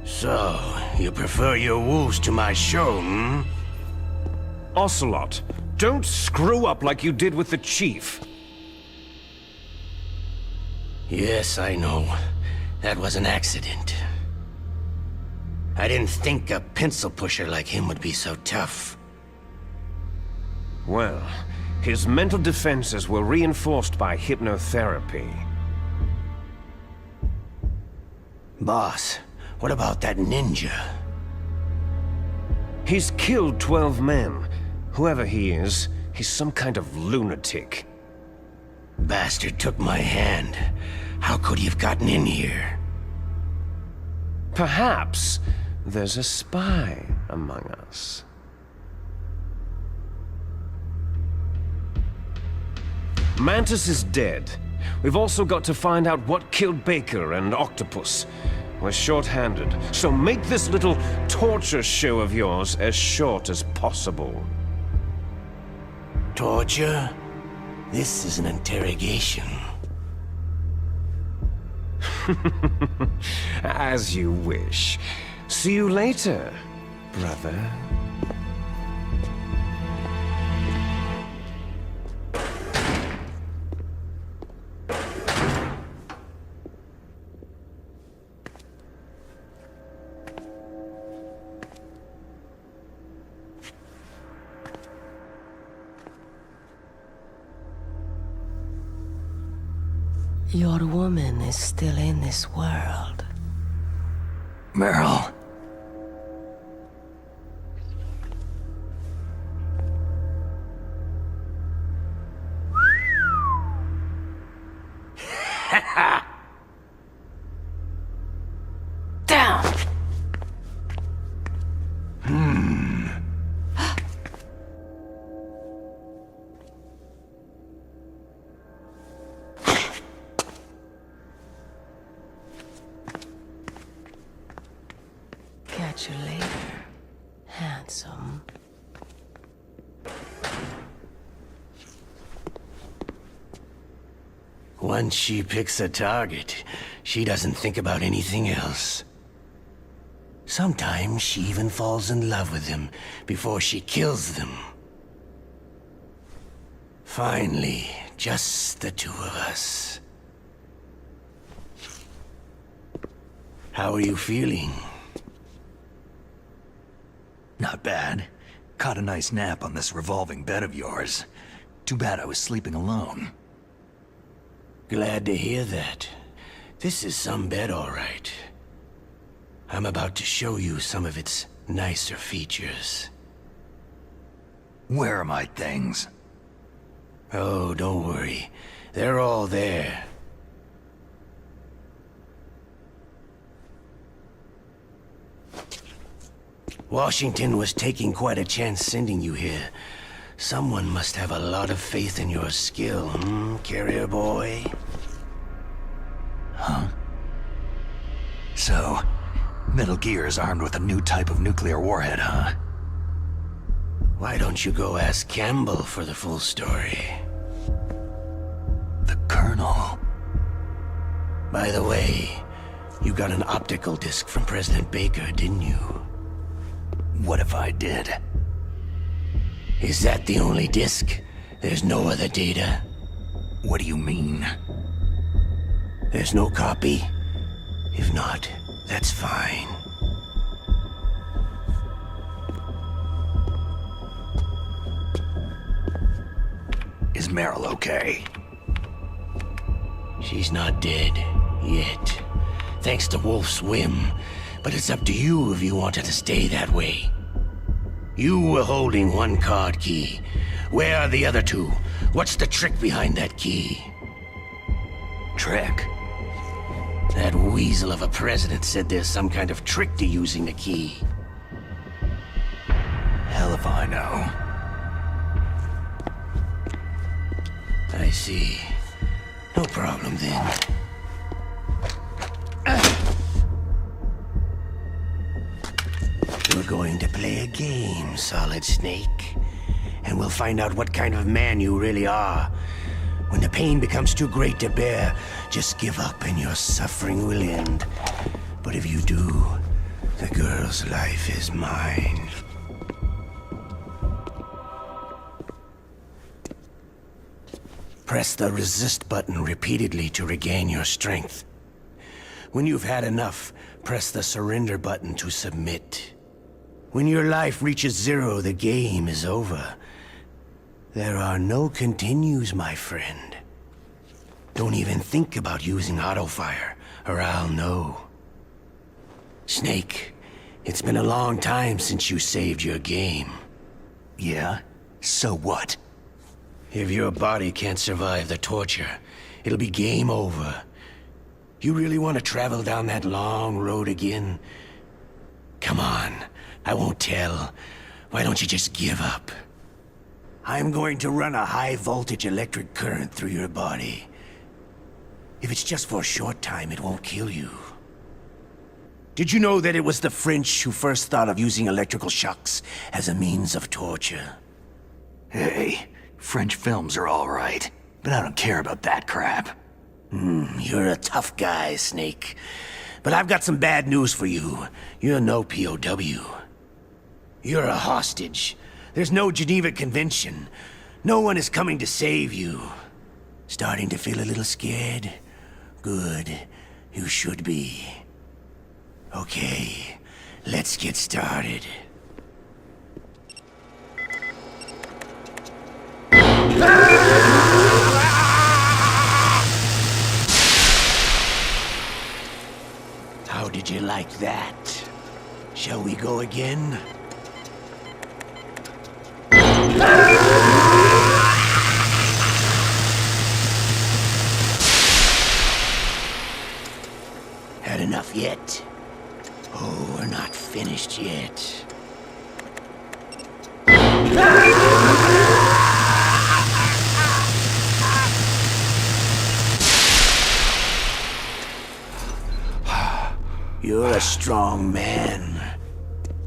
So, you prefer your wolves to my show, hmm? Ocelot, don't screw up like you did with the Chief. Yes, I know. That was an accident. I didn't think a pencil pusher like him would be so tough. Well, his mental defenses were reinforced by hypnotherapy. Boss, what about that ninja? He's killed 12 men. Whoever he is, he's some kind of lunatic. Bastard took my hand. How could he have gotten in here? Perhaps there's a spy among us. Mantis is dead. We've also got to find out what killed Baker and Octopus. We're short-handed, so make this little torture show of yours as short as possible. Torture? This is an interrogation. As you wish. See you later, brother. Your woman is still in this world. Meryl. Down! Catch you later, handsome. Once she picks a target, she doesn't think about anything else. Sometimes she even falls in love with them before she kills them. Finally, just the two of us. How are you feeling? Not bad. Caught a nice nap on this revolving bed of yours. Too bad I was sleeping alone. Glad to hear that. This is some bed, all right. I'm about to show you some of its nicer features. Where are my things? Oh, don't worry. They're all there. Washington was taking quite a chance sending you here. Someone must have a lot of faith in your skill, carrier boy? Huh? So, Metal Gear is armed with a new type of nuclear warhead, huh? Why don't you go ask Campbell for the full story? The Colonel. By the way, you got an optical disc from President Baker, didn't you? What if I did? Is that the only disk? There's no other data? What do you mean? There's no copy? If not, that's fine. Is Meryl okay? She's not dead, yet. Thanks to Wolf's whim. But it's up to you if you want her to stay that way. You were holding one card key. Where are the other two? What's the trick behind that key? Trick? That weasel of a president said there's some kind of trick to using the key. Hell if I know. I see. No problem then. We're going to play a game, Solid Snake. And we'll find out what kind of man you really are. When the pain becomes too great to bear, just give up and your suffering will end. But if you do, the girl's life is mine. Press the resist button repeatedly to regain your strength. When you've had enough, press the surrender button to submit. When your life reaches 0, the game is over. There are no continues, my friend. Don't even think about using auto-fire, or I'll know. Snake, it's been a long time since you saved your game. Yeah? So what? If your body can't survive the torture, it'll be game over. You really want to travel down that long road again? Come on, I won't tell. Why don't you just give up? I'm going to run a high-voltage electric current through your body. If it's just for a short time, it won't kill you. Did you know that it was the French who first thought of using electrical shocks as a means of torture? Hey, French films are all right, but I don't care about that crap. You're a tough guy, Snake. But I've got some bad news for you. You're no POW. You're a hostage. There's no Geneva Convention. No one is coming to save you. Starting to feel a little scared? Good. You should be. Okay, let's get started. How did you like that? Shall we go again? Had enough yet? Oh, we're not finished yet. You're a strong man.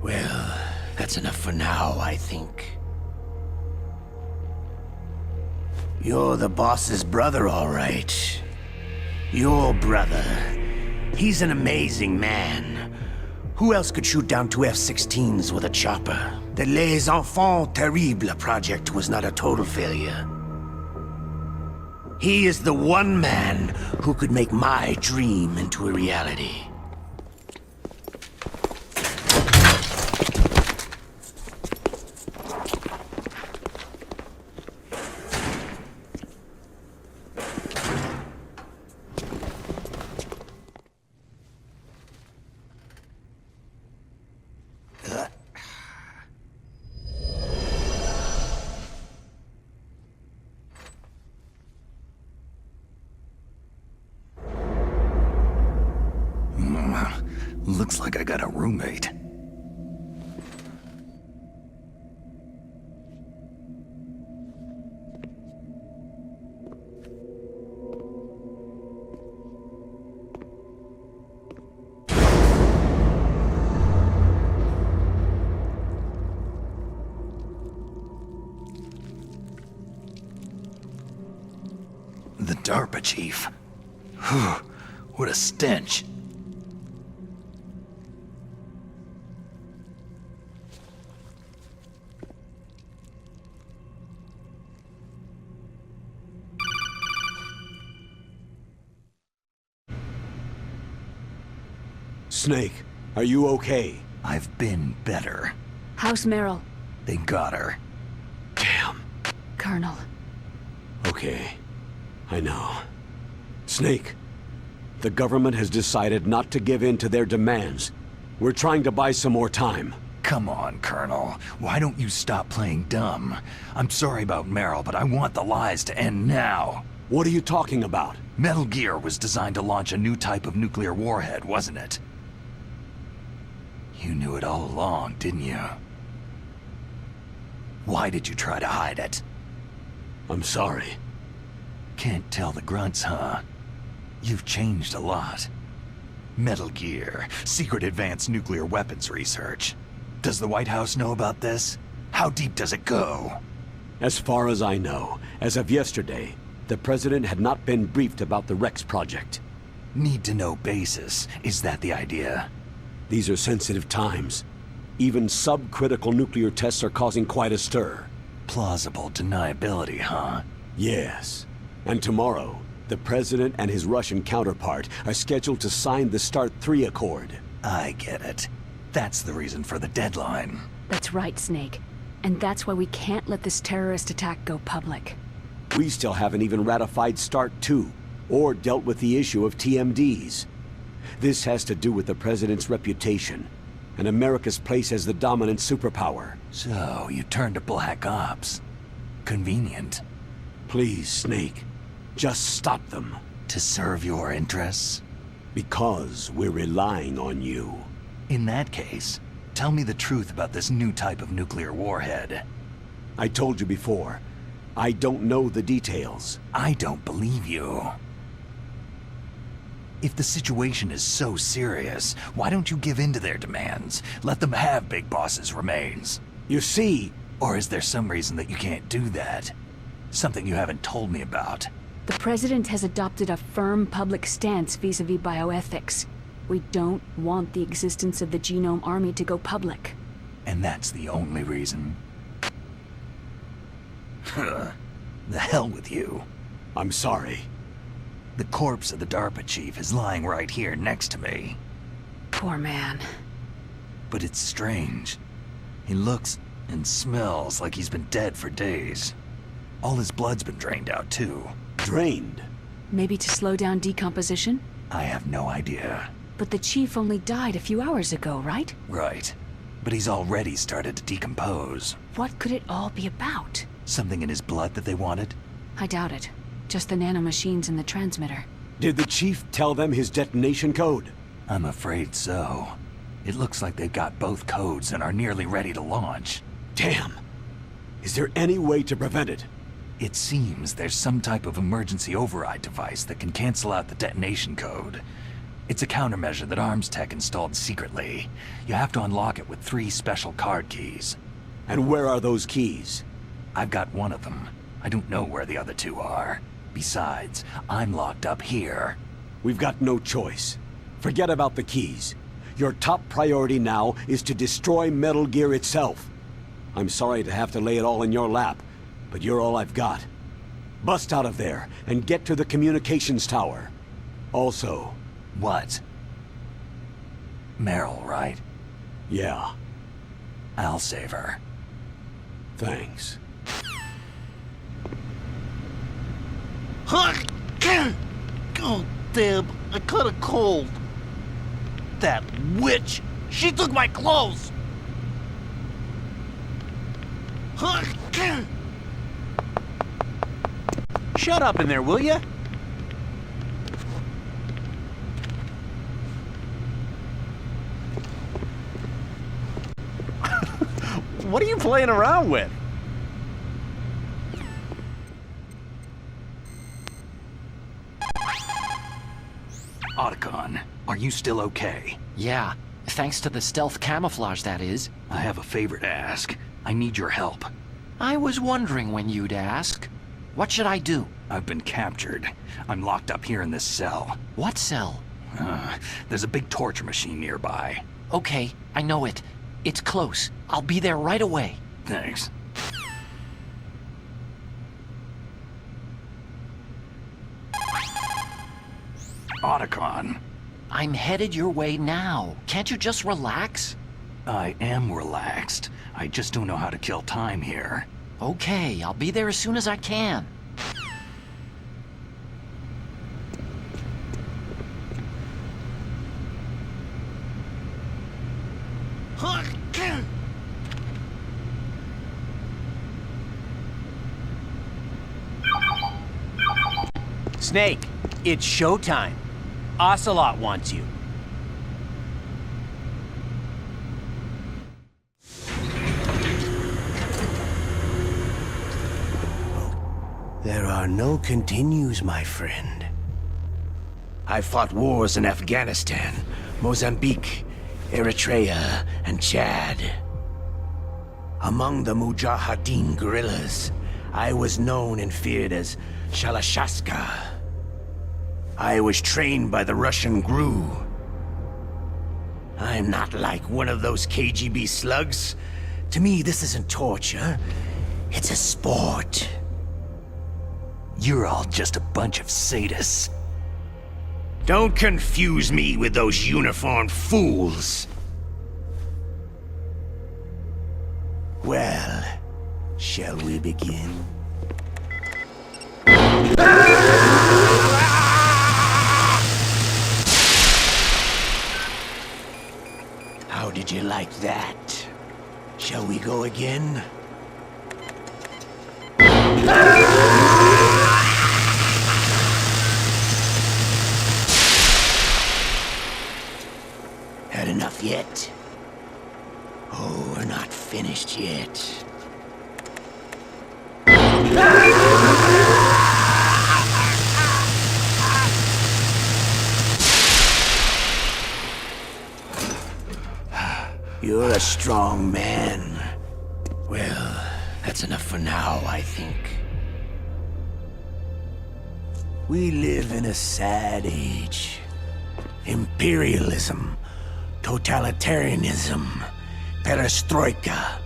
Well, that's enough for now, I think. You're the boss's brother, all right. Your brother. He's an amazing man. Who else could shoot down 2 F-16s with a chopper? The Les Enfants Terribles project was not a total failure. He is the one man who could make my dream into a reality. Looks like I got a roommate. The DARPA chief. Whew, what a stench. Snake, are you okay? I've been better. How's Meryl? They got her. Damn. Colonel. Okay. I know. Snake, the government has decided not to give in to their demands. We're trying to buy some more time. Come on, Colonel. Why don't you stop playing dumb? I'm sorry about Meryl, but I want the lies to end now. What are you talking about? Metal Gear was designed to launch a new type of nuclear warhead, wasn't it? You knew it all along, didn't you? Why did you try to hide it? I'm sorry. Can't tell the grunts, huh? You've changed a lot. Metal Gear, secret advanced nuclear weapons research. Does the White House know about this? How deep does it go? As far as I know, as of yesterday, the President had not been briefed about the Rex project. Need-to-know basis. Is that the idea? These are sensitive times. Even subcritical nuclear tests are causing quite a stir. Plausible deniability, huh? Yes. And tomorrow, the President and his Russian counterpart are scheduled to sign the START 3 Accord. I get it. That's the reason for the deadline. That's right, Snake. And that's why we can't let this terrorist attack go public. We still haven't even ratified START 2, or dealt with the issue of TMDs. This has to do with the President's reputation, and America's place as the dominant superpower. So, you turned to Black Ops. Convenient. Please, Snake, just stop them. To serve your interests? Because we're relying on you. In that case, tell me the truth about this new type of nuclear warhead. I told you before, I don't know the details. I don't believe you. If the situation is so serious, why don't you give in to their demands? Let them have Big Boss's remains. You see... Or is there some reason that you can't do that? Something you haven't told me about. The President has adopted a firm public stance vis-à-vis bioethics. We don't want the existence of the Genome Army to go public. And that's the only reason? The hell with you. I'm sorry. The corpse of the DARPA chief is lying right here next to me. Poor man. But it's strange. He looks and smells like he's been dead for days. All his blood's been drained out, too. Drained? Maybe to slow down decomposition? I have no idea. But the chief only died a few hours ago, right? Right. But he's already started to decompose. What could it all be about? Something in his blood that they wanted? I doubt it. Just the nanomachines in the transmitter. Did the chief tell them his detonation code? I'm afraid so. It looks like they've got both codes and are nearly ready to launch. Damn! Is there any way to prevent it? It seems there's some type of emergency override device that can cancel out the detonation code. It's a countermeasure that Arms Tech installed secretly. You have to unlock it with 3 special card keys. And where are those keys? I've got one of them. I don't know where the other 2 are. Besides, I'm locked up here. We've got no choice. Forget about the keys. Your top priority now is to destroy Metal Gear itself. I'm sorry to have to lay it all in your lap, but you're all I've got. Bust out of there and get to the communications tower. Also... What? Meryl, right? Yeah. I'll save her. Thanks. Oh, damn, I caught a cold. That witch! She took my clothes! Shut up in there, will ya? What are you playing around with? Otacon, are you still okay? Yeah, thanks to the stealth camouflage, that is. I have a favor to ask. I need your help. I was wondering when you'd ask. What should I do? I've been captured. I'm locked up here in this cell. What cell? There's a big torture machine nearby. Okay, I know it. It's close. I'll be there right away. Thanks. Otacon, I'm headed your way now. Can't you just relax? I am relaxed. I just don't know how to kill time here. Okay, I'll be there as soon as I can. Snake, it's showtime. Ocelot wants you. There are no continues, my friend. I fought wars in Afghanistan, Mozambique, Eritrea, and Chad. Among the Mujahideen guerrillas, I was known and feared as Shalashaska. I was trained by the Russian GRU. I'm not like one of those KGB slugs. To me, this isn't torture. It's a sport. You're all just a bunch of sadists. Don't confuse me with those uniformed fools. Well, shall we begin? How did you like that? Shall we go again? Had enough yet? Oh, we're not finished yet. You're a strong man. Well, that's enough for now, I think. We live in a sad age. Imperialism, totalitarianism, perestroika.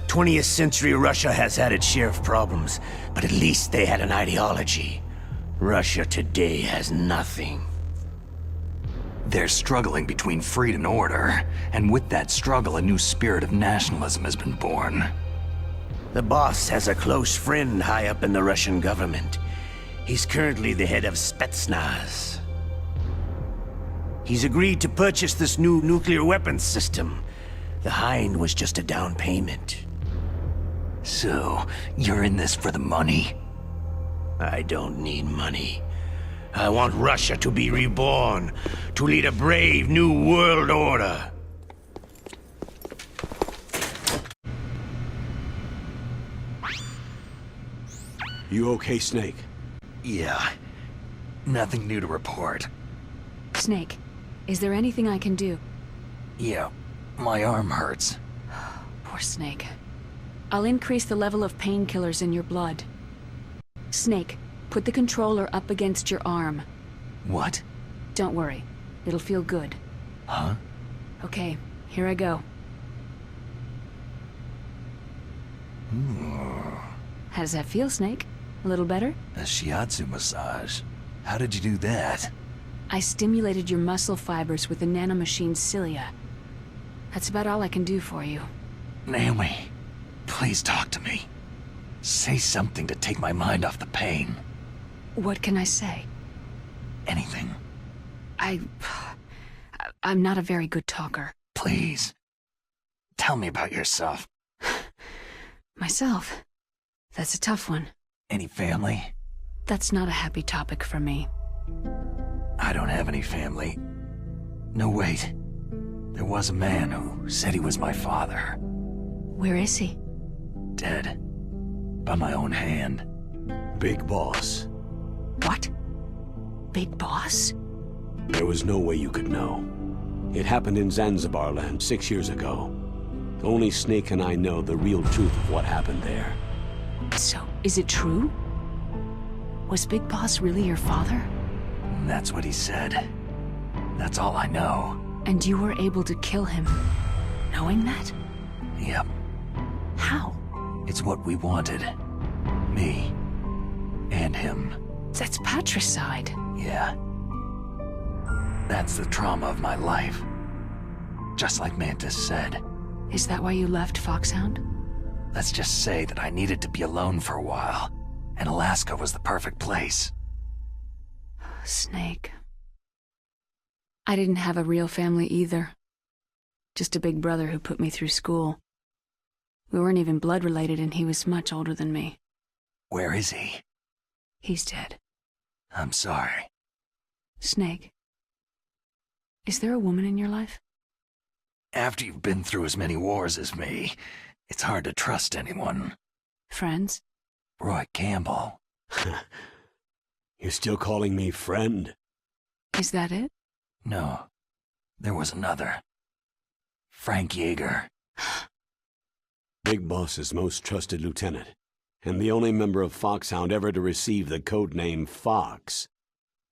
20th century Russia has had its share of problems, but at least they had an ideology. Russia today has nothing. They're struggling between freedom and order, and with that struggle, a new spirit of nationalism has been born. The boss has a close friend high up in the Russian government. He's currently the head of Spetsnaz. He's agreed to purchase this new nuclear weapons system. The Hind was just a down payment. So, you're in this for the money? I don't need money. I want Russia to be reborn, to lead a brave new world order. You okay, Snake? Yeah. Nothing new to report. Snake, is there anything I can do? Yeah, my arm hurts. Poor Snake. I'll increase the level of painkillers in your blood. Snake, put the controller up against your arm. What? Don't worry. It'll feel good. Huh? Okay, here I go. How does that feel, Snake? A little better? A shiatsu massage. How did you do that? I stimulated your muscle fibers with the nanomachine's cilia. That's about all I can do for you. Naomi, please talk to me. Say something to take my mind off the pain. What can I say? Anything. I'm not a very good talker. Please. Tell me about yourself. Myself? That's a tough one. Any family? That's not a happy topic for me. I don't have any family. No, wait. There was a man who said he was my father. Where is he? Dead. By my own hand. Big Boss. What? Big Boss? There was no way you could know. It happened in Zanzibar land 6 years ago. Only Snake and I know the real truth of what happened there. So, is it true? Was Big Boss really your father? That's what he said. That's all I know. And you were able to kill him, knowing that? Yep. How? It's what we wanted. Me. And him. That's patricide. Yeah. That's the trauma of my life. Just like Mantis said. Is that why you left Foxhound? Let's just say that I needed to be alone for a while, and Alaska was the perfect place. Snake. I didn't have a real family either. Just a big brother who put me through school. We weren't even blood related, and he was much older than me. Where is he? He's dead. I'm sorry. Snake. Is there a woman in your life? After you've been through as many wars as me, it's hard to trust anyone. Friends? Roy Campbell. You're still calling me friend? Is that it? No. There was another. Frank Yeager. Big Boss's most trusted lieutenant, and the only member of Foxhound ever to receive the codename Fox.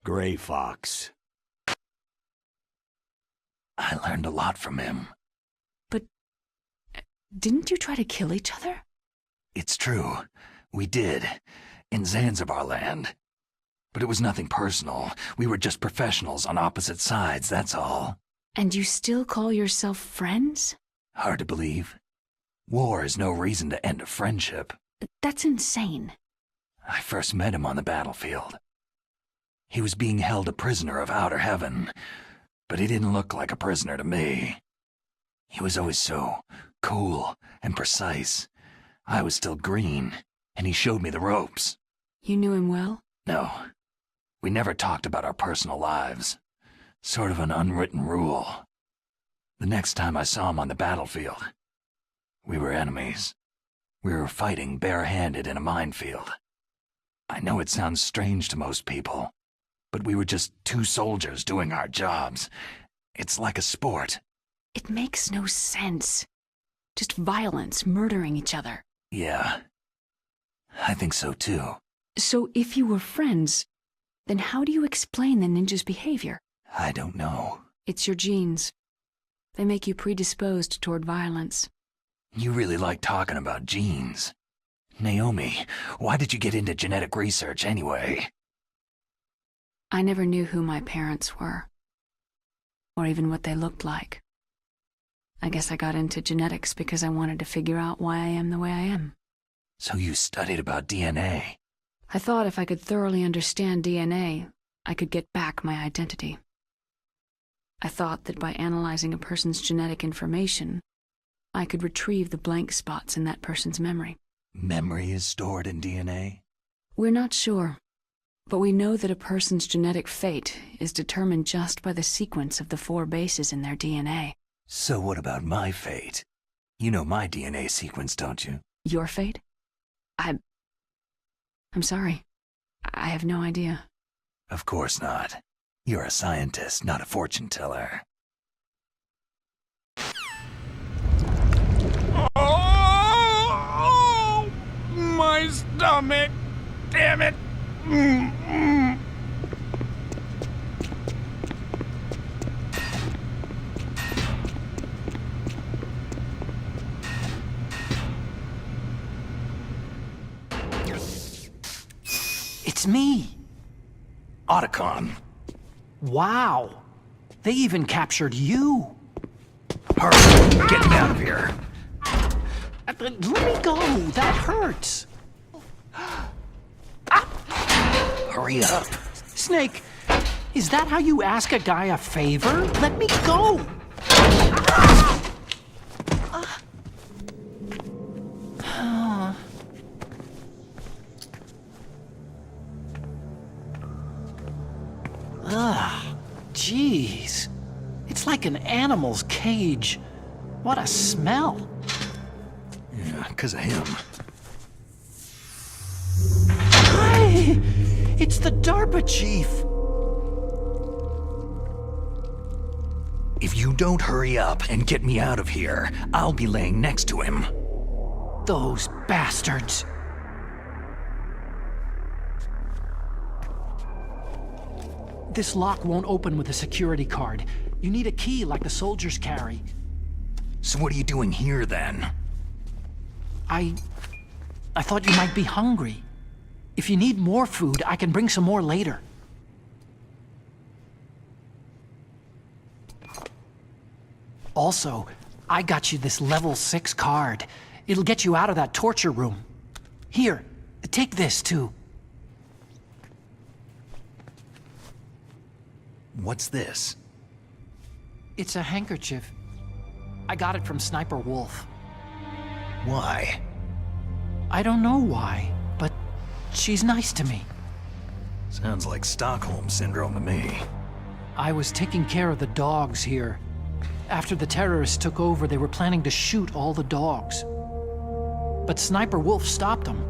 Gray Fox. I learned a lot from him. But didn't you try to kill each other? It's true. We did. In Zanzibar land. But it was nothing personal. We were just professionals on opposite sides, that's all. And you still call yourself friends? Hard to believe. War is no reason to end a friendship. That's insane. I first met him on the battlefield. He was being held a prisoner of outer heaven, but he didn't look like a prisoner to me. He was always so cool and precise. I was still green, and he showed me the ropes. You knew him well? No. We never talked about our personal lives. Sort of an unwritten rule. The next time I saw him on the battlefield, we were enemies. We were fighting barehanded in a minefield. I know it sounds strange to most people, but we were just two soldiers doing our jobs. It's like a sport. It makes no sense. Just violence, murdering each other. Yeah. I think so too. So if you were friends, then how do you explain the ninja's behavior? I don't know. It's your genes. They make you predisposed toward violence. You really like talking about genes. Naomi, why did you get into genetic research anyway? I never knew who my parents were, or even what they looked like. I guess I got into genetics because I wanted to figure out why I am the way I am. So you studied about DNA? I thought if I could thoroughly understand DNA, I could get back my identity. I thought that by analyzing a person's genetic information, I could retrieve the blank spots in that person's memory. Memory is stored in DNA? We're not sure, but we know that a person's genetic fate is determined just by the sequence of the 4 bases in their DNA. So what about my fate? You know my DNA sequence, don't you? Your fate? I'm sorry. I have no idea. Of course not. You're a scientist, not a fortune teller. Oh, my stomach! Damn it! It's me. Otacon. Wow. They even captured you. Hurry, get me out of here. Let me go. That hurts. Hurry up. Snake, is that how you ask a guy a favor? Let me go. Jeez. It's like an animal's cage. What a smell. Yeah, 'cause of him. Hi! It's the DARPA chief. If you don't hurry up and get me out of here, I'll be laying next to him. Those bastards. This lock won't open with a security card. You need a key like the soldiers carry. So what are you doing here, then? I thought you might be hungry. If you need more food, I can bring some more later. Also, I got you this level 6 card. It'll get you out of that torture room. Here, take this too. What's this? It's a handkerchief. I got it from Sniper Wolf. Why? I don't know why, but she's nice to me. Sounds like Stockholm Syndrome to me. I was taking care of the dogs here. After the terrorists took over, they were planning to shoot all the dogs. But Sniper Wolf stopped them.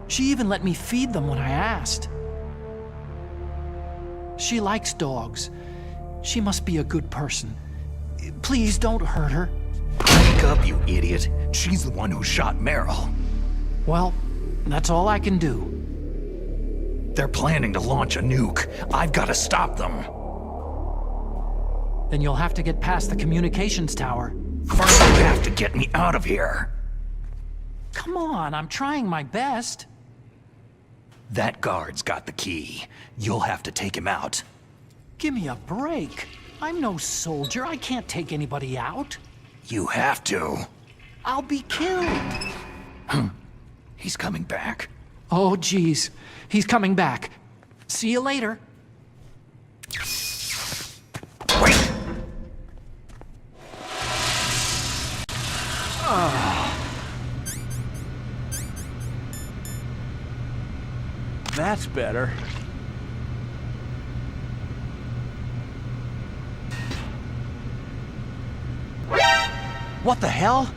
She even let me feed them when I asked. She likes dogs. She must be a good person. Please don't hurt her. Wake up, you idiot. She's the one who shot Meryl. Well, that's all I can do. They're planning to launch a nuke. I've got to stop them. Then you'll have to get past the communications tower. First, you have to get me out of here. Come on, I'm trying my best. That guard's got the key. You'll have to take him out. Give me a break. I'm no soldier. I can't take anybody out. You have to. I'll be killed. He's coming back. Oh, geez. He's coming back. See you later. Wait! That's better. What the hell?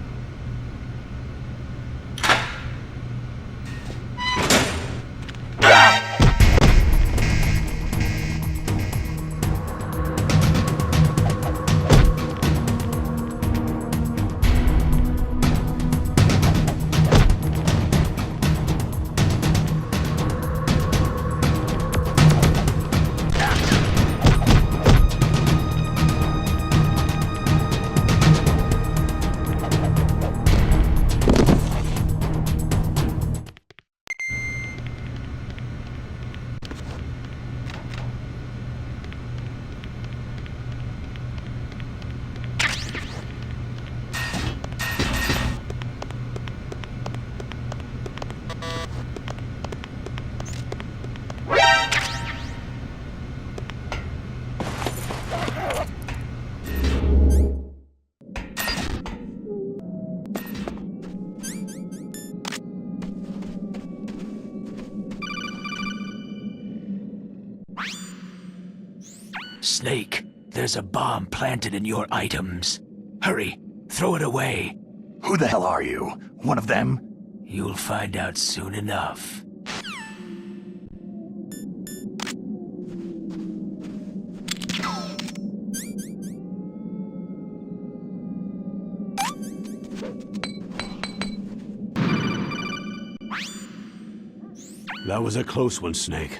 Snake, there's a bomb planted in your items. Hurry, throw it away. Who the hell are you? One of them? You'll find out soon enough. That was a close one, Snake.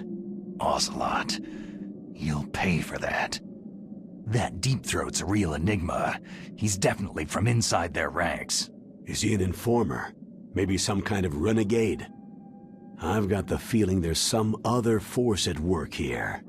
Ocelot. You'll pay for that. That Deep Throat's a real enigma. He's definitely from inside their ranks. Is he an informer? Maybe some kind of renegade? I've got the feeling there's some other force at work here.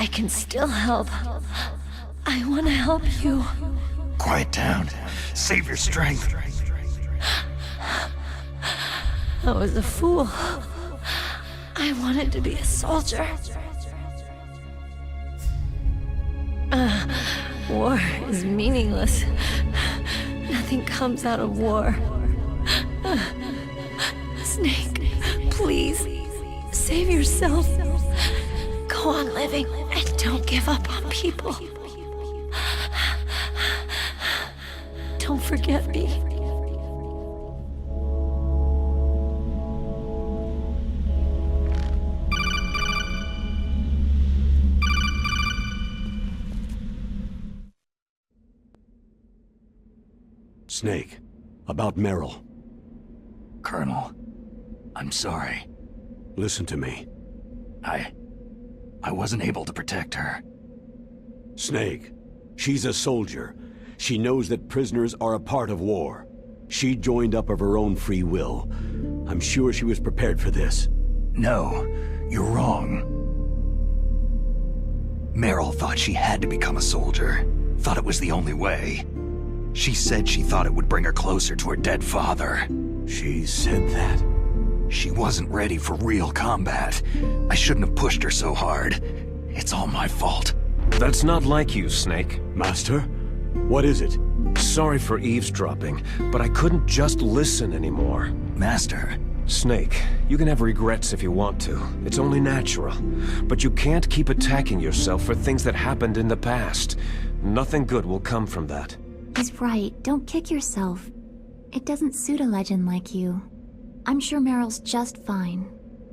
I can still help. I want to help you. Quiet down. Save your strength. I was a fool. I wanted to be a soldier. War is meaningless. Nothing comes out of war. Snake, please, save yourself. Go on living and don't give up on people. Don't forget me. Snake, about Meryl. Colonel, I'm sorry. Listen to me. I wasn't able to protect her. Snake, she's a soldier. She knows that prisoners are a part of war. She joined up of her own free will. I'm sure she was prepared for this. No, you're wrong. Meryl thought she had to become a soldier. Thought it was the only way. She said she thought it would bring her closer to her dead father. She said that? She wasn't ready for real combat. I shouldn't have pushed her so hard. It's all my fault. That's not like you, Snake. Master? What is it? Sorry for eavesdropping, but I couldn't just listen anymore. Master? Snake, you can have regrets if you want to. It's only natural. But you can't keep attacking yourself for things that happened in the past. Nothing good will come from that. He's right. Don't kick yourself. It doesn't suit a legend like you. I'm sure Meryl's just fine.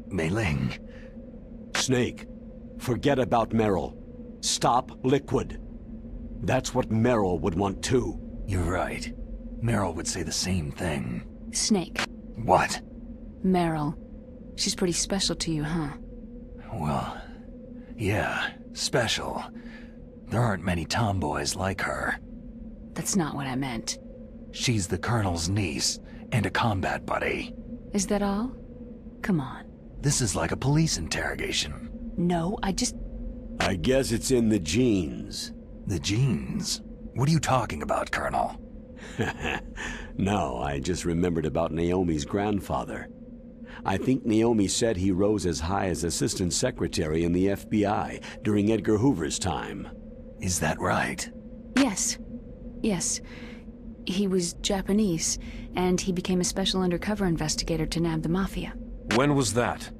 Mei Ling. Snake, forget about Meryl. Stop Liquid. That's what Meryl would want too. You're right. Meryl would say the same thing. Snake. What? Meryl. She's pretty special to you, huh? Well, yeah, special. There aren't many tomboys like her. That's not what I meant. She's the Colonel's niece and a combat buddy. Is that all? Come on. This is like a police interrogation. No, I guess it's in the genes. The genes? What are you talking about, Colonel? No, I just remembered about Naomi's grandfather. I think Naomi said he rose as high as assistant secretary in the FBI during Edgar Hoover's time. Is that right? Yes. Yes. He was Japanese, and he became a special undercover investigator to nab the Mafia. When was that?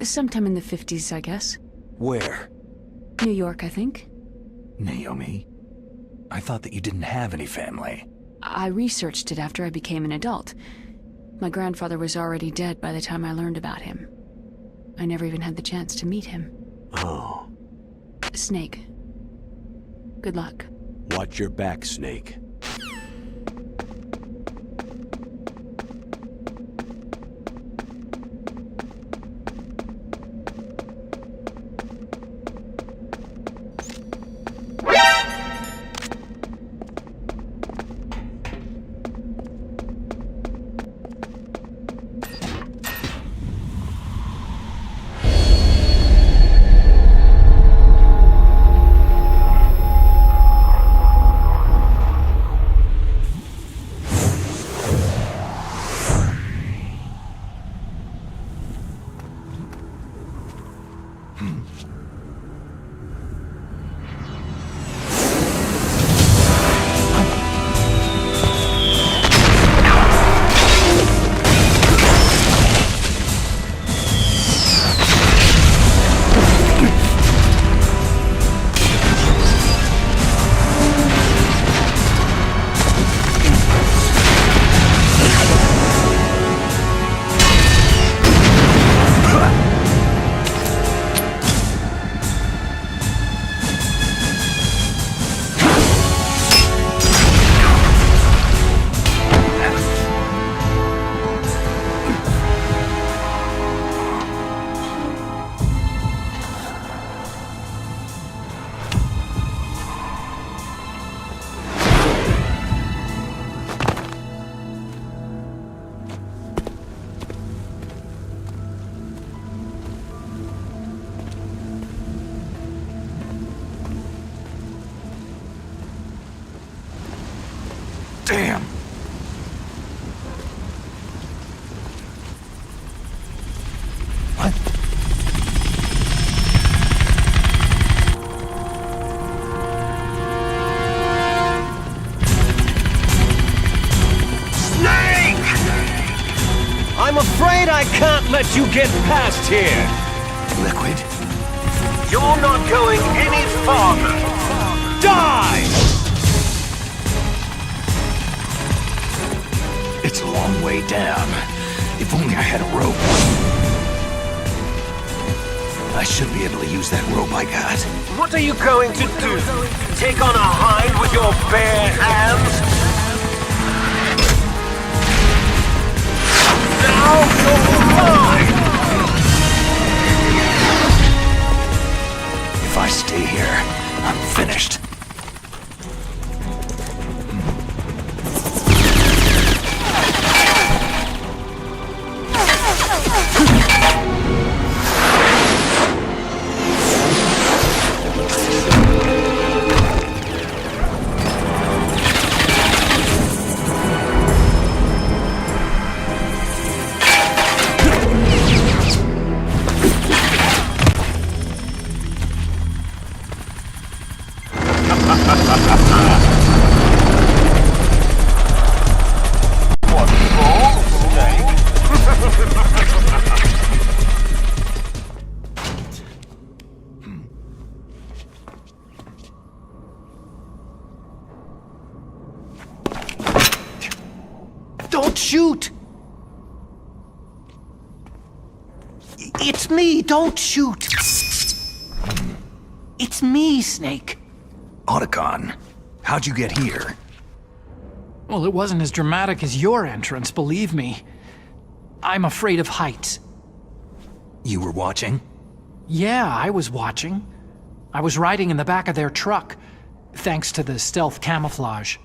Sometime in the 50s, I guess. Where? New York, I think. Naomi? I thought that you didn't have any family. I researched it after I became an adult. My grandfather was already dead by the time I learned about him. I never even had the chance to meet him. Oh. Snake. Good luck. Watch your back, Snake. Damn! What? Snake! I'm afraid I can't let you get past here. Liquid? You're not going any farther. Die! It's a long way down. If only I had a rope. I should be able to use that rope I got. What are you going to do? Take on a hind with your bare hands? Now you're mine! Don't shoot! It's me, don't shoot! It's me, Snake. Otacon, how'd you get here? Well, it wasn't as dramatic as your entrance, believe me. I'm afraid of heights. You were watching? Yeah, I was watching. I was riding in the back of their truck, thanks to the stealth camouflage.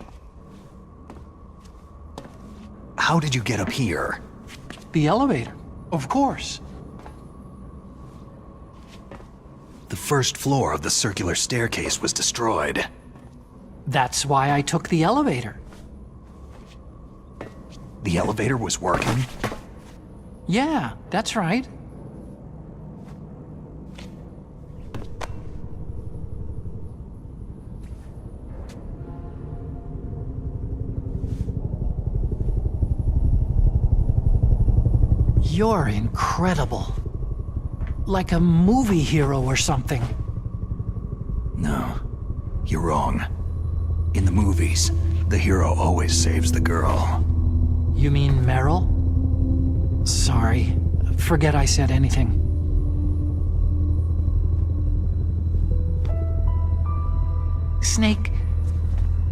How did you get up here? The elevator, of course. The first floor of the circular staircase was destroyed. That's why I took the elevator. The elevator was working? Yeah, that's right. You're incredible. Like a movie hero or something. No, you're wrong. In the movies, the hero always saves the girl. You mean Meryl? Sorry, forget I said anything. Snake,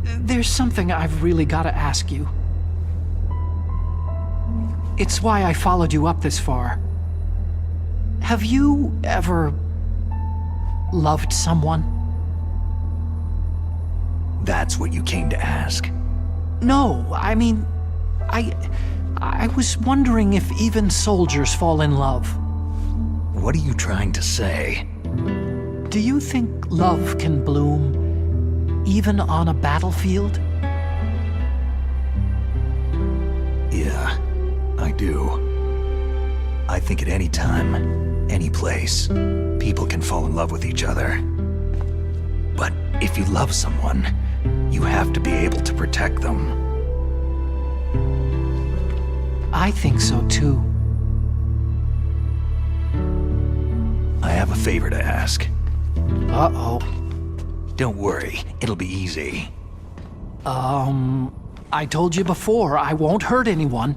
there's something I've really got to ask you. It's why I followed you up this far. Have you ever loved someone? That's what you came to ask? No, I mean, I was wondering if even soldiers fall in love. What are you trying to say? Do you think love can bloom even on a battlefield? Yeah, I do. I think at any time, any place, people can fall in love with each other. But if you love someone, you have to be able to protect them. I think so too. I have a favor to ask. Uh-oh. Don't worry, it'll be easy. I told you before, I won't hurt anyone.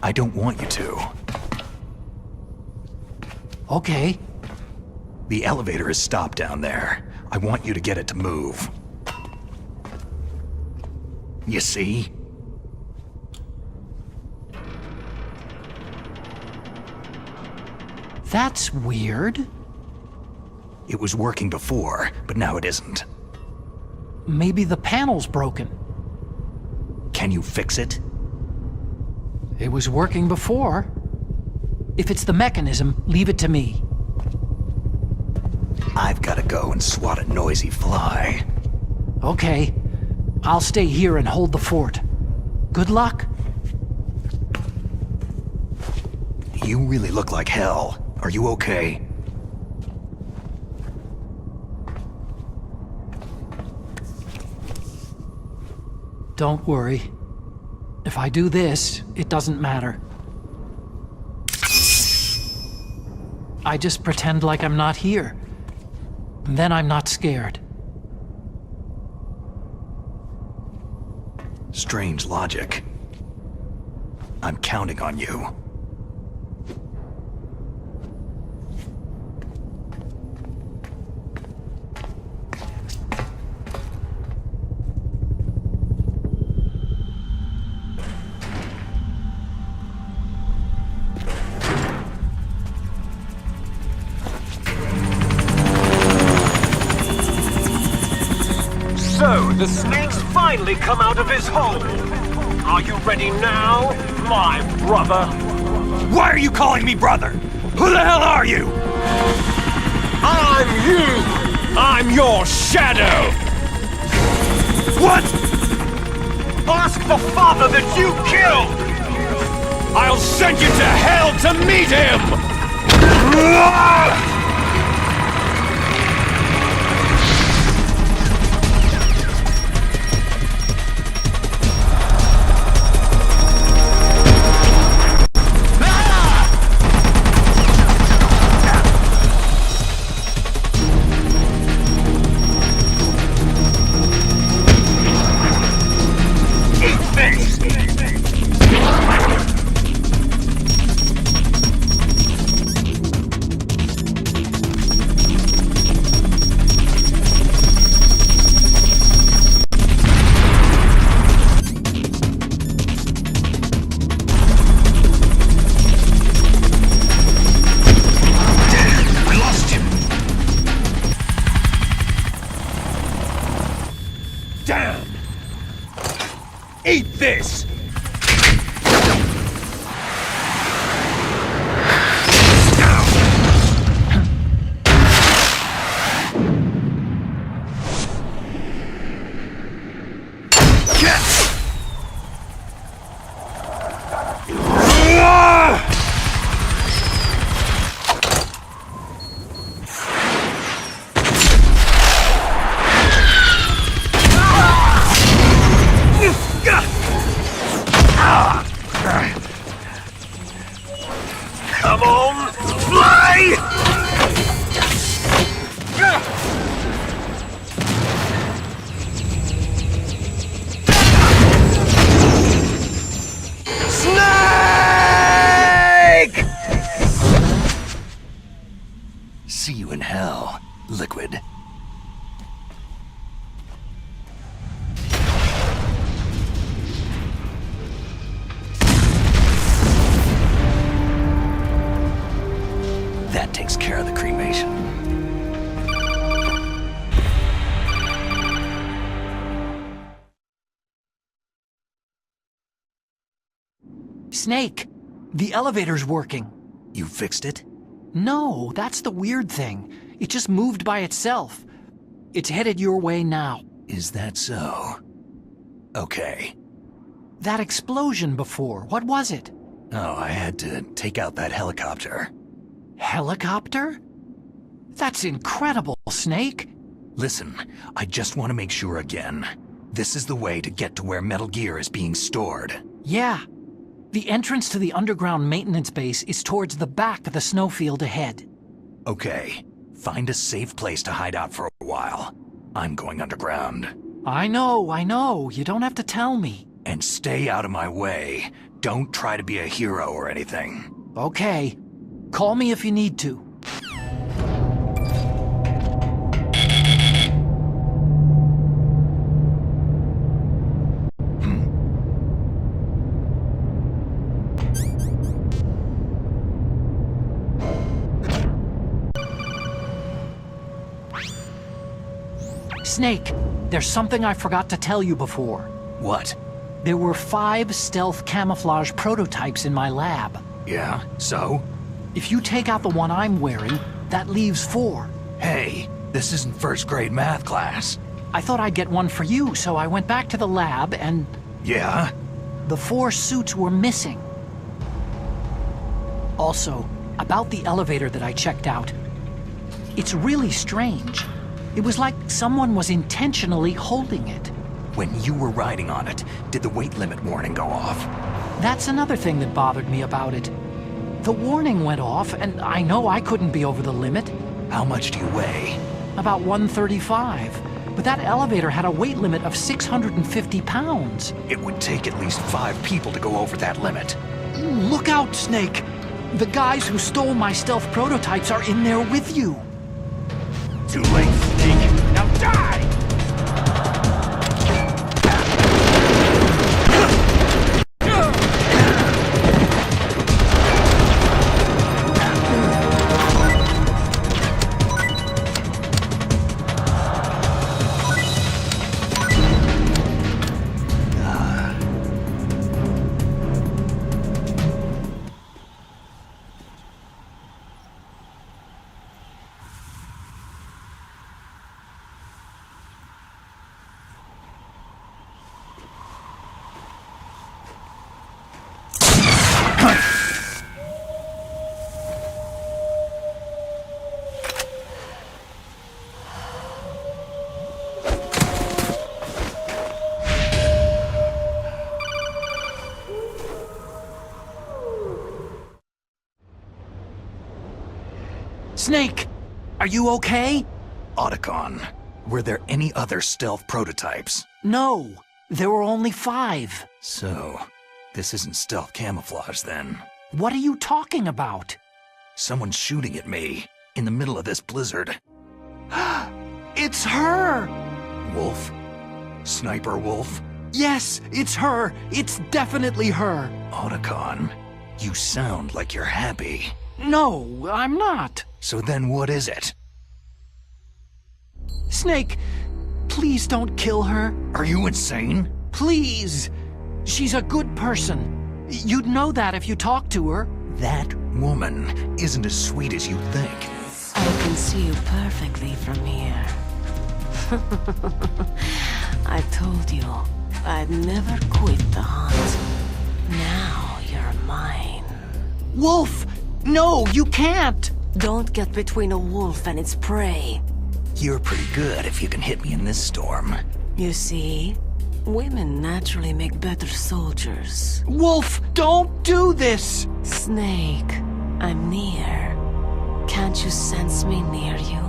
I don't want you to. Okay. The elevator is stopped down there. I want you to get it to move. You see? That's weird. It was working before, but now it isn't. Maybe the panel's broken. Can you fix it? It was working before. If it's the mechanism, leave it to me. I've got to go and swat a noisy fly. Okay. I'll stay here and hold the fort. Good luck. You really look like hell. Are you okay? Don't worry. If I do this, it doesn't matter. I just pretend like I'm not here. Then I'm not scared. Strange logic. I'm counting on you. So, the snake's finally come out of his hole. Are you ready now, my brother? Why are you calling me brother? Who the hell are you? I'm you! I'm your shadow! What? Ask the father that you killed! I'll send you to hell to meet him! Eat this! Come on, fly! Snake! See you in hell, Liquid. That takes care of the cremation. Snake, the elevator's working. You fixed it? No, that's the weird thing. It just moved by itself. It's headed your way now. Is that so? Okay. That explosion before, what was it? Oh, I had to take out that helicopter. Helicopter? That's incredible, Snake. Listen, I just want to make sure again. This is the way to get to where Metal Gear is being stored. Yeah. The entrance to the underground maintenance base is towards the back of the snowfield ahead. Okay. Find a safe place to hide out for a while. I'm going underground. I know. You don't have to tell me. And stay out of my way. Don't try to be a hero or anything. Okay. Call me if you need to. Snake, there's something I forgot to tell you before. What? There were 5 stealth camouflage prototypes in my lab. Yeah, so? If you take out the one I'm wearing, that leaves 4. Hey, this isn't first grade math class. I thought I'd get one for you, so I went back to the lab and... Yeah? The 4 suits were missing. Also, about the elevator that I checked out. It's really strange. It was like someone was intentionally holding it. When you were riding on it, did the weight limit warning go off? That's another thing that bothered me about it. The warning went off, and I know I couldn't be over the limit. How much do you weigh? About 135. But that elevator had a weight limit of 650 pounds. It would take at least 5 people to go over that limit. Look out, Snake! The guys who stole my stealth prototypes are in there with you. Too late, Snake. Now die! Snake! Are you okay? Otacon, were there any other stealth prototypes? No, there were only 5. So, this isn't stealth camouflage then. What are you talking about? Someone's shooting at me, in the middle of this blizzard. It's her! Wolf? Sniper Wolf? Yes, it's her! It's definitely her! Otacon, you sound like you're happy. No, I'm not. So then what is it? Snake, please don't kill her. Are you insane? Please. She's a good person. You'd know that if you talked to her. That woman isn't as sweet as you think. I can see you perfectly from here. I told you, I'd never quit the hunt. Now you're mine. Wolf! No, you can't! Don't get between a wolf and its prey. You're pretty good if you can hit me in this storm. You see, women naturally make better soldiers. Wolf, don't do this! Snake, I'm near. Can't you sense me near you?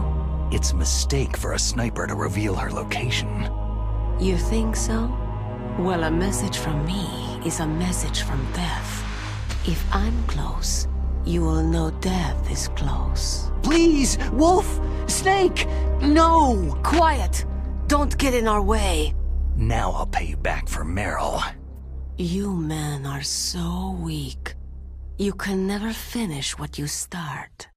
It's a mistake for a sniper to reveal her location. You think so? Well, a message from me is a message from death. If I'm close, you will know death is close. Please, Wolf! Snake! No! Quiet! Don't get in our way! Now I'll pay you back for Meryl. You men are so weak. You can never finish what you start.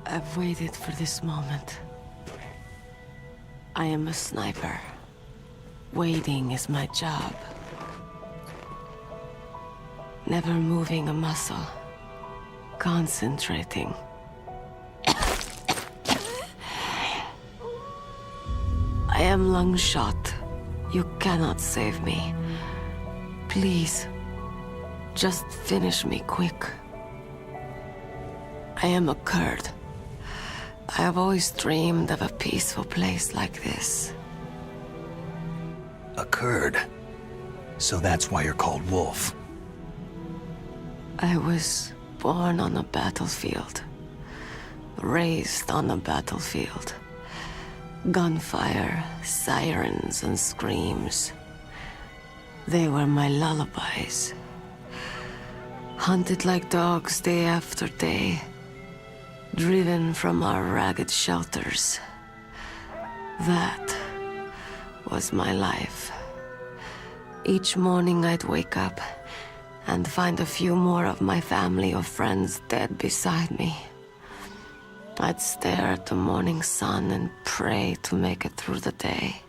I've waited for this moment. I am a sniper. Waiting is my job. Never moving a muscle. Concentrating. I am Lungshot. You cannot save me. Please, just finish me quick. I am a Kurd. I have always dreamed of a peaceful place like this. A Kurd? So that's why you're called Wolf. I was born on a battlefield. Raised on a battlefield. Gunfire, sirens, and screams. They were my lullabies. Hunted like dogs day after day. Driven from our ragged shelters. That was my life. Each morning I'd wake up and find a few more of my family or friends dead beside me. I'd stare at the morning sun and pray to make it through the day.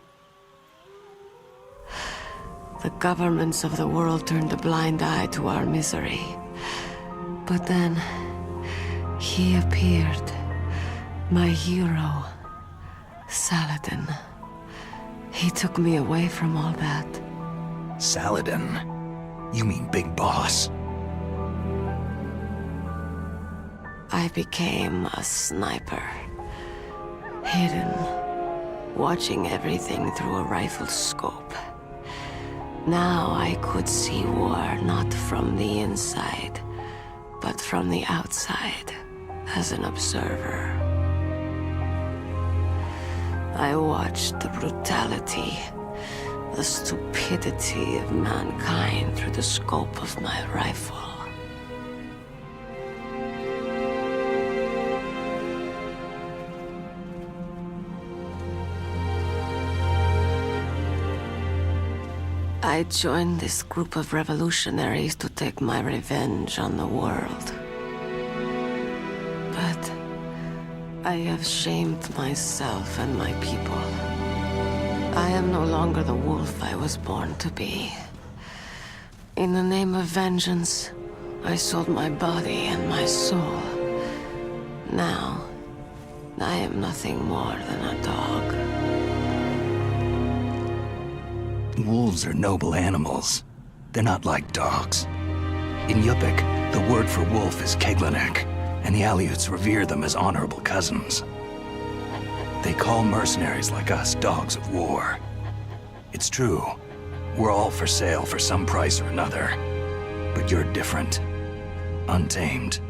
The governments of the world turned a blind eye to our misery. But then, he appeared. My hero, Saladin. He took me away from all that. Saladin? You mean Big Boss? I became a sniper. Hidden, watching everything through a rifle's scope. Now I could see war not from the inside, but from the outside, as an observer. I watched the brutality, the stupidity of mankind through the scope of my rifle. I joined this group of revolutionaries to take my revenge on the world. But I have shamed myself and my people. I am no longer the wolf I was born to be. In the name of vengeance, I sold my body and my soul. Now, I am nothing more than a dog. Wolves are noble animals. They're not like dogs. In Yupik, the word for wolf is Keglanek, and the Aleuts revere them as honorable cousins. They call mercenaries like us dogs of war. It's true. We're all for sale for some price or another. But you're different. Untamed.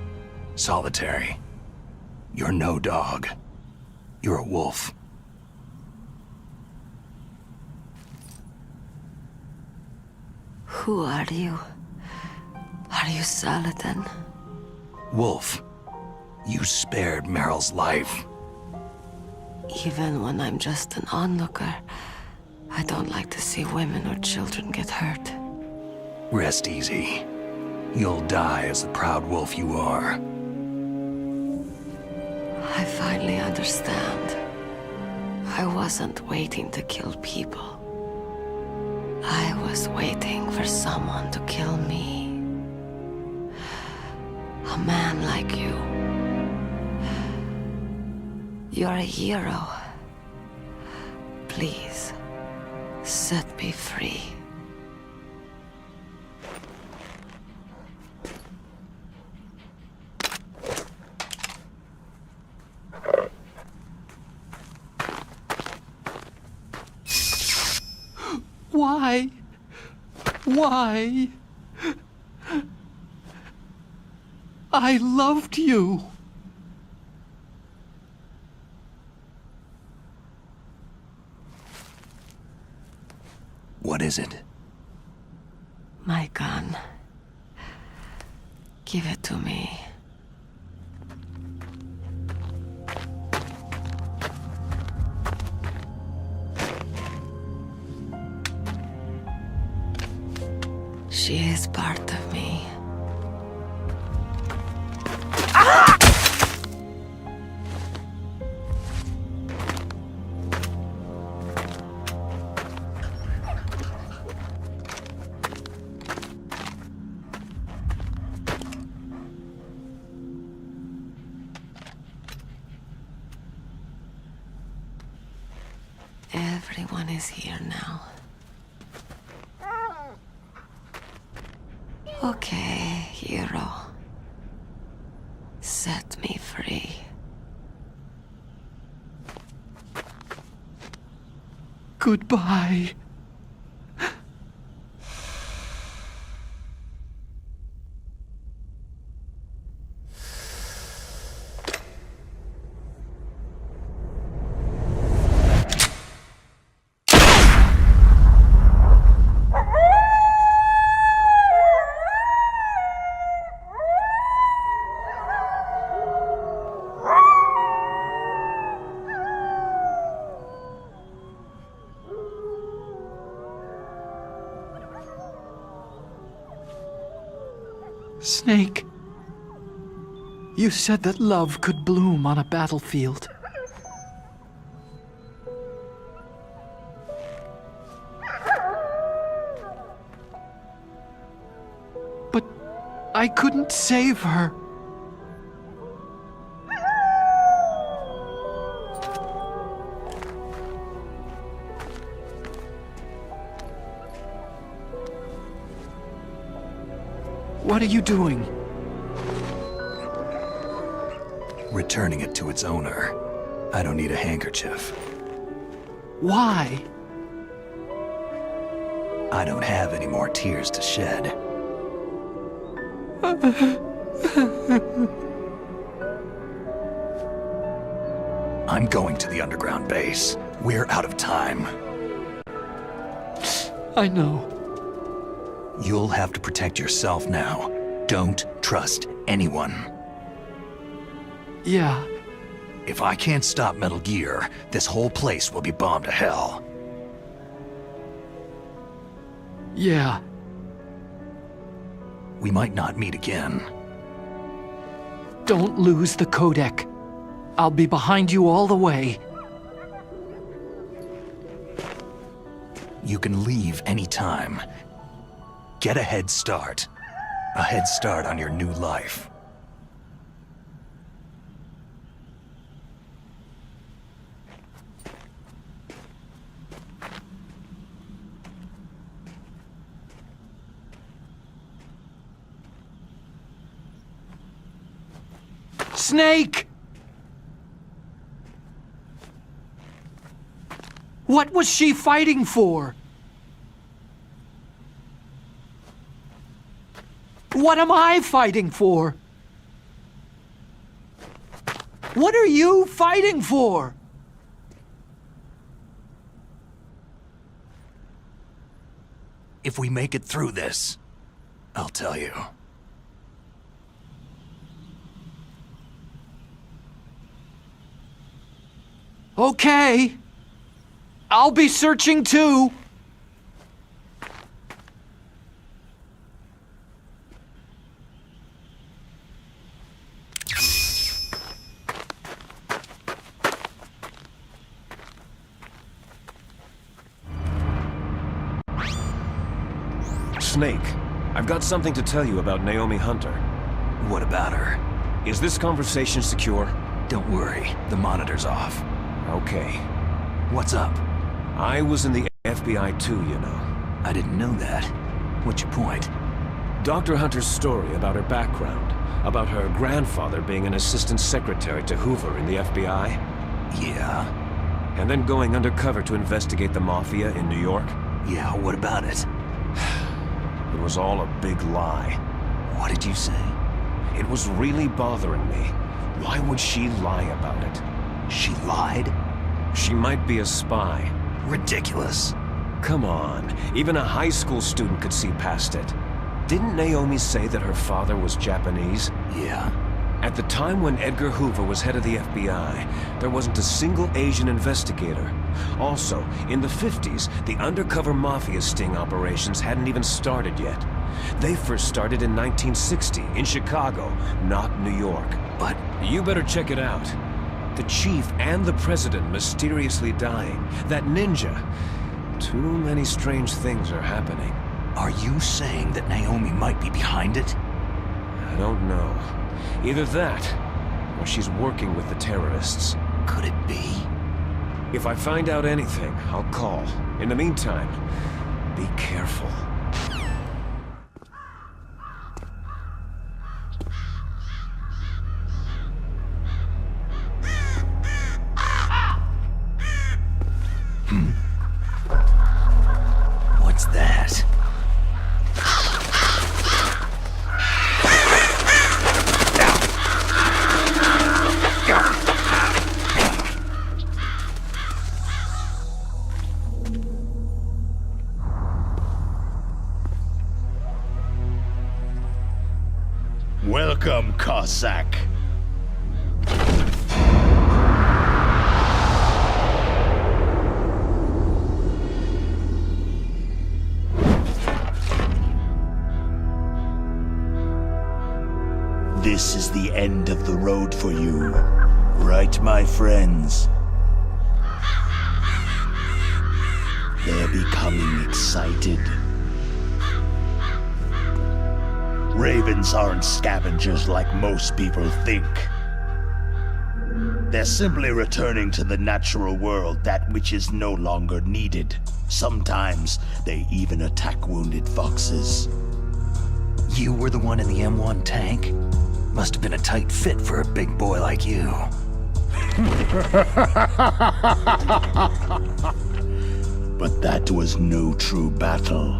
Solitary. You're no dog. You're a wolf. Who are you? Are you Saladin? Wolf. You spared Meryl's life. Even when I'm just an onlooker, I don't like to see women or children get hurt. Rest easy. You'll die as the proud wolf you are. I finally understand. I wasn't waiting to kill people. I was waiting for someone to kill me. A man like you. You're a hero. Please, set me free. Why? Why? I loved you. What is it? My gun. Give it to me. She is part of me. Everyone is here now. Okay, hero. Set me free. Goodbye. Snake, you said that love could bloom on a battlefield. But I couldn't save her. What are you doing? Returning it to its owner. I don't need a handkerchief. Why? I don't have any more tears to shed. I'm going to the underground base. We're out of time. I know. You'll have to protect yourself now. Don't trust anyone. Yeah. If I can't stop Metal Gear, this whole place will be bombed to hell. Yeah. We might not meet again. Don't lose the codec. I'll be behind you all the way. You can leave anytime. Get a head start. A head start on your new life. Snake! What was she fighting for? What am I fighting for? What are you fighting for? If we make it through this, I'll tell you. Okay. I'll be searching too. Snake, I've got something to tell you about Naomi Hunter. What about her? Is this conversation secure? Don't worry, the monitor's off. Okay. What's up? I was in the FBI too, you know. I didn't know that. What's your point? Dr. Hunter's story about her background, about her grandfather being an assistant secretary to Hoover in the FBI. Yeah? And then going undercover to investigate the Mafia in New York. Yeah, what about it? It was all a big lie. What did you say? It was really bothering me. Why would she lie about it? She lied? She might be a spy. Ridiculous. Come on, even a high school student could see past it. Didn't Naomi say that her father was Japanese? Yeah. At the time when Edgar Hoover was head of the FBI, there wasn't a single Asian investigator. Also, in the 50s, the undercover mafia sting operations hadn't even started yet. They first started in 1960, in Chicago, not New York. But you better check it out. The chief and the president mysteriously dying. That ninja. Too many strange things are happening. Are you saying that Naomi might be behind it? I don't know. Either that, or she's working with the terrorists. Could it be? If I find out anything, I'll call. In the meantime, be careful. What's that? Welcome, Cossack. This is the end of the road for you. Right, my friends? They're becoming excited. Ravens aren't scavengers like most people think. They're simply returning to the natural world that which is no longer needed. Sometimes they even attack wounded foxes. You were the one in the M1 tank? Must have been a tight fit for a big boy like you. But that was no true battle.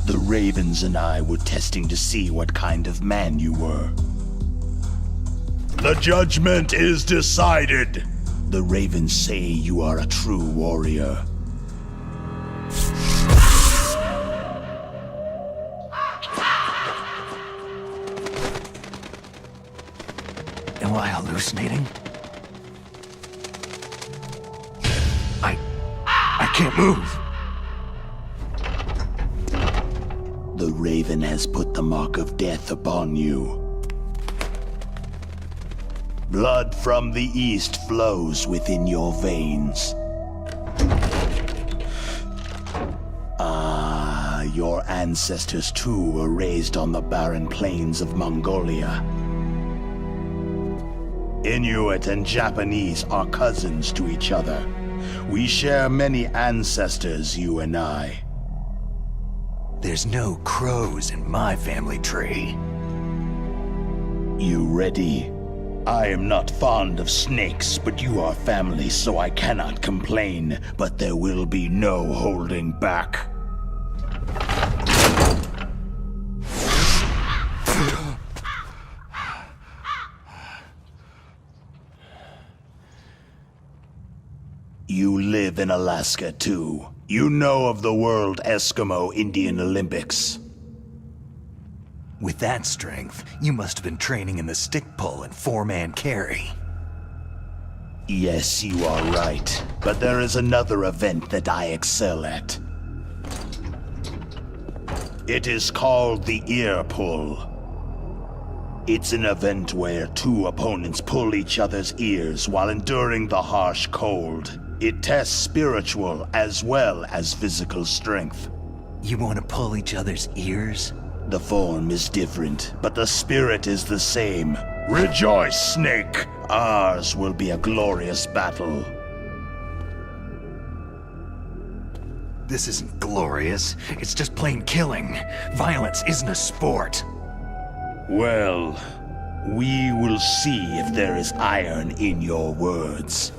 The Ravens and I were testing to see what kind of man you were. The judgment is decided. The Ravens say you are a true warrior. Am I hallucinating? I can't move. The Raven has put the mark of death upon you. Blood from the east flows within your veins. Your ancestors too were raised on the barren plains of Mongolia. Inuit and Japanese are cousins to each other. We share many ancestors, you and I. There's no crows in my family tree. You ready? I am not fond of snakes, but you are family, so I cannot complain. But there will be no holding back. You live in Alaska, too. You know of the World Eskimo Indian Olympics. With that strength, you must have been training in the stick pull and four-man carry. Yes, you are right. But there is another event that I excel at. It is called the ear pull. It's an event where two opponents pull each other's ears while enduring the harsh cold. It tests spiritual as well as physical strength. You want to pull each other's ears? The form is different, but the spirit is the same. Rejoice, Snake! Ours will be a glorious battle. This isn't glorious. It's just plain killing. Violence isn't a sport. Well, we will see if there is iron in your words.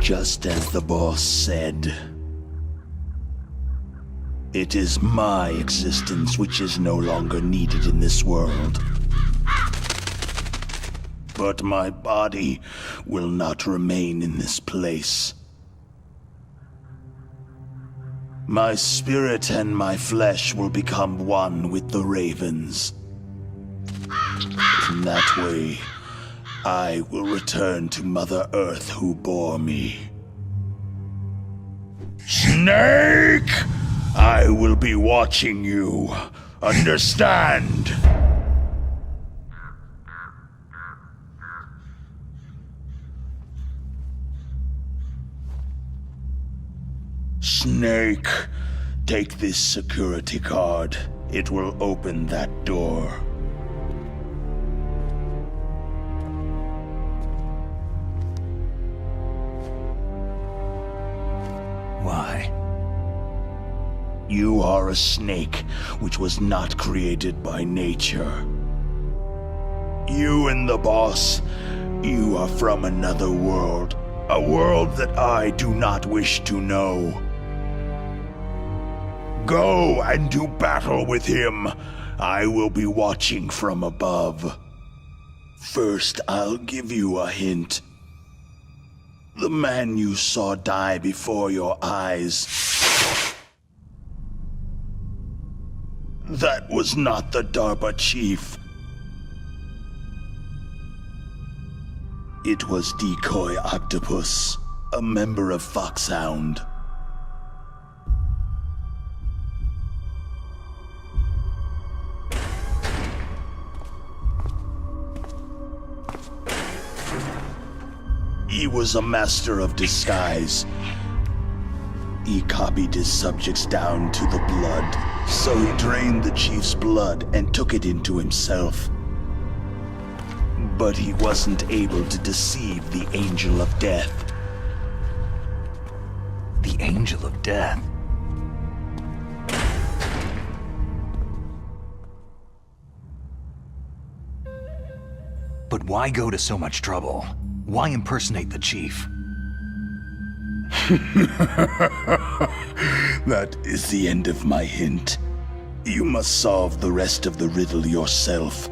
Just as the boss said, it is my existence which is no longer needed in this world. But my body will not remain in this place. My spirit and my flesh will become one with the ravens. In that way, I will return to Mother Earth who bore me. Snake! I will be watching you. Understand? Snake, take this security card. It will open that door. Why? You are a snake which was not created by nature. You and the boss, you are from another world. A world that I do not wish to know. Go and do battle with him. I will be watching from above. First, I'll give you a hint. The man you saw die before your eyes, that was not the DARPA chief. It was Decoy Octopus, a member of FOXHOUND. He was a master of disguise. He copied his subjects down to the blood, so he drained the chief's blood and took it into himself. But he wasn't able to deceive the Angel of Death. The Angel of Death? But why go to so much trouble? Why impersonate the chief? That is the end of my hint. You must solve the rest of the riddle yourself.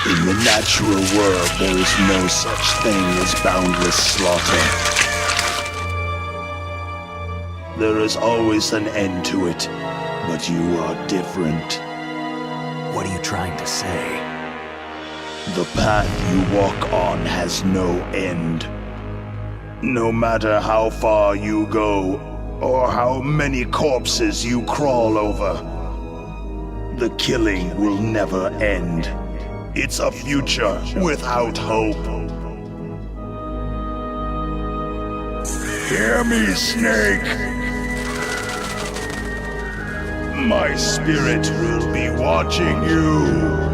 In the natural world, there is no such thing as boundless slaughter. There is always an end to it, but you are different. What are you trying to say? The path you walk on has no end. No matter how far you go, or how many corpses you crawl over, the killing will never end. It's a future without hope. Hear me, Snake! My spirit will be watching you.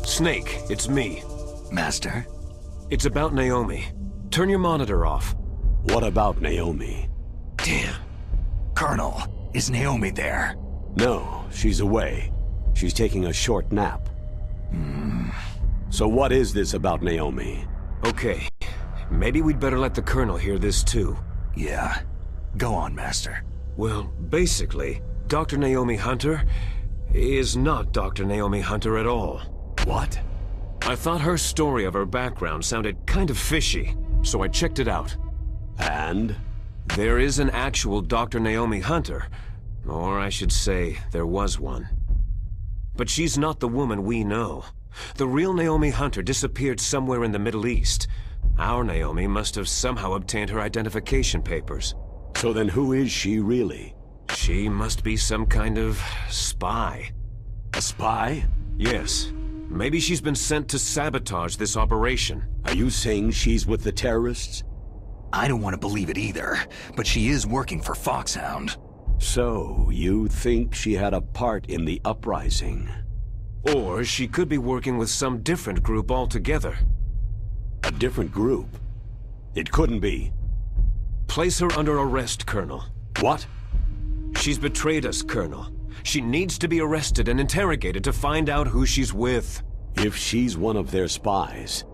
Snake, it's me. Master? It's about Naomi. Turn your monitor off. What about Naomi? Damn. Colonel, is Naomi there? No, she's away. She's taking a short nap. So what is this about Naomi? Okay. Maybe we'd better let the Colonel hear this too. Yeah. Go on, Master. Well, basically, Dr. Naomi Hunter is not Dr. Naomi Hunter at all. What? I thought her story of her background sounded kind of fishy, so I checked it out. And? There is an actual Dr. Naomi Hunter, or I should say, there was one. But she's not the woman we know. The real Naomi Hunter disappeared somewhere in the Middle East. Our Naomi must have somehow obtained her identification papers. So then who is she really? She must be some kind of spy. A spy? Yes. Maybe she's been sent to sabotage this operation. Are you saying she's with the terrorists? I don't want to believe it either, but she is working for FOXHOUND. So, you think she had a part in the uprising? Or she could be working with some different group altogether. A different group? It couldn't be. Place her under arrest, Colonel. What? She's betrayed us, Colonel. She needs to be arrested and interrogated to find out who she's with. If she's one of their spies,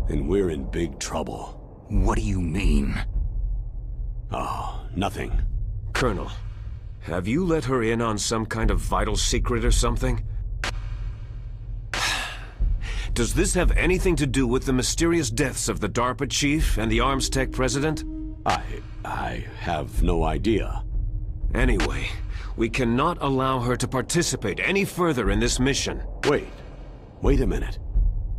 then we're in big trouble. What do you mean? Oh, nothing. Colonel, have you let her in on some kind of vital secret or something? Does this have anything to do with the mysterious deaths of the DARPA chief and the arms tech president? I have no idea. Anyway, we cannot allow her to participate any further in this mission. Wait a minute.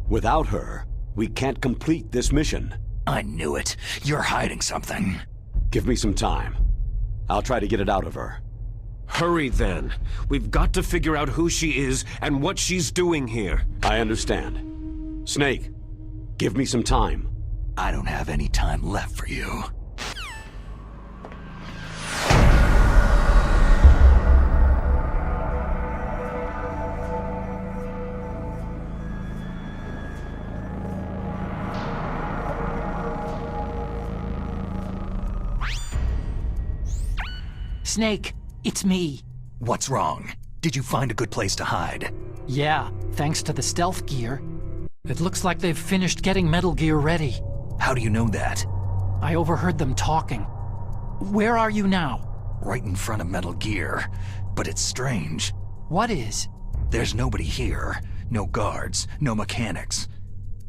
Without her, we can't complete this mission. I knew it. You're hiding something. Give me some time. I'll try to get it out of her. Hurry then. We've got to figure out who she is and what she's doing here. I understand. Snake, give me some time. I don't have any time left for you. Snake, it's me. What's wrong? Did you find a good place to hide? Yeah, thanks to the stealth gear. It looks like they've finished getting Metal Gear ready. How do you know that? I overheard them talking. Where are you now? Right in front of Metal Gear. But it's strange. What is? There's nobody here. No guards, no mechanics.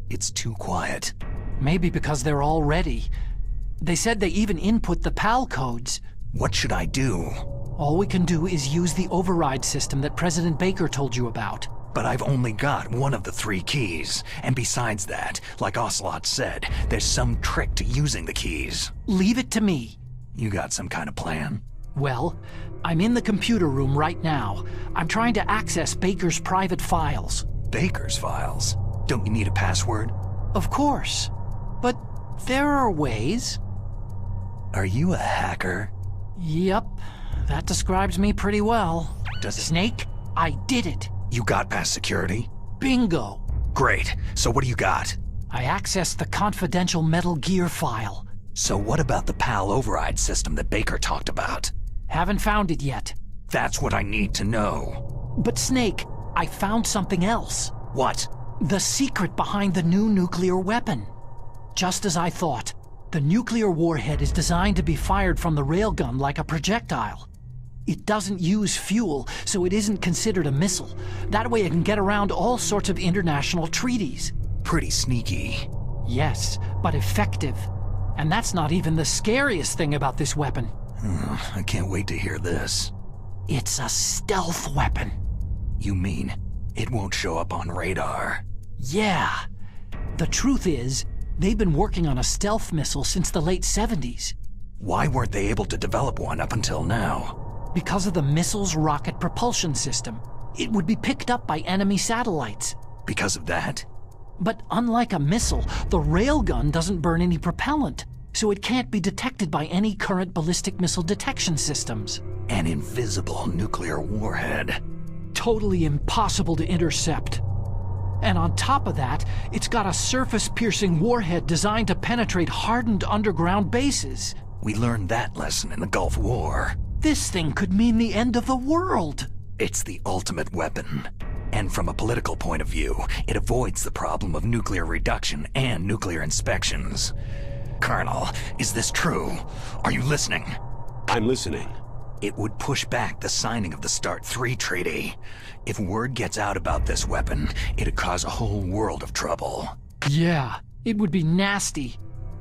It's too quiet. Maybe because they're all ready. They said they even input the PAL codes. What should I do? All we can do is use the override system that President Baker told you about. But I've only got one of the 3 keys. And besides that, like Ocelot said, there's some trick to using the keys. Leave it to me. You got some kind of plan? Well, I'm in the computer room right now. I'm trying to access Baker's private files. Baker's files? Don't you need a password? Of course. But there are ways. Are you a hacker? Yep. That describes me pretty well. Does it... Snake, I did it. You got past security? Bingo. Great. So what do you got? I accessed the confidential Metal Gear file. So what about the PAL override system that Baker talked about? Haven't found it yet. That's what I need to know. But Snake, I found something else. What? The secret behind the new nuclear weapon. Just as I thought. The nuclear warhead is designed to be fired from the railgun like a projectile. It doesn't use fuel, so it isn't considered a missile. That way it can get around all sorts of international treaties. Pretty sneaky. Yes, but effective. And that's not even the scariest thing about this weapon. I can't wait to hear this. It's a stealth weapon. You mean it won't show up on radar? Yeah. The truth is, they've been working on a stealth missile since the late 70s. Why weren't they able to develop one up until now? Because of the missile's rocket propulsion system. It would be picked up by enemy satellites. Because of that? But unlike a missile, the railgun doesn't burn any propellant, so it can't be detected by any current ballistic missile detection systems. An invisible nuclear warhead. Totally impossible to intercept. And on top of that, it's got a surface-piercing warhead designed to penetrate hardened underground bases. We learned that lesson in the Gulf War. This thing could mean the end of the world. It's the ultimate weapon. And from a political point of view, it avoids the problem of nuclear reduction and nuclear inspections. Colonel, is this true? Are you listening? I'm listening. It would push back the signing of the START 3 treaty. If word gets out about this weapon, it'd cause a whole world of trouble. Yeah, it would be nasty.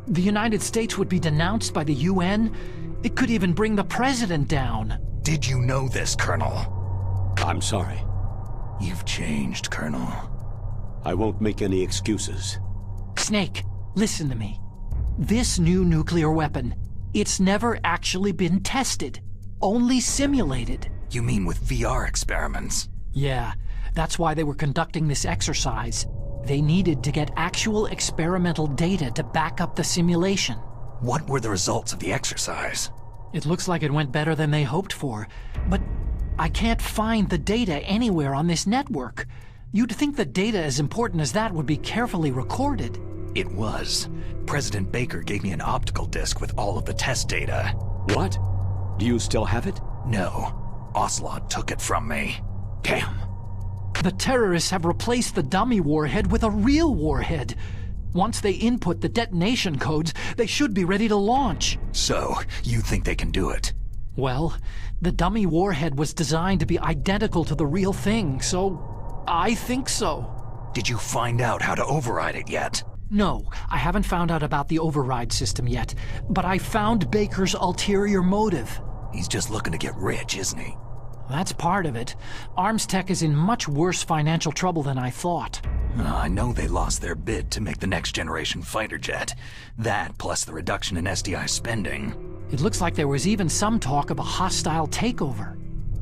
The United States would be denounced by the UN. It could even bring the president down. Did you know this, Colonel? I'm sorry. You've changed, Colonel. I won't make any excuses. Snake, listen to me. This new nuclear weapon, it's never actually been tested. Only simulated. You mean with VR experiments? Yeah, that's why they were conducting this exercise. They needed to get actual experimental data to back up the simulation. What were the results of the exercise? It looks like it went better than they hoped for, but I can't find the data anywhere on this network. You'd think the data as important as that would be carefully recorded. It was. President Baker gave me an optical disc with all of the test data. What? Do you still have it? No. Ocelot took it from me. Damn. The terrorists have replaced the dummy warhead with a real warhead. Once they input the detonation codes, they should be ready to launch. So, you think they can do it? Well, the dummy warhead was designed to be identical to the real thing, so I think so. Did you find out how to override it yet? No, I haven't found out about the override system yet, but I found Baker's ulterior motive. He's just looking to get rich, isn't he? That's part of it. Arms Tech is in much worse financial trouble than I thought. I know they lost their bid to make the next generation fighter jet. That, plus the reduction in SDI spending. It looks like there was even some talk of a hostile takeover.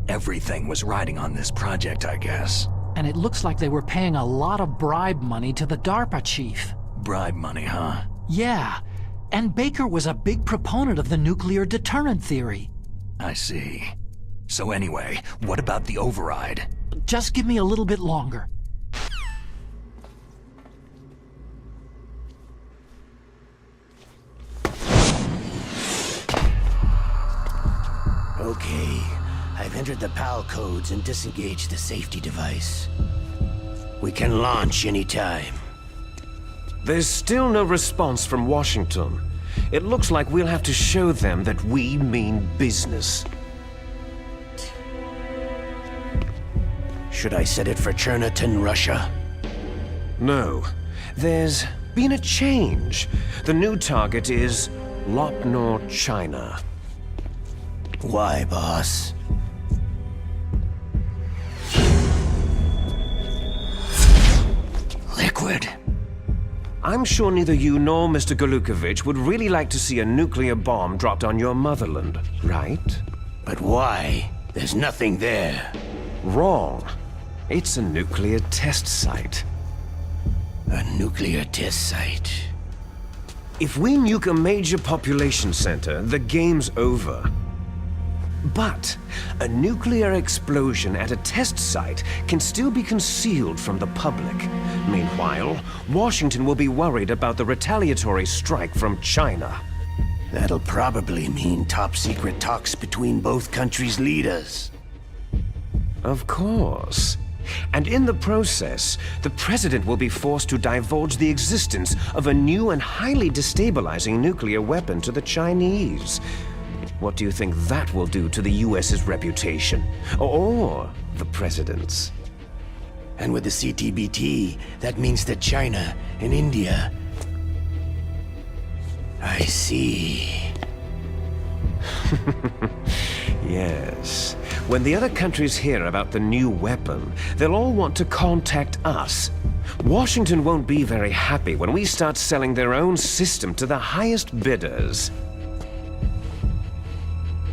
Everything was riding on this project, I guess. And it looks like they were paying a lot of bribe money to the DARPA chief. Bribe money, huh? Yeah. And Baker was a big proponent of the nuclear deterrent theory. I see. So anyway, what about the override? Just give me a little bit longer. Okay, I've entered the PAL codes and disengaged the safety device. We can launch anytime. There's still no response from Washington. It looks like we'll have to show them that we mean business. Should I set it for Chernihiv, Russia? No. There's been a change. The new target is Lopnor, China. Why, boss? Liquid. I'm sure neither you nor Mr. Golukovich would really like to see a nuclear bomb dropped on your motherland, right? But why? There's nothing there. Wrong. It's a nuclear test site. A nuclear test site? If we nuke a major population center, the game's over. But a nuclear explosion at a test site can still be concealed from the public. Meanwhile, Washington will be worried about the retaliatory strike from China. That'll probably mean top-secret talks between both countries' leaders. Of course. And in the process, the president will be forced to divulge the existence of a new and highly destabilizing nuclear weapon to the Chinese. What do you think that will do to the US's reputation? Or the president's? And with the CTBT, that means that China and India... I see. Yes. When the other countries hear about the new weapon, they'll all want to contact us. Washington won't be very happy when we start selling their own system to the highest bidders.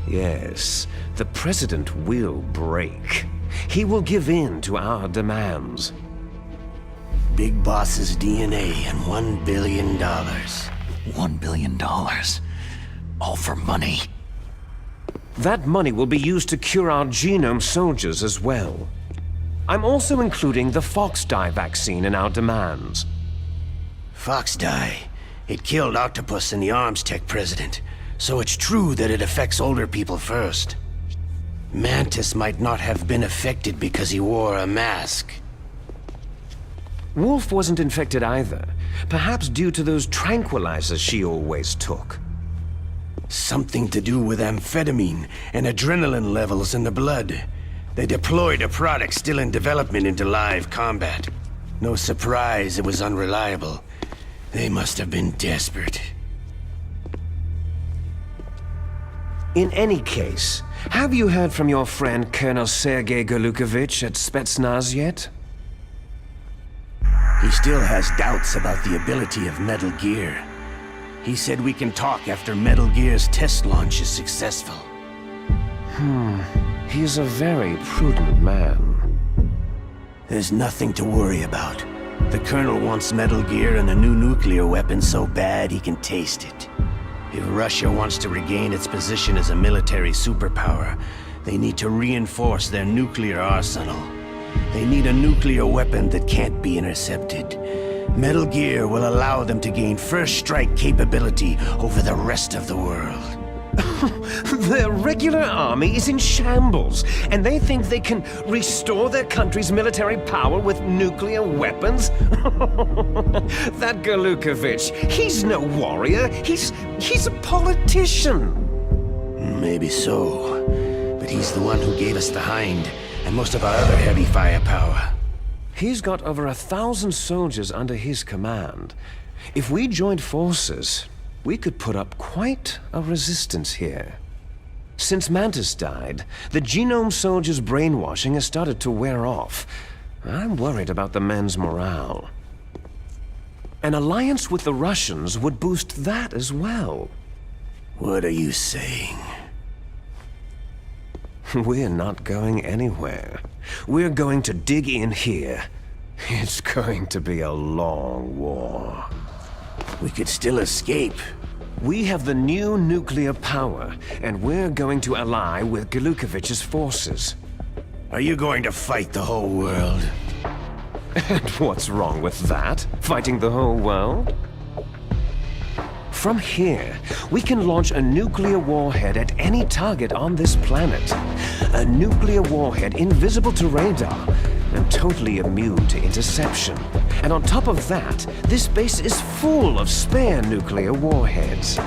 Yes, the president will break. He will give in to our demands. Big Boss's DNA and $1 billion. $1 billion? All for money? That money will be used to cure our genome soldiers as well. I'm also including the FOXHOUND vaccine in our demands. FOXHOUND? It killed Octopus and the Arms Tech president. So it's true that it affects older people first. Mantis might not have been affected because he wore a mask. Wolf wasn't infected either. Perhaps due to those tranquilizers she always took. Something to do with amphetamine and adrenaline levels in the blood. They deployed a product still in development into live combat. No surprise it was unreliable. They must have been desperate. In any case, have you heard from your friend Colonel Sergei Golukovich at Spetsnaz yet? He still has doubts about the ability of Metal Gear. He said we can talk after Metal Gear's test launch is successful. He's a very prudent man. There's nothing to worry about. The Colonel wants Metal Gear and a new nuclear weapon so bad he can taste it. If Russia wants to regain its position as a military superpower, they need to reinforce their nuclear arsenal. They need a nuclear weapon that can't be intercepted. Metal Gear will allow them to gain first strike capability over the rest of the world. Their regular army is in shambles, and they think they can restore their country's military power with nuclear weapons? That Golukovich, he's no warrior, he's a politician. Maybe so, but he's the one who gave us the Hind and most of our other heavy firepower. He's got over 1,000 soldiers under his command. If we joined forces, we could put up quite a resistance here. Since Mantis died, the Genome Soldiers' brainwashing has started to wear off. I'm worried about the men's morale. An alliance with the Russians would boost that as well. What are you saying? We're not going anywhere. We're going to dig in here. It's going to be a long war. We could still escape. We have the new nuclear power, and we're going to ally with Golukovich's forces. Are you going to fight the whole world? And what's wrong with that? Fighting the whole world? From here, we can launch a nuclear warhead at any target on this planet. A nuclear warhead invisible to radar and totally immune to interception. And on top of that, this base is full of spare nuclear warheads.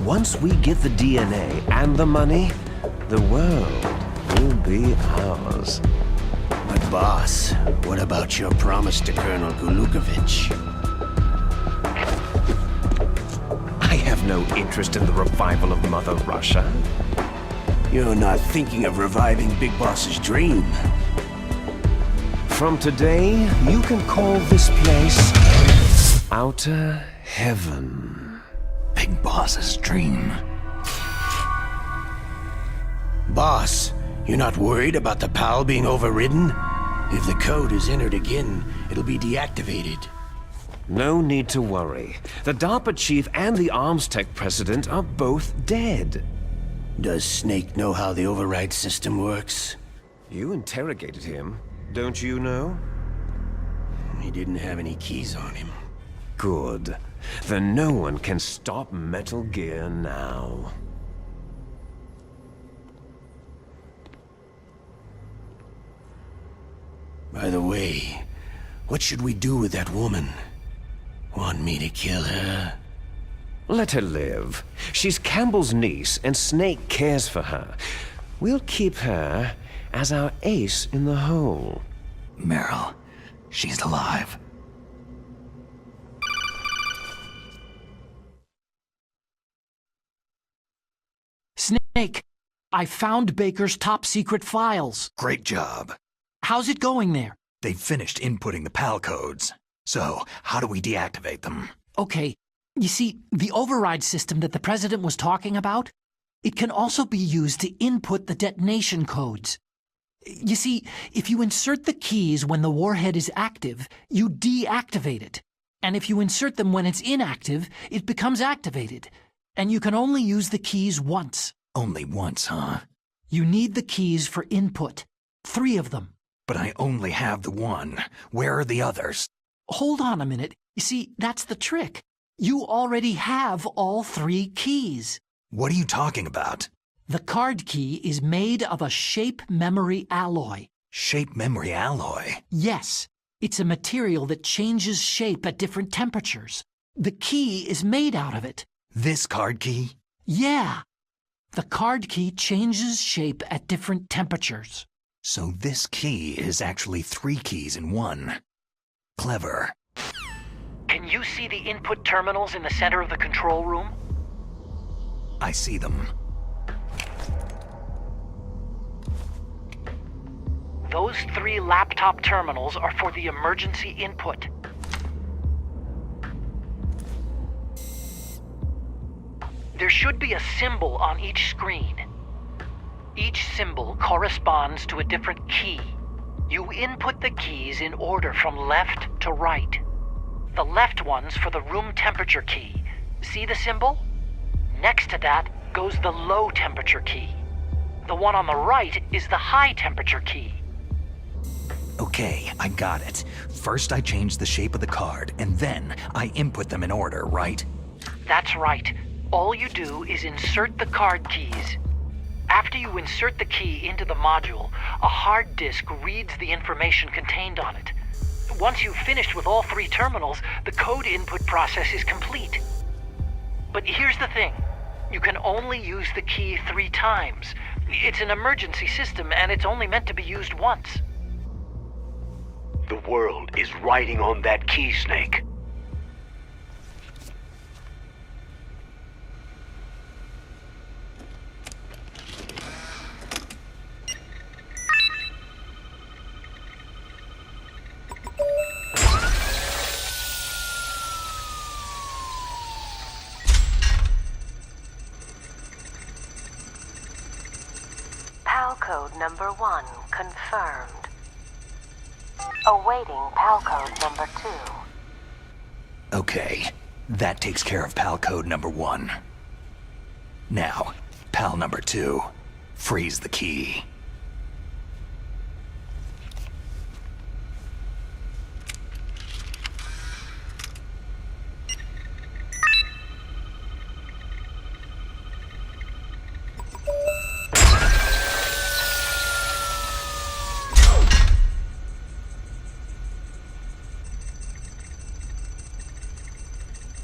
Once we get the DNA and the money, the world will be ours. But boss, what about your promise to Colonel Golukovich? I have no interest in the revival of Mother Russia. You're not thinking of reviving Big Boss's dream. From today, you can call this place Outer Heaven. Big Boss's dream. Boss, you're not worried about the PAL being overridden? If the code is entered again, it'll be deactivated. No need to worry. The DARPA chief and the arms tech president are both dead. Does Snake know how the override system works? You interrogated him, don't you know? He didn't have any keys on him. Good. Then no one can stop Metal Gear now. By the way, what should we do with that woman? Want me to kill her? Let her live. She's Campbell's niece, and Snake cares for her. We'll keep her as our ace in the hole. Meryl, she's alive. Snake, I found Baker's top-secret files. Great job. How's it going there? They've finished inputting the PAL codes. So, how do we deactivate them? Okay, you see, the override system that the President was talking about, it can also be used to input the detonation codes. You see, if you insert the keys when the warhead is active, you deactivate it. And if you insert them when it's inactive, it becomes activated. And you can only use the keys once. Only once, huh? You need the keys for input. 3 of them. But I only have the one. Where are the others? Hold on a minute. You see, that's the trick. You already have all 3 keys. What are you talking about? The card key is made of a shape memory alloy. Shape memory alloy? Yes. It's a material that changes shape at different temperatures. The key is made out of it. This card key? Yeah. The card key changes shape at different temperatures. So this key is actually 3 keys in one. Clever. Can you see the input terminals in the center of the control room? I see them. Those 3 laptop terminals are for the emergency input. There should be a symbol on each screen. Each symbol corresponds to a different key. You input the keys in order from left to right. The left one's for the room temperature key. See the symbol? Next to that goes the low temperature key. The one on the right is the high temperature key. Okay, I got it. First I change the shape of the card, and then I input them in order, right? That's right. All you do is insert the card keys. After you insert the key into the module, a hard disk reads the information contained on it. Once you've finished with all 3 terminals, the code input process is complete. But here's the thing. You can only use the key 3 times. It's an emergency system, and it's only meant to be used once. The world is riding on that key, Snake. PAL code number 1 confirmed. Awaiting PAL code number 2. Okay, that takes care of PAL code number 1. Now, PAL number 2. Freeze the key.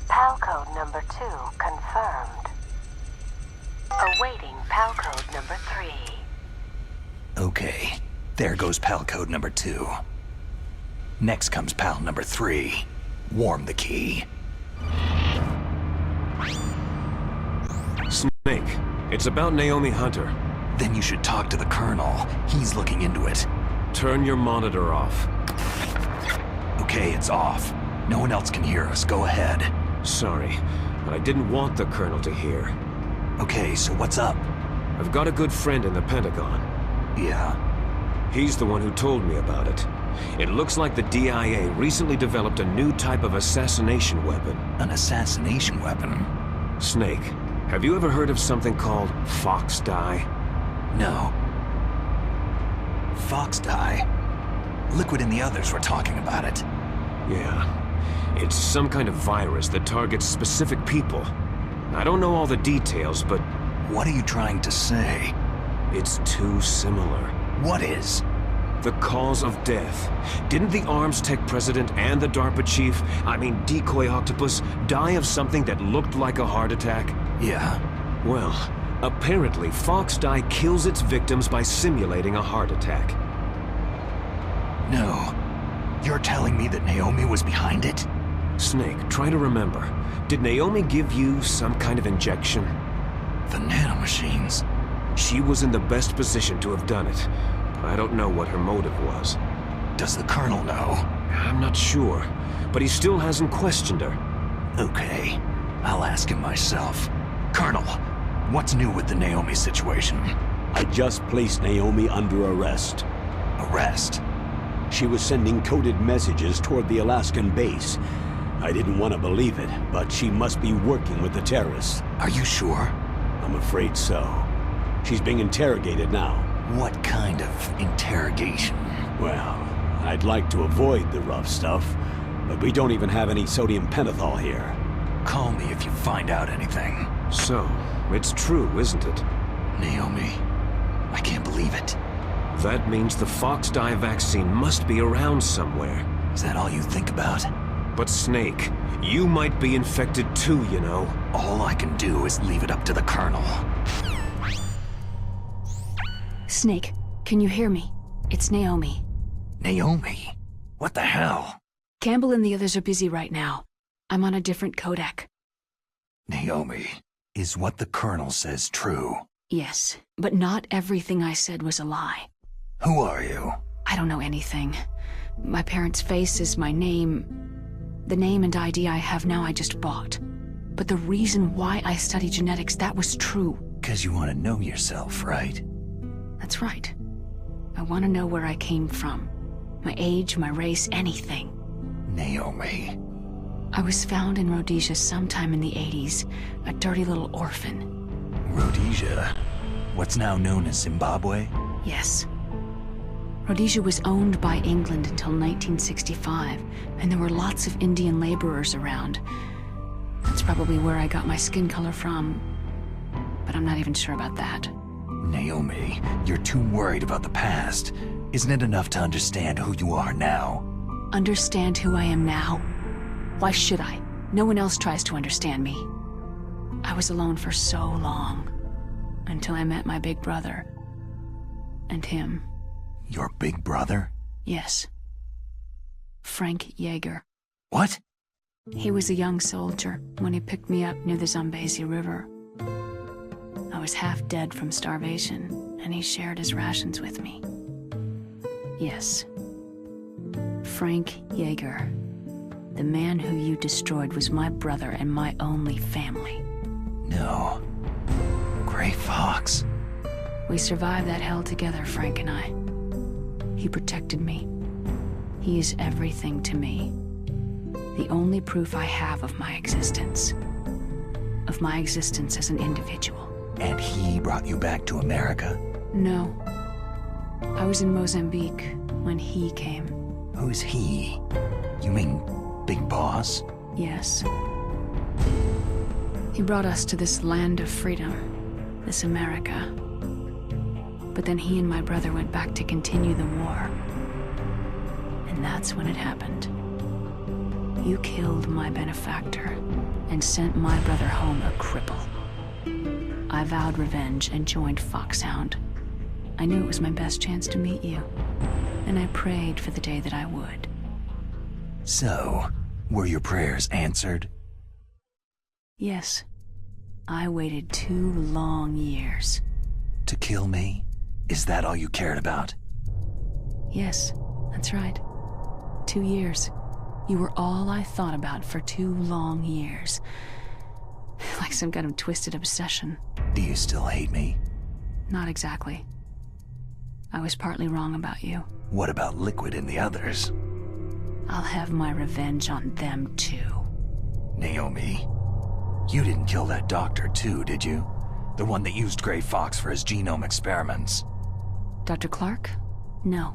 PAL code number 2 confirmed. Awaiting PAL code number 3. Okay, there goes PAL code number 2. Next comes PAL number 3. Warm the key. Snake, it's about Naomi Hunter. Then you should talk to the Colonel. He's looking into it. Turn your monitor off. Okay, it's off. No one else can hear us. Go ahead. Sorry, but I didn't want the Colonel to hear. Okay, so what's up? I've got a good friend in the Pentagon. Yeah? He's the one who told me about it. It looks like the DIA recently developed a new type of assassination weapon. An assassination weapon? Snake, have you ever heard of something called Fox dye? No. Fox dye? Liquid and the others were talking about it. Yeah. It's some kind of virus that targets specific people. I don't know all the details, but... What are you trying to say? It's too similar. What is? The cause of death. Didn't the Arms Tech president and the DARPA chief, Decoy Octopus, die of something that looked like a heart attack? Yeah. Well, apparently Fox dye kills its victims by simulating a heart attack. No. You're telling me that Naomi was behind it? Snake, try to remember. Did Naomi give you some kind of injection? The nanomachines. She was in the best position to have done it. But I don't know what her motive was. Does the Colonel know? I'm not sure, but he still hasn't questioned her. Okay, I'll ask him myself. Colonel, what's new with the Naomi situation? I just placed Naomi under arrest. Arrest? She was sending coded messages toward the Alaskan base. I didn't want to believe it, but she must be working with the terrorists. Are you sure? I'm afraid so. She's being interrogated now. What kind of interrogation? Well, I'd like to avoid the rough stuff, but we don't even have any sodium pentothal here. Call me if you find out anything. So, it's true, isn't it? Naomi, I can't believe it. That means the Fox dye vaccine must be around somewhere. Is that all you think about? But Snake, you might be infected too, you know. All I can do is leave it up to the Colonel. Snake, can you hear me? It's Naomi. Naomi? What the hell? Campbell and the others are busy right now. I'm on a different codec. Naomi, is what the Colonel says true? Yes, but not everything I said was a lie. Who are you? I don't know anything. My parents' face is my name. The name and ID I have now I just bought. But the reason why I study genetics, that was true. 'Cause you want to know yourself, right? That's right. I want to know where I came from. My age, my race, anything. Naomi. I was found in Rhodesia sometime in the 80s, a dirty little orphan. Rhodesia? What's now known as Zimbabwe? Yes. Rhodesia was owned by England until 1965, and there were lots of Indian laborers around. That's probably where I got my skin color from, but I'm not even sure about that. Naomi, you're too worried about the past. Isn't it enough to understand who you are now? Understand who I am now? Why should I? No one else tries to understand me. I was alone for so long, until I met my big brother. And him. Your big brother? Yes. Frank Yeager. What? He was a young soldier when he picked me up near the Zambezi River. I was half dead from starvation, and he shared his rations with me. Yes. Frank Yeager. The man who you destroyed was my brother and my only family. No. Gray Fox. We survived that hell together, Frank and I. He protected me. He is everything to me. The only proof I have of my existence. Of my existence as an individual. And he brought you back to America? No. I was in Mozambique when he came. Who's he? You mean Big Boss? Yes. He brought us to this land of freedom, this America. But then he and my brother went back to continue the war. And that's when it happened. You killed my benefactor and sent my brother home a cripple. I vowed revenge and joined FOXHOUND. I knew it was my best chance to meet you, and I prayed for the day that I would. So, were your prayers answered? Yes. I waited 2 long years. To kill me? Is that all you cared about? Yes, that's right. 2 years. You were all I thought about for 2 long years. Like some kind of twisted obsession. Do you still hate me? Not exactly. I was partly wrong about you. What about Liquid and the others? I'll have my revenge on them too. Naomi, you didn't kill that doctor too, did you? The one that used Gray Fox for his genome experiments. Dr. Clark? No.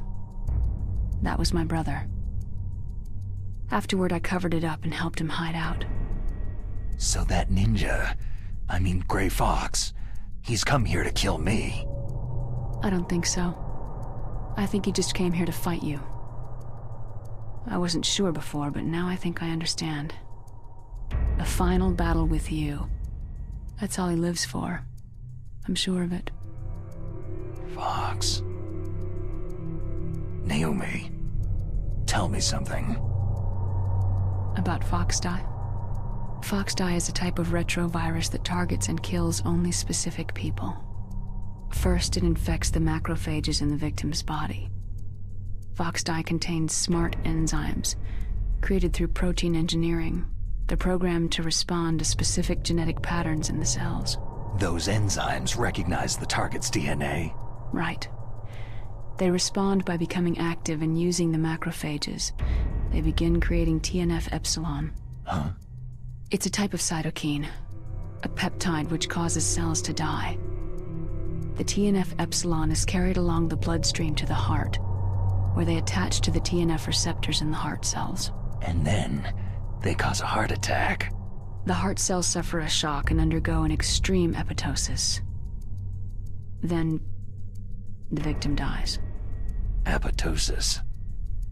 That was my brother. Afterward, I covered it up and helped him hide out. So that ninja, I mean Gray Fox, he's come here to kill me. I don't think so. I think he just came here to fight you. I wasn't sure before, but now I think I understand. A final battle with you. That's all he lives for. I'm sure of it. Fox. Naomi, tell me something. About FOXDIE? FOXDIE is a type of retrovirus that targets and kills only specific people. First, it infects the macrophages in the victim's body. FOXDIE contains smart enzymes, created through protein engineering. They're programmed to respond to specific genetic patterns in the cells. Those enzymes recognize the target's DNA? Right. They respond by becoming active and using the macrophages. They begin creating TNF-epsilon. Huh? It's a type of cytokine, a peptide which causes cells to die. The TNF-epsilon is carried along the bloodstream to the heart, where they attach to the TNF receptors in the heart cells. And then they cause a heart attack. The heart cells suffer a shock and undergo an extreme apoptosis. Then the victim dies. Apoptosis?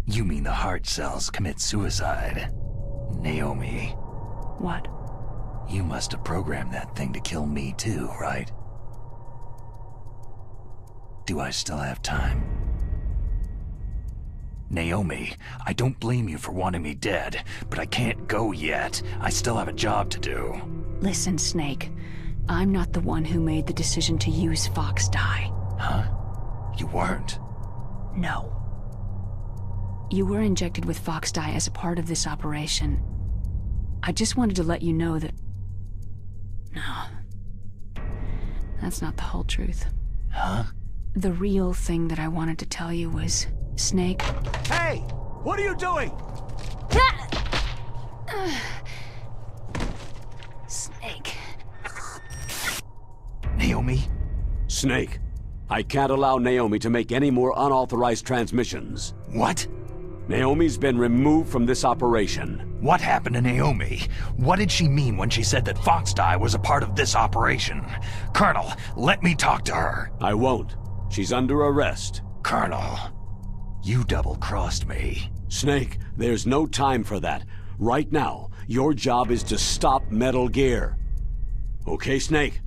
You mean the heart cells commit suicide. Naomi. What? You must have programmed that thing to kill me too, right? Do I still have time? Naomi, I don't blame you for wanting me dead, but I can't go yet. I still have a job to do. Listen, Snake. I'm not the one who made the decision to use Fox dye. Huh? You weren't? No. You were injected with Fox dye as a part of this operation. I just wanted to let you know that... No. That's not the whole truth. Huh? The real thing that I wanted to tell you was... Snake... Hey! What are you doing? Snake... Naomi? Snake, I can't allow Naomi to make any more unauthorized transmissions. What? Naomi's been removed from this operation. What happened to Naomi? What did she mean when she said that Fox dye was a part of this operation? Colonel, let me talk to her. I won't. She's under arrest. Colonel, you double-crossed me. Snake, there's no time for that. Right now, your job is to stop Metal Gear. Okay, Snake?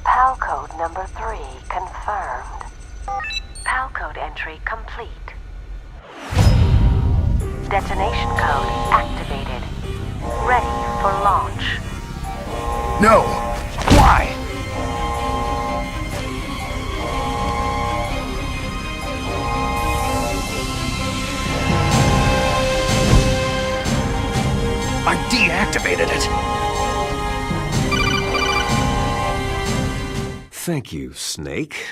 PAL code number 3 confirmed. PAL code entry complete. Detonation code activated. Ready for launch. No! Why? I deactivated it! Thank you, Snake.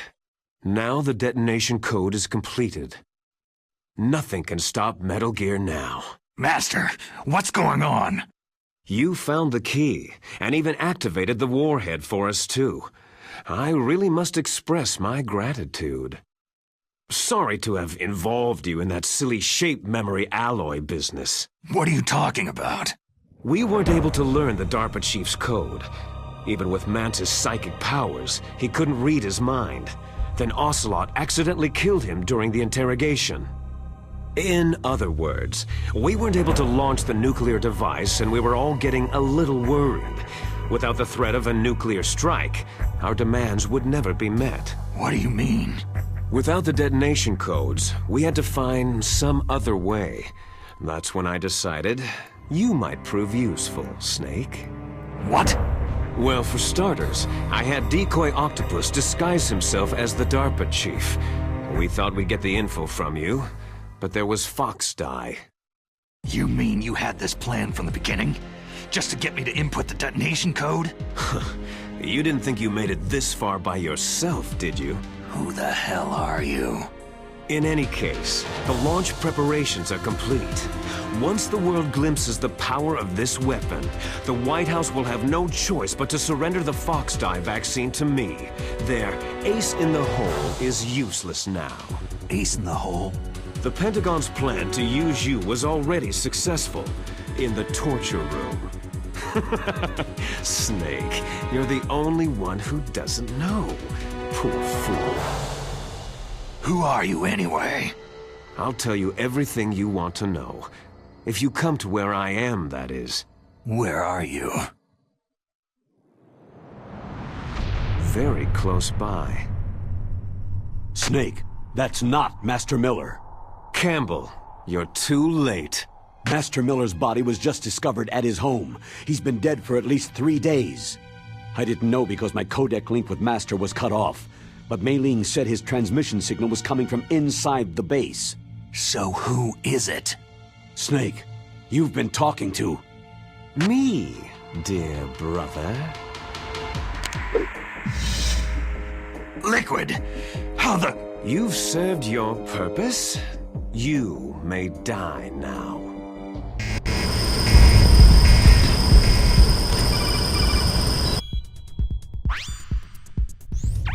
Now the detonation code is completed. Nothing can stop Metal Gear now. Master, what's going on? You found the key, and even activated the warhead for us too. I really must express my gratitude. Sorry to have involved you in that silly shape memory alloy business. What are you talking about? We weren't able to learn the DARPA chief's code. Even with Mantis' psychic powers, he couldn't read his mind. Then Ocelot accidentally killed him during the interrogation. In other words, we weren't able to launch the nuclear device, and we were all getting a little worried. Without the threat of a nuclear strike, our demands would never be met. What do you mean? Without the detonation codes, we had to find some other way. That's when I decided you might prove useful, Snake. What? Well, for starters, I had Decoy Octopus disguise himself as the DARPA chief. We thought we'd get the info from you, but there was Fox dye. You mean you had this plan from the beginning? Just to get me to input the detonation code? You didn't think you made it this far by yourself, did you? Who the hell are you? In any case, the launch preparations are complete. Once the world glimpses the power of this weapon, the White House will have no choice but to surrender the Fox dye vaccine to me. Their ace in the hole is useless now. Ace in the hole? The Pentagon's plan to use you was already successful in the torture room. Snake, you're the only one who doesn't know. Poor fool. Who are you anyway? I'll tell you everything you want to know. If you come to where I am, that is. Where are you? Very close by. Snake, that's not Master Miller. Campbell, you're too late. Master Miller's body was just discovered at his home. He's been dead for at least 3 days. I didn't know because my codec link with Master was cut off. But Mei Ling said his transmission signal was coming from inside the base. So who is it? Snake, you've been talking to... Me, dear brother. Liquid! How the... You've served your purpose. You may die now.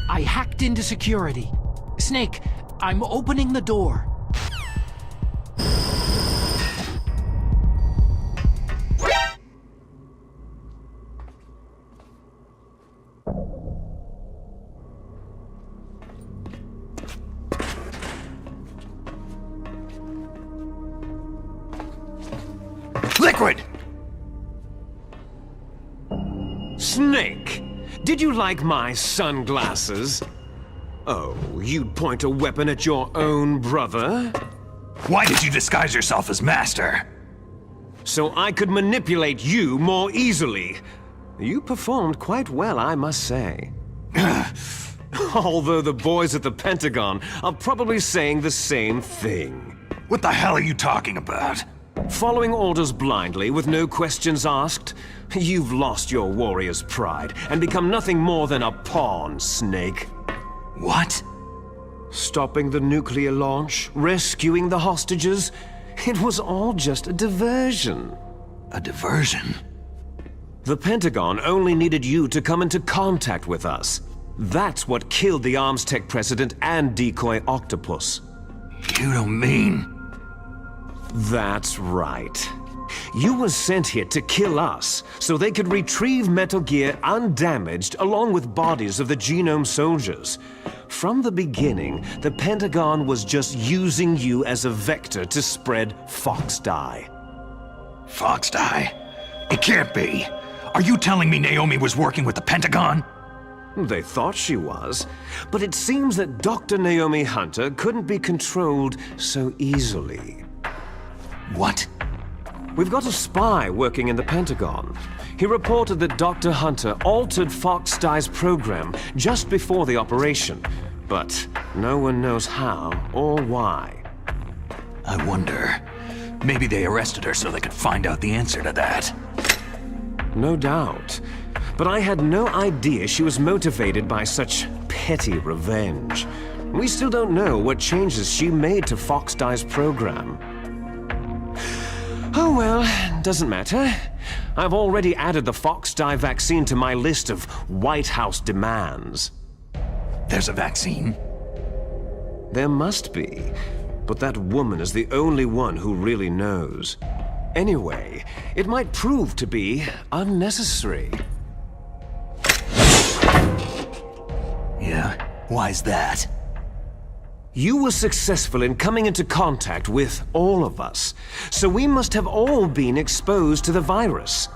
I hacked into security. Snake, I'm opening the door. Liquid! Snake, did you like my sunglasses? Oh, you'd point a weapon at your own brother? Why did you disguise yourself as Master? So I could manipulate you more easily. You performed quite well, I must say. Although the boys at the Pentagon are probably saying the same thing. What the hell are you talking about? Following orders blindly with no questions asked? You've lost your warrior's pride and become nothing more than a pawn, Snake. What? Stopping the nuclear launch, rescuing the hostages, it was all just a diversion. A diversion? The Pentagon only needed you to come into contact with us. That's what killed the Arms Tech president and decoy octopus. You don't mean... That's right. You were sent here to kill us, so they could retrieve Metal Gear undamaged along with bodies of the Genome soldiers. From the beginning, the Pentagon was just using you as a vector to spread Fox dye. Fox dye? It can't be. Are you telling me Naomi was working with the Pentagon? They thought she was, but it seems that Dr. Naomi Hunter couldn't be controlled so easily. What? We've got a spy working in the Pentagon. He reported that Dr. Hunter altered Fox Dye's program just before the operation, but no one knows how or why. I wonder, maybe they arrested her so they could find out the answer to that. No doubt. But I had no idea she was motivated by such petty revenge. We still don't know what changes she made to Fox Dye's program. Oh well, doesn't matter. I've already added the Fox Dye vaccine to my list of White House demands. There's a vaccine? There must be, but that woman is the only one who really knows. Anyway, it might prove to be unnecessary. Yeah? Why's that? You were successful in coming into contact with all of us, so we must have all been exposed to the virus.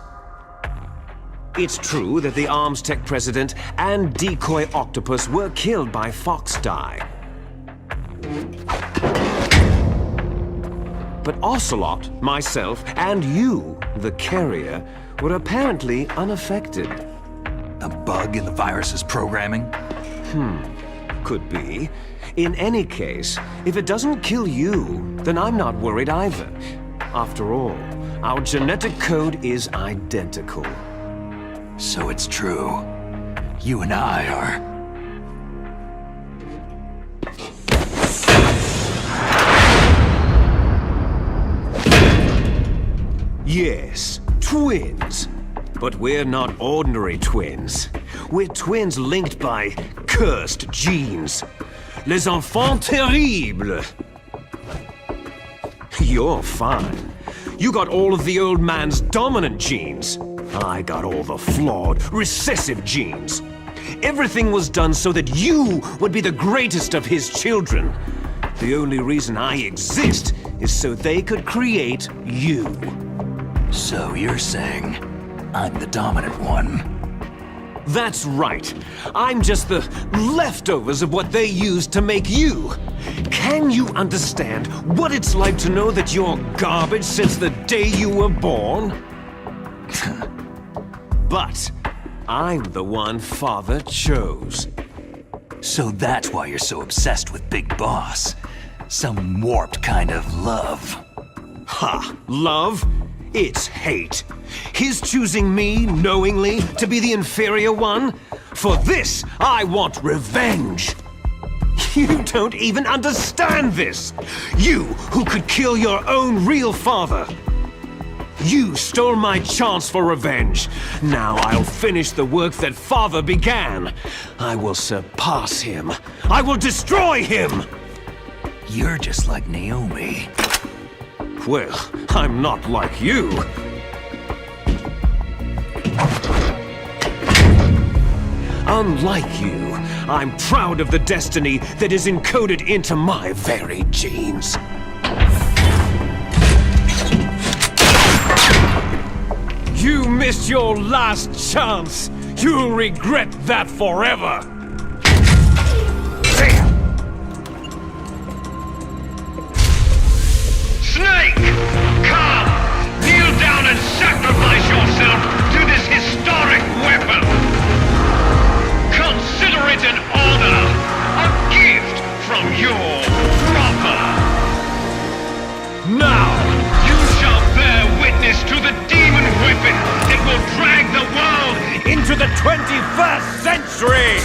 It's true that the Arms Tech president and decoy octopus were killed by Fox Dye. But Ocelot, myself, and you, the carrier, were apparently unaffected. A bug in the virus's programming? Could be. In any case, if it doesn't kill you, then I'm not worried either. After all, our genetic code is identical. So it's true. You and I are... Yes, twins. But we're not ordinary twins. We're twins linked by cursed genes. Les enfants terribles. You're fine. You got all of the old man's dominant genes. I got all the flawed, recessive genes. Everything was done so that you would be the greatest of his children. The only reason I exist is so they could create you. So you're saying I'm the dominant one? That's right. I'm just the leftovers of what they used to make you. Can you understand what it's like to know that you're garbage since the day you were born? But I'm the one Father chose. So that's why you're so obsessed with Big Boss. Some warped kind of love. Ha! Love? It's hate. His choosing me, knowingly, to be the inferior one? For this, I want revenge. You don't even understand this. You, who could kill your own real father. You stole my chance for revenge. Now I'll finish the work that Father began. I will surpass him. I will destroy him! You're just like Naomi. Well, I'm not like you. Unlike you, I'm proud of the destiny that is encoded into my very genes. You missed your last chance. You'll regret that forever. Snake! Come! Kneel down and sacrifice yourself to this historic weapon! Consider it an honor, a gift from your brother! Now, you shall bear witness to the demon weapon that will drag the world into the 21st century!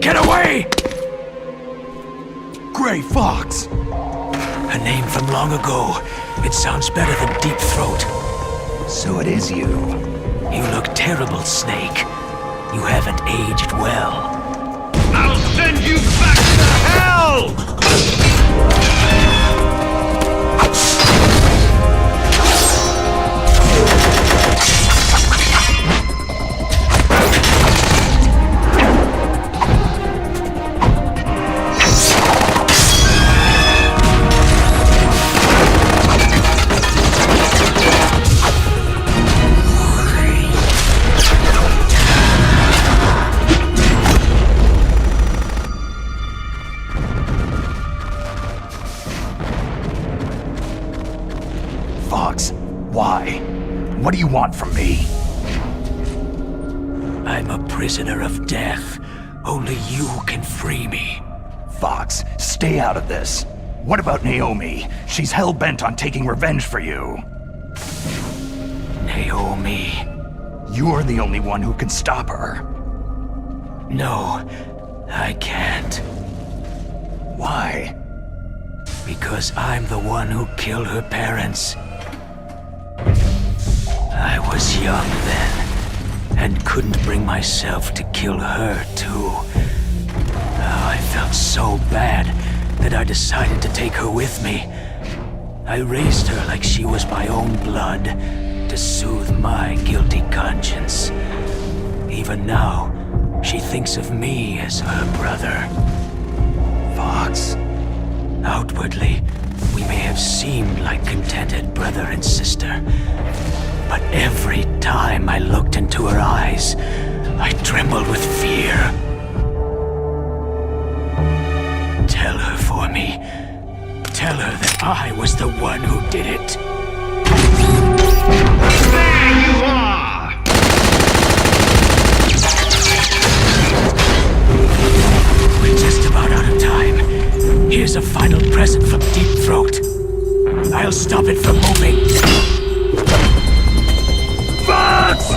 Get away! Gray Fox! A name from long ago. It sounds better than Deep Throat. So it is you. You look terrible, Snake. You haven't aged well. I'll send you back to hell! Fox, why? What do you want from me? I'm a prisoner of death. Only you can free me. Fox, stay out of this. What about Naomi? She's hell-bent on taking revenge for you. Naomi. You're the only one who can stop her. No, I can't. Why? Because I'm the one who killed her parents. I was young then, and couldn't bring myself to kill her too. Oh, I felt so bad that I decided to take her with me. I raised her like she was my own blood, to soothe my guilty conscience. Even now, she thinks of me as her brother. Fox. Outwardly, we may have seemed like contented brother and sister, but every time I looked into her eyes, I trembled with fear. Tell her for me. Tell her that I was the one who did it. There you are! We're just about out of time. Here's a final present from Deep Throat. I'll stop it from moving. Fox!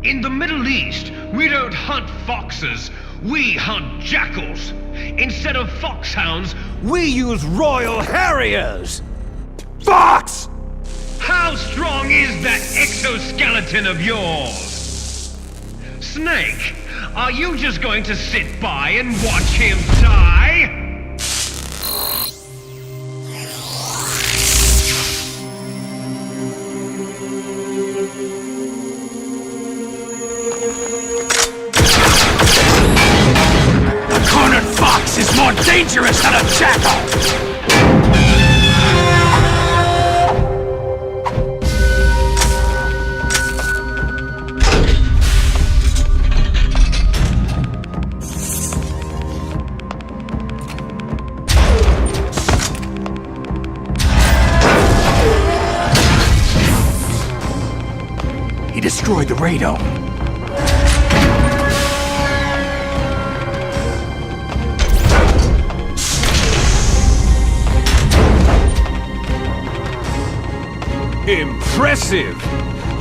In the Middle East, we don't hunt foxes, we hunt jackals. Instead of foxhounds, We use Royal Harriers! Fox! How strong is that exoskeleton of yours? Snake, are you just going to sit by and watch him die? A cornered fox is more dangerous than a jackal! He destroyed the radome. Impressive!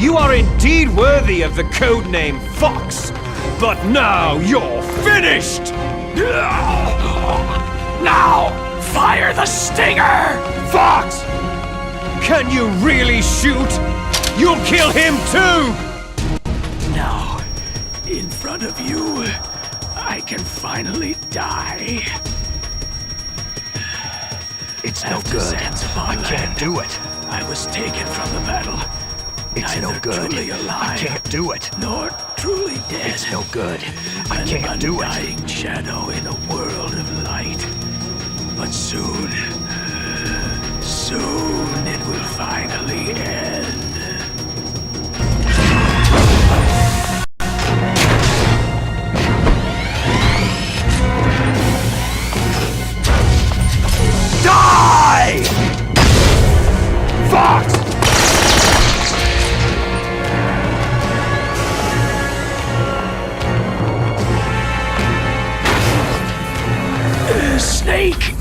You are indeed worthy of the codename Fox, but now you're finished! Now, fire the stinger! Fox! Can you really shoot? You'll kill him too! Now, in front of you, I can finally die. It's no good. I can't do it. I was taken from the battle. It's no good. Truly alive, I can't do it. nor truly dead. It's no good. I can't do it. An undying shadow in a world of light. But soon it will finally end. Die! Fox! Snake!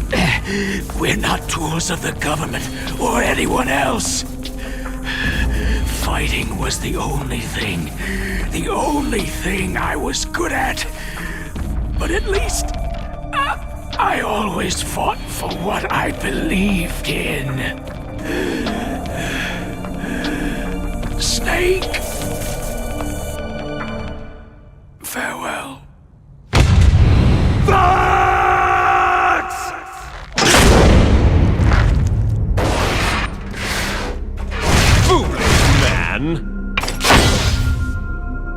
We're not tools of the government or anyone else. Fighting was the only thing I was good at. but at least I always fought for what I believed in. Snake. Farewell. Fox! Foolish man!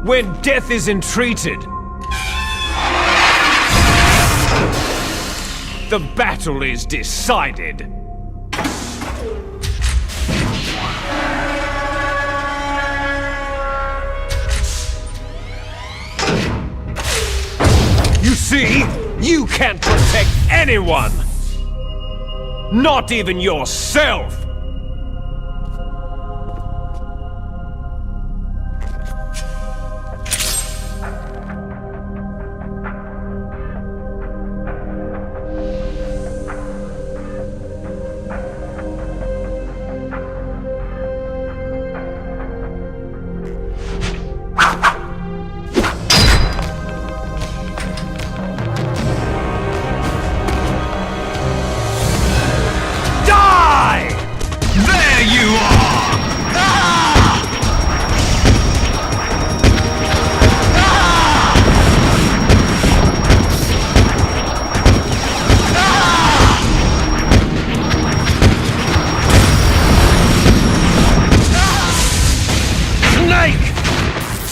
When death is entreated, the battle is decided. You see, you can't protect anyone! Not even yourself!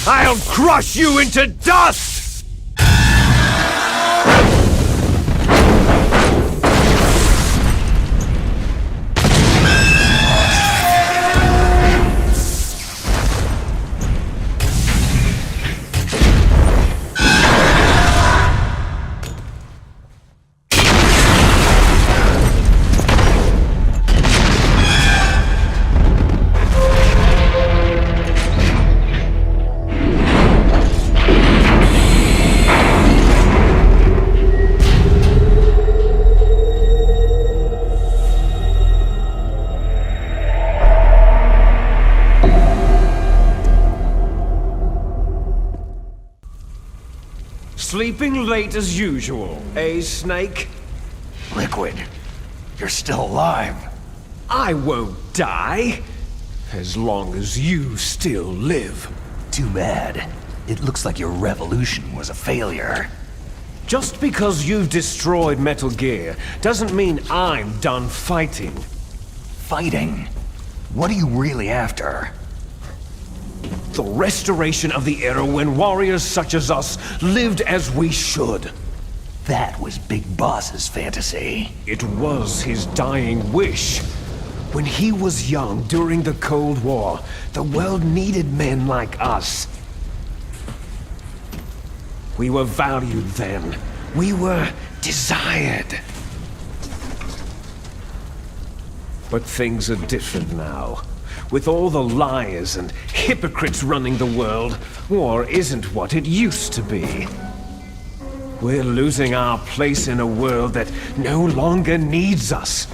I'll crush you into dust! Sleeping late as usual, eh, Snake? Liquid, you're still alive. I won't die, as long as you still live. Too bad. It looks like your revolution was a failure. Just because you've destroyed Metal Gear doesn't mean I'm done fighting. Fighting? What are you really after? The restoration of the era when warriors such as us lived as we should. That was Big Boss's fantasy. It was his dying wish. When he was young during the Cold War, the world needed men like us. We were valued then. We were desired. But things are different now. With all the liars and hypocrites running the world, war isn't what it used to be. We're losing our place in a world that no longer needs us.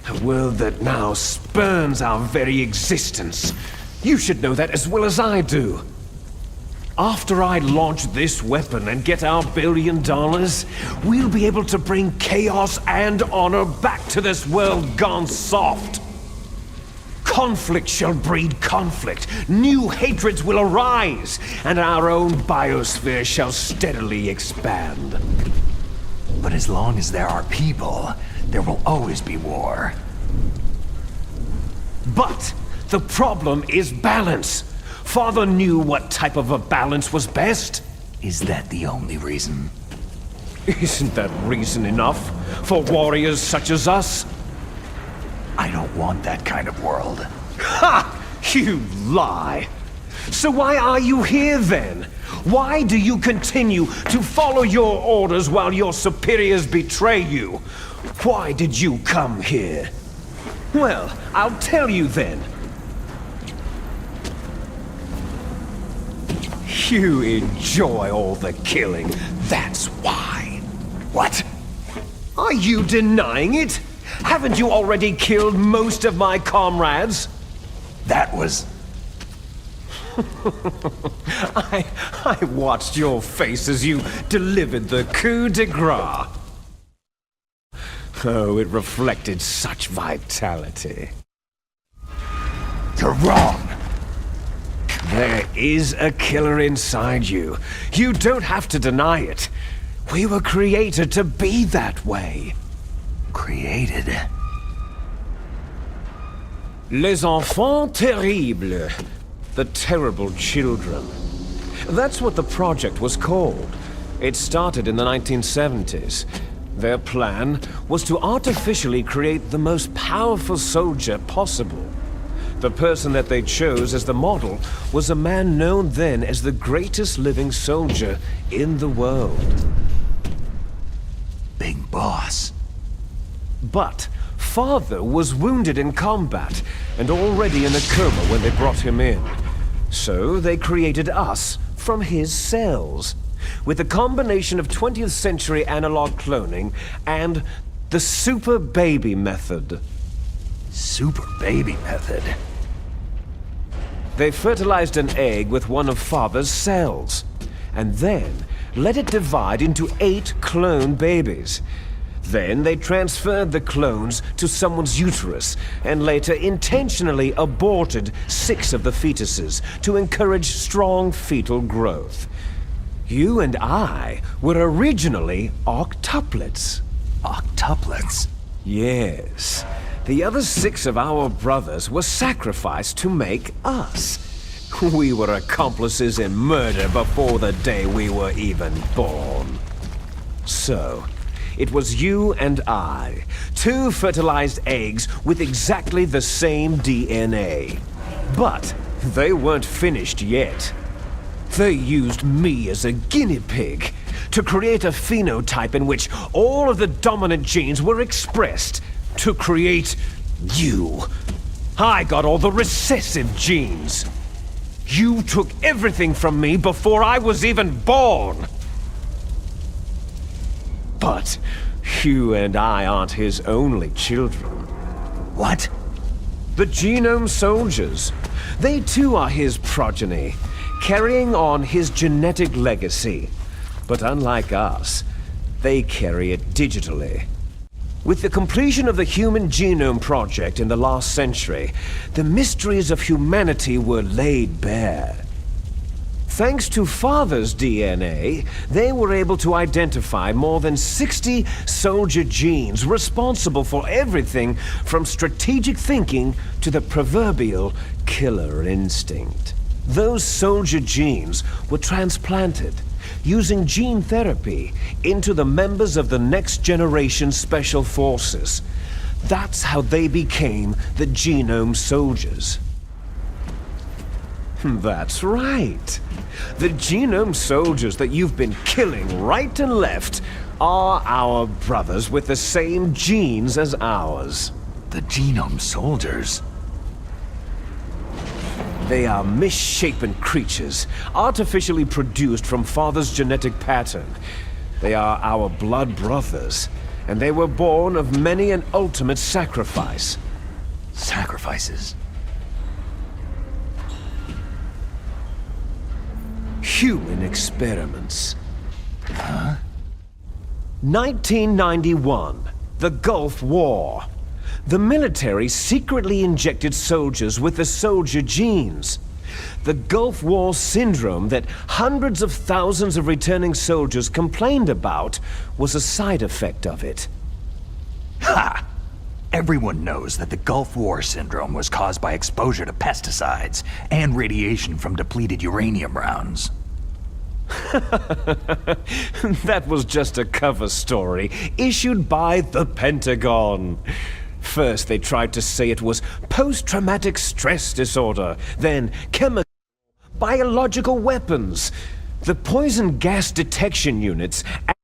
A world that now spurns our very existence. You should know that as well as I do. After I launch this weapon and get our $1 billion, we'll be able to bring chaos and honor back to this world gone soft. Conflict shall breed conflict, new hatreds will arise, and our own biosphere shall steadily expand. But as long as there are people, there will always be war. But the problem is balance. Father knew what type of a balance was best. Is that the only reason? Isn't that reason enough for warriors such as us? I don't want that kind of world. Ha! You lie! So why are you here then? Why do you continue to follow your orders while your superiors betray you? Why did you come here? Well, I'll tell you then. You enjoy all the killing, that's why. What? Are you denying it? Haven't you already killed most of my comrades? That was... I watched your face as you delivered the coup de grace. Oh, it reflected such vitality. You're wrong. There is a killer inside you. You don't have to deny it. We were created to be that way. Created? Les enfants terribles. The terrible children. That's what the project was called. It started in the 1970s. Their plan was to artificially create the most powerful soldier possible. The person that they chose as the model was a man known then as the greatest living soldier in the world. Big boss. But Father was wounded in combat and already in a coma when they brought him in. So they created us from his cells, with a combination of 20th century analog cloning and the super baby method. Super baby method? They fertilized an egg with one of Father's cells, and then let it divide into 8 clone babies. Then they transferred the clones to someone's uterus, and later intentionally aborted 6 of the fetuses to encourage strong fetal growth. You and I were originally octuplets. Octuplets? Yes. The other 6 of our brothers were sacrificed to make us. We were accomplices in murder before the day we were even born. So, it was you and I, 2 fertilized eggs with exactly the same DNA. But they weren't finished yet. They used me as a guinea pig to create a phenotype in which all of the dominant genes were expressed to create you. I got all the recessive genes. You took everything from me before I was even born. But you and I aren't his only children. What? The Genome Soldiers. They too are his progeny, carrying on his genetic legacy. But unlike us, they carry it digitally. With the completion of the Human Genome Project in the last century, the mysteries of humanity were laid bare. Thanks to Father's DNA, they were able to identify more than 60 soldier genes responsible for everything from strategic thinking to the proverbial killer instinct. Those soldier genes were transplanted using gene therapy into the members of the next generation special forces. That's how they became the Genome Soldiers. That's right. The Genome Soldiers that you've been killing right and left are our brothers with the same genes as ours. The Genome Soldiers? They are misshapen creatures, artificially produced from Father's genetic pattern. They are our blood brothers, and they were born of many an ultimate sacrifice. Sacrifices? Human experiments. Huh? 1991, the Gulf War. The military secretly injected soldiers with the soldier genes. The Gulf War syndrome that hundreds of thousands of returning soldiers complained about was a side effect of it. Ha! Everyone knows that the Gulf War syndrome was caused by exposure to pesticides and radiation from depleted uranium rounds. That was just a cover story issued by the Pentagon. First, they tried to say it was post-traumatic stress disorder, then chemical, biological weapons, the poison gas detection units, and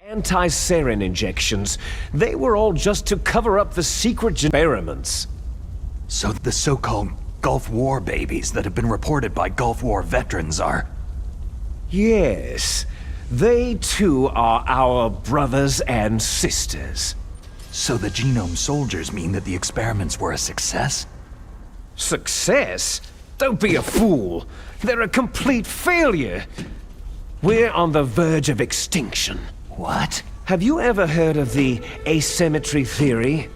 anti-sarin injections. They were all just to cover up the secret experiments. So the so-called Gulf War babies that have been reported by Gulf War veterans are... Yes, they too are our brothers and sisters. So the Genome Soldiers mean that the experiments were a success? Success? Don't be a fool. They're a complete failure. We're on the verge of extinction. What? Have you ever heard of the asymmetry theory?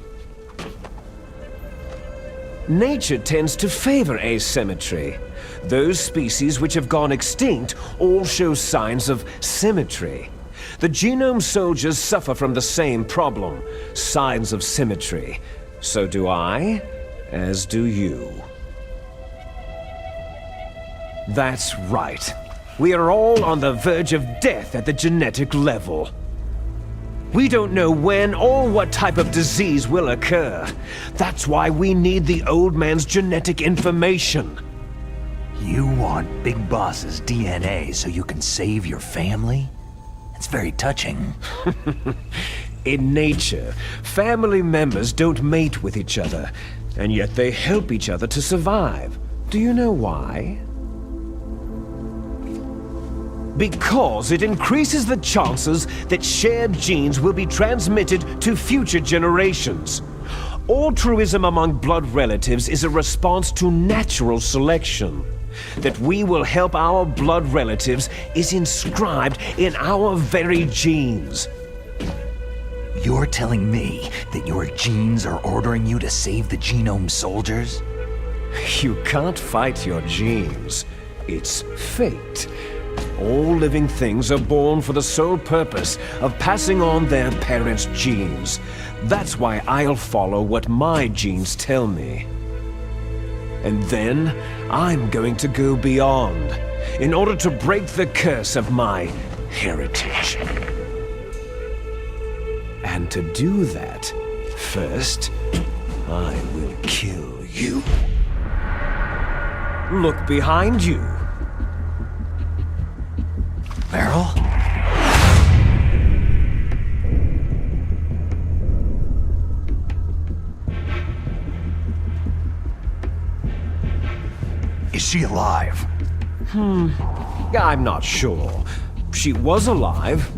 Nature tends to favor asymmetry. Those species which have gone extinct all show signs of symmetry. The genome soldiers suffer from the same problem, signs of symmetry. So do I, as do you. That's right. We are all on the verge of death at the genetic level. We don't know when or what type of disease will occur. That's why we need the old man's genetic information. You want Big Boss's DNA so you can save your family? It's very touching. In nature, family members don't mate with each other, and yet they help each other to survive. Do you know why? Because it increases the chances that shared genes will be transmitted to future generations. Altruism among blood relatives is a response to natural selection. That we will help our blood relatives is inscribed in our very genes. You're telling me that your genes are ordering you to save the genome soldiers? You can't fight your genes. It's fate. All living things are born for the sole purpose of passing on their parents' genes. That's why I'll follow what my genes tell me. And then, I'm going to go beyond, in order to break the curse of my heritage. And to do that, first, I will kill you. Look behind you. Meryl? Is she alive? I'm not sure. She was alive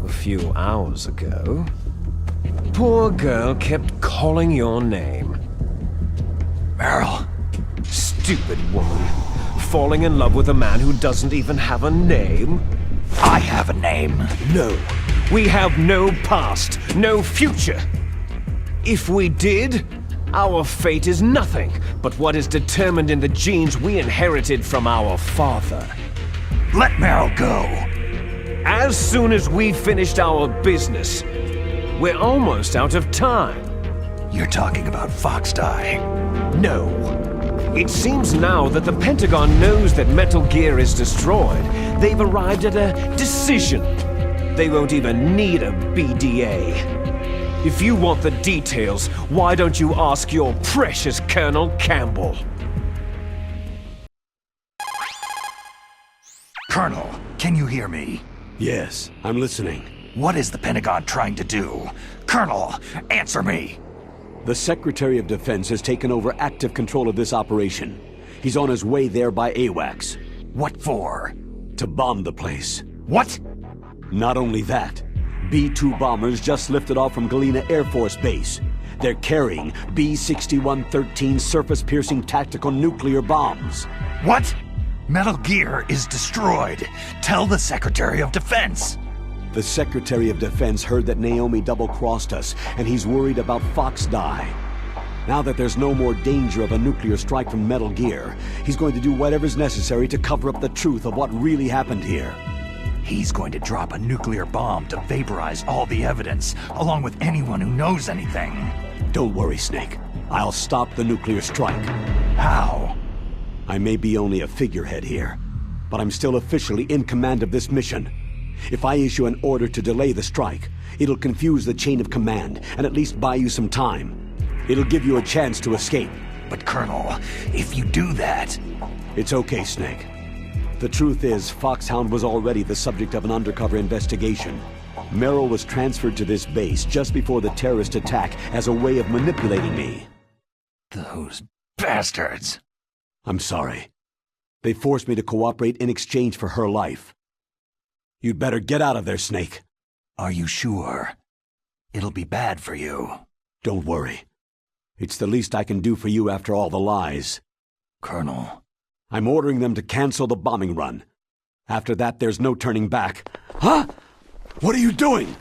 a few hours ago. Poor girl kept calling your name. Meryl. Stupid woman. Falling in love with a man who doesn't even have a name. I have a name. No. We have no past, no future. If we did, our fate is nothing but what is determined in the genes we inherited from our father. Let Meryl go. As soon as we finished our business, we're almost out of time. You're talking about FOXHOUND. No. It seems now that the Pentagon knows that Metal Gear is destroyed. They've arrived at a decision. They won't even need a BDA. If you want the details, why don't you ask your precious Colonel Campbell? Colonel, can you hear me? Yes, I'm listening. What is the Pentagon trying to do? Colonel, answer me! The Secretary of Defense has taken over active control of this operation. He's on his way there by AWACS. What for? To bomb the place. What? Not only that, B-2 bombers just lifted off from Galena Air Force Base. They're carrying B-6113 surface-piercing tactical nuclear bombs. What? Metal Gear is destroyed. Tell the Secretary of Defense. The Secretary of Defense heard that Naomi double-crossed us, and he's worried about FOXHOUND. Now that there's no more danger of a nuclear strike from Metal Gear, he's going to do whatever's necessary to cover up the truth of what really happened here. He's going to drop a nuclear bomb to vaporize all the evidence, along with anyone who knows anything. Don't worry, Snake. I'll stop the nuclear strike. How? I may be only a figurehead here, but I'm still officially in command of this mission. If I issue an order to delay the strike, it'll confuse the chain of command and at least buy you some time. It'll give you a chance to escape. But Colonel, if you do that... It's okay, Snake. The truth is, FOXHOUND was already the subject of an undercover investigation. Merrill was transferred to this base just before the terrorist attack as a way of manipulating me. Those bastards! I'm sorry. They forced me to cooperate in exchange for her life. You'd better get out of there, Snake. Are you sure? It'll be bad for you. Don't worry. It's the least I can do for you after all the lies. Colonel, I'm ordering them to cancel the bombing run. After that, there's no turning back. Huh? What are you doing?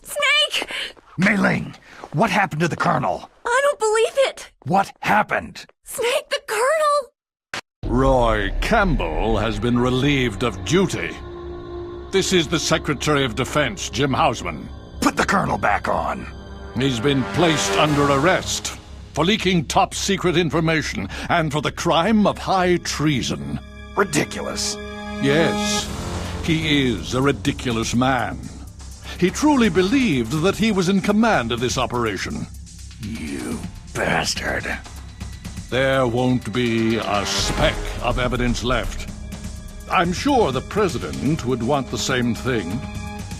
Snake! Mei Ling, what happened to the Colonel? I don't believe it! What happened? Snake, the Colonel! Roy Campbell has been relieved of duty. This is the Secretary of Defense, Jim Houseman. Put the Colonel back on. He's been placed under arrest for leaking top-secret information and for the crime of high treason. Ridiculous. Yes, he is a ridiculous man. He truly believed that he was in command of this operation. You bastard. There won't be a speck of evidence left. I'm sure the President would want the same thing.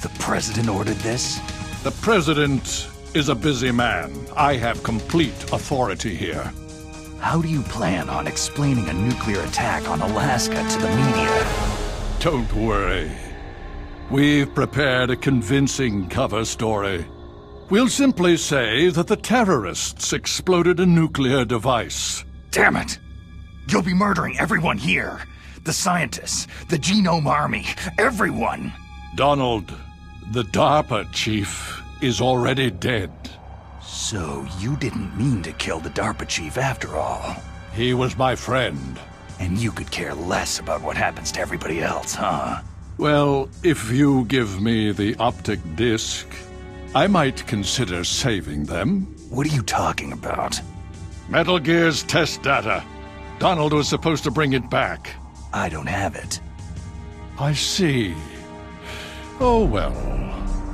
The President ordered this? The President is a busy man. I have complete authority here. How do you plan on explaining a nuclear attack on Alaska to the media? Don't worry. We've prepared a convincing cover story. We'll simply say that the terrorists exploded a nuclear device. Damn it! You'll be murdering everyone here. The scientists, the Genome Army, everyone. Donald, the DARPA chief is already dead. So you didn't mean to kill the DARPA chief after all. He was my friend. And you could care less about what happens to everybody else, huh? Well, if you give me the optic disc, I might consider saving them. What are you talking about? Metal Gear's test data. Donald was supposed to bring it back. I don't have it. I see. Oh well,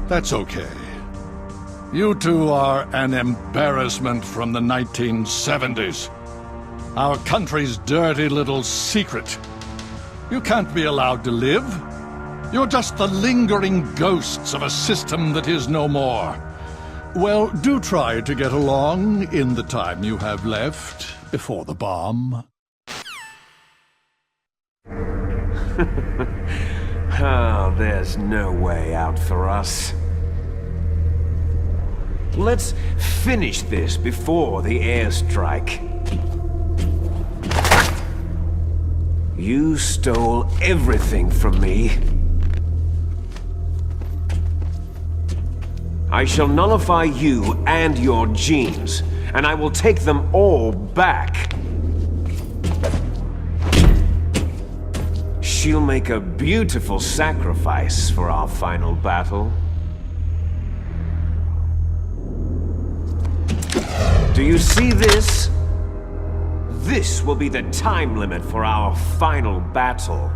that's okay. You two are an embarrassment from the 1970s. Our country's dirty little secret. You can't be allowed to live. You're just the lingering ghosts of a system that is no more. Well, do try to get along in the time you have left before the bomb. Oh, there's no way out for us. Let's finish this before the airstrike. You stole everything from me. I shall nullify you and your genes, and I will take them all back. She'll make a beautiful sacrifice for our final battle. Do you see this? This will be the time limit for our final battle.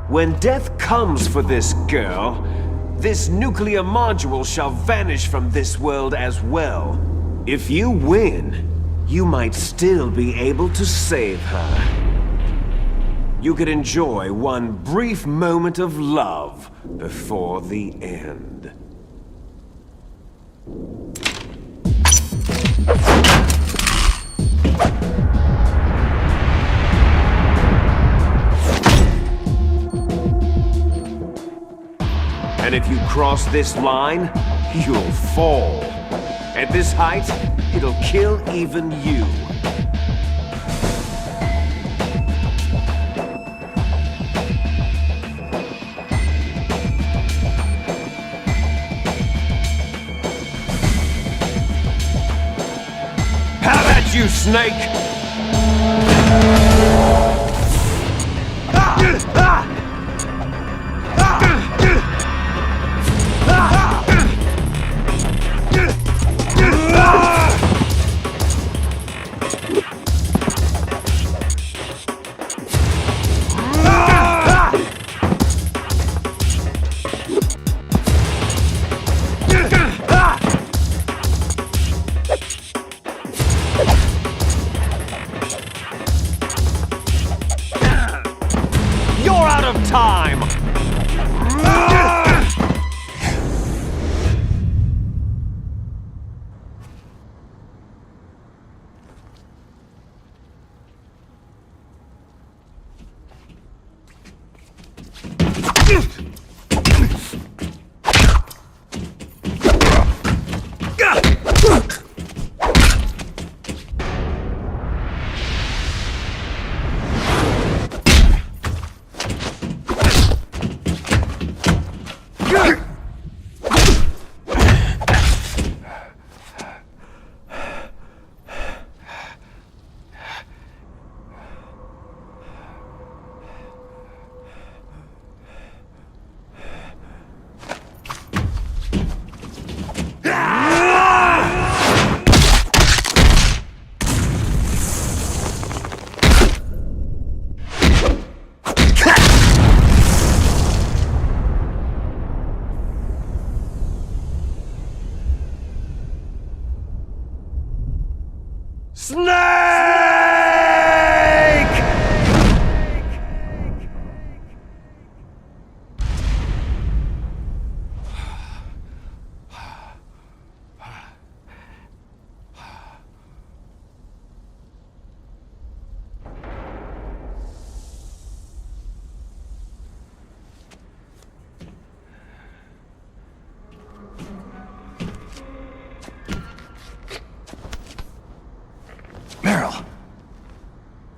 When death comes for this girl, this nuclear module shall vanish from this world as well. If you win, you might still be able to save her. You could enjoy one brief moment of love before the end. And if you cross this line, you'll fall. At this height, it'll kill even you. How about you, Snake?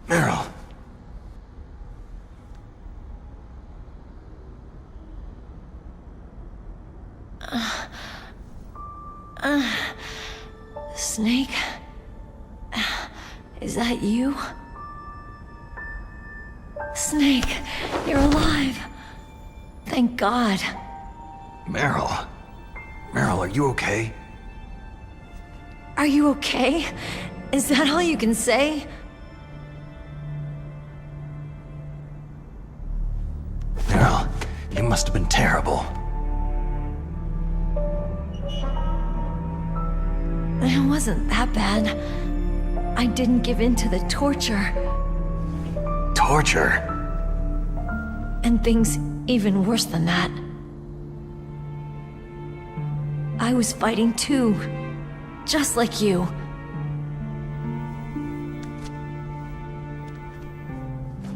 Meryl. Snake? Is that you? Snake, you're alive. Thank God. Meryl. Meryl, are you okay? Are you okay? Is that all you can say? Meryl, it must have been terrible. It wasn't that bad. I didn't give in to the torture. Torture? And things even worse than that. I was fighting too. Just like you.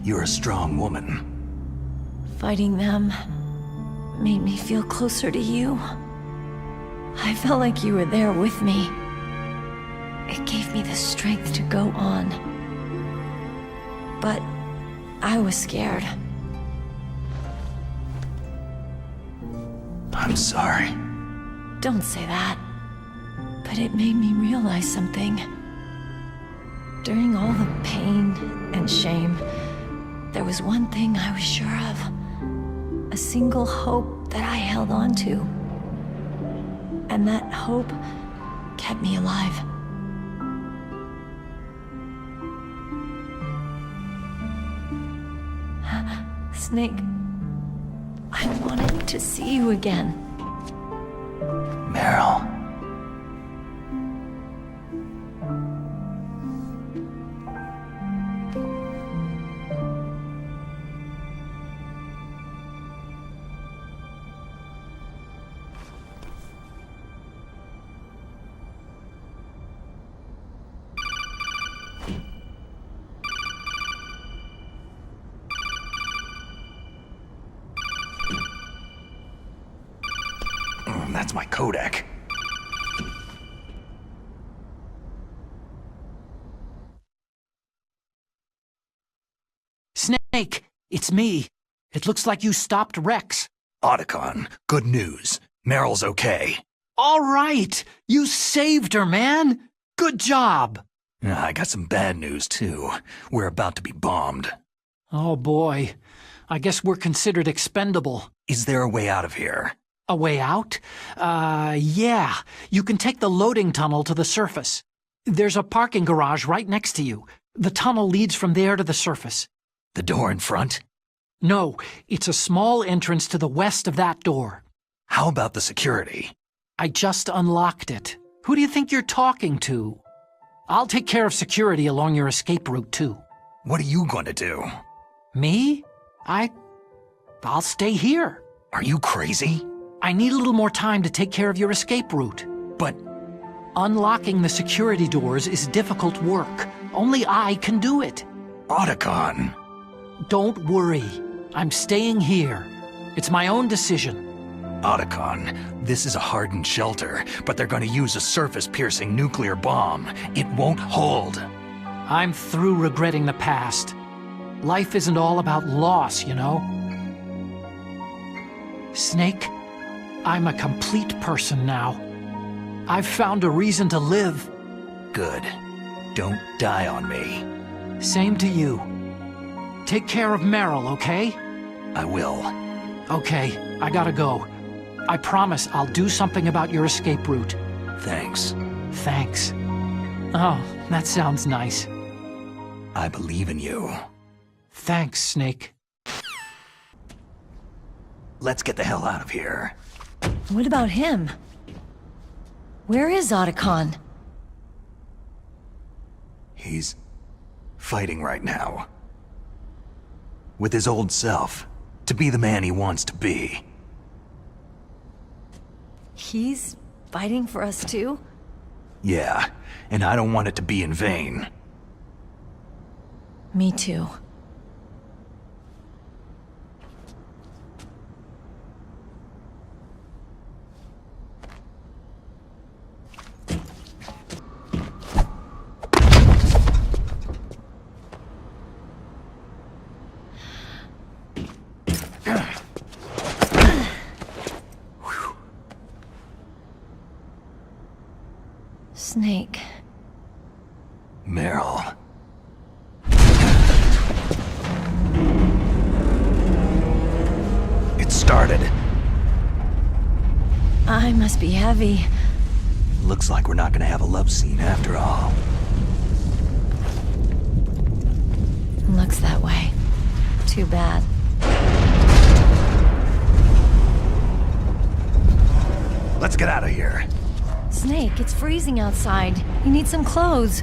You're a strong woman. Fighting them made me feel closer to you. I felt like you were there with me. It gave me the strength to go on. But I was scared. I'm sorry. Don't say that. But it made me realize something. During all the pain and shame, there was one thing I was sure of. A single hope that I held on to. And that hope kept me alive. Snake, I wanted to see you again. Meryl. That's my codec. Snake, it's me. It looks like you stopped Rex. Otacon, good news. Meryl's okay. All right! You saved her, man! Good job! I got some bad news, too. We're about to be bombed. Oh, boy. I guess we're considered expendable. Is there a way out of here? A way out? Yeah. You can take the loading tunnel to the surface. There's a parking garage right next to you. The tunnel leads from there to the surface. The door in front? No, it's a small entrance to the west of that door. How about the security? I just unlocked it. Who do you think you're talking to? I'll take care of security along your escape route, too. What are you going to do? Me? I'll stay here. Are you crazy? I need a little more time to take care of your escape route. But unlocking the security doors is difficult work. Only I can do it. Otacon. Don't worry. I'm staying here. It's my own decision. Otacon, this is a hardened shelter, but they're going to use a surface-piercing nuclear bomb. It won't hold. I'm through regretting the past. Life isn't all about loss, you know? Snake, I'm a complete person now. I've found a reason to live. Good. Don't die on me. Same to you. Take care of Meryl, okay? I will. Okay, I gotta go. I promise I'll do something about your escape route. Thanks. Thanks. Oh, that sounds nice. I believe in you. Thanks, Snake. Let's get the hell out of here. What about him? Where is Otacon? He's fighting right now. With his old self. To be the man he wants to be. He's fighting for us too? Yeah, and I don't want it to be in vain. Me too. I must be heavy. Looks like we're not gonna have a love scene after all. Looks that way. Too bad. Let's get out of here. Snake, it's freezing outside. You need some clothes.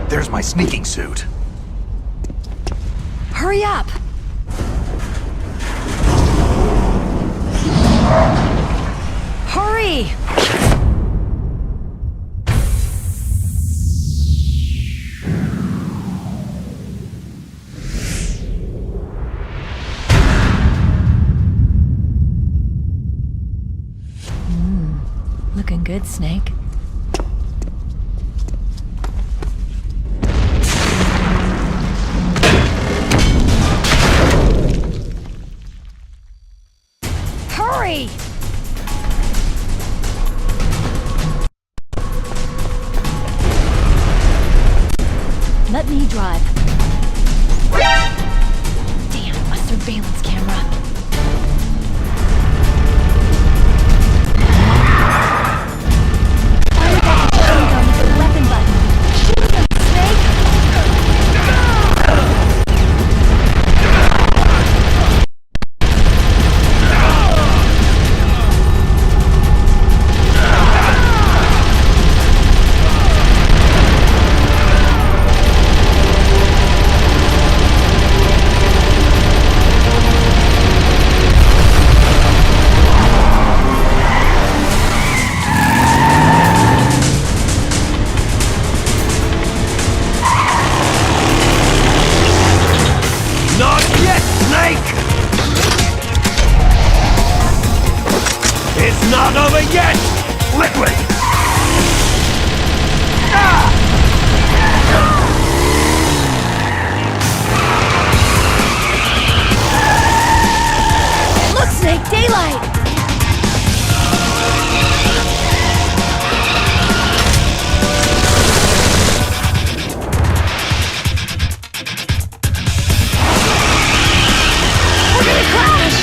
There's my sneaking suit. Hurry up! Hurry! Looking good, Snake. Hurry! Let me drive. Damn, a surveillance camera. Fire that machine gun with the weapon button. Shoot him, Snake! Not yet, Snake! It's not over yet! Liquid! Look, Snake, daylight! We're gonna crash!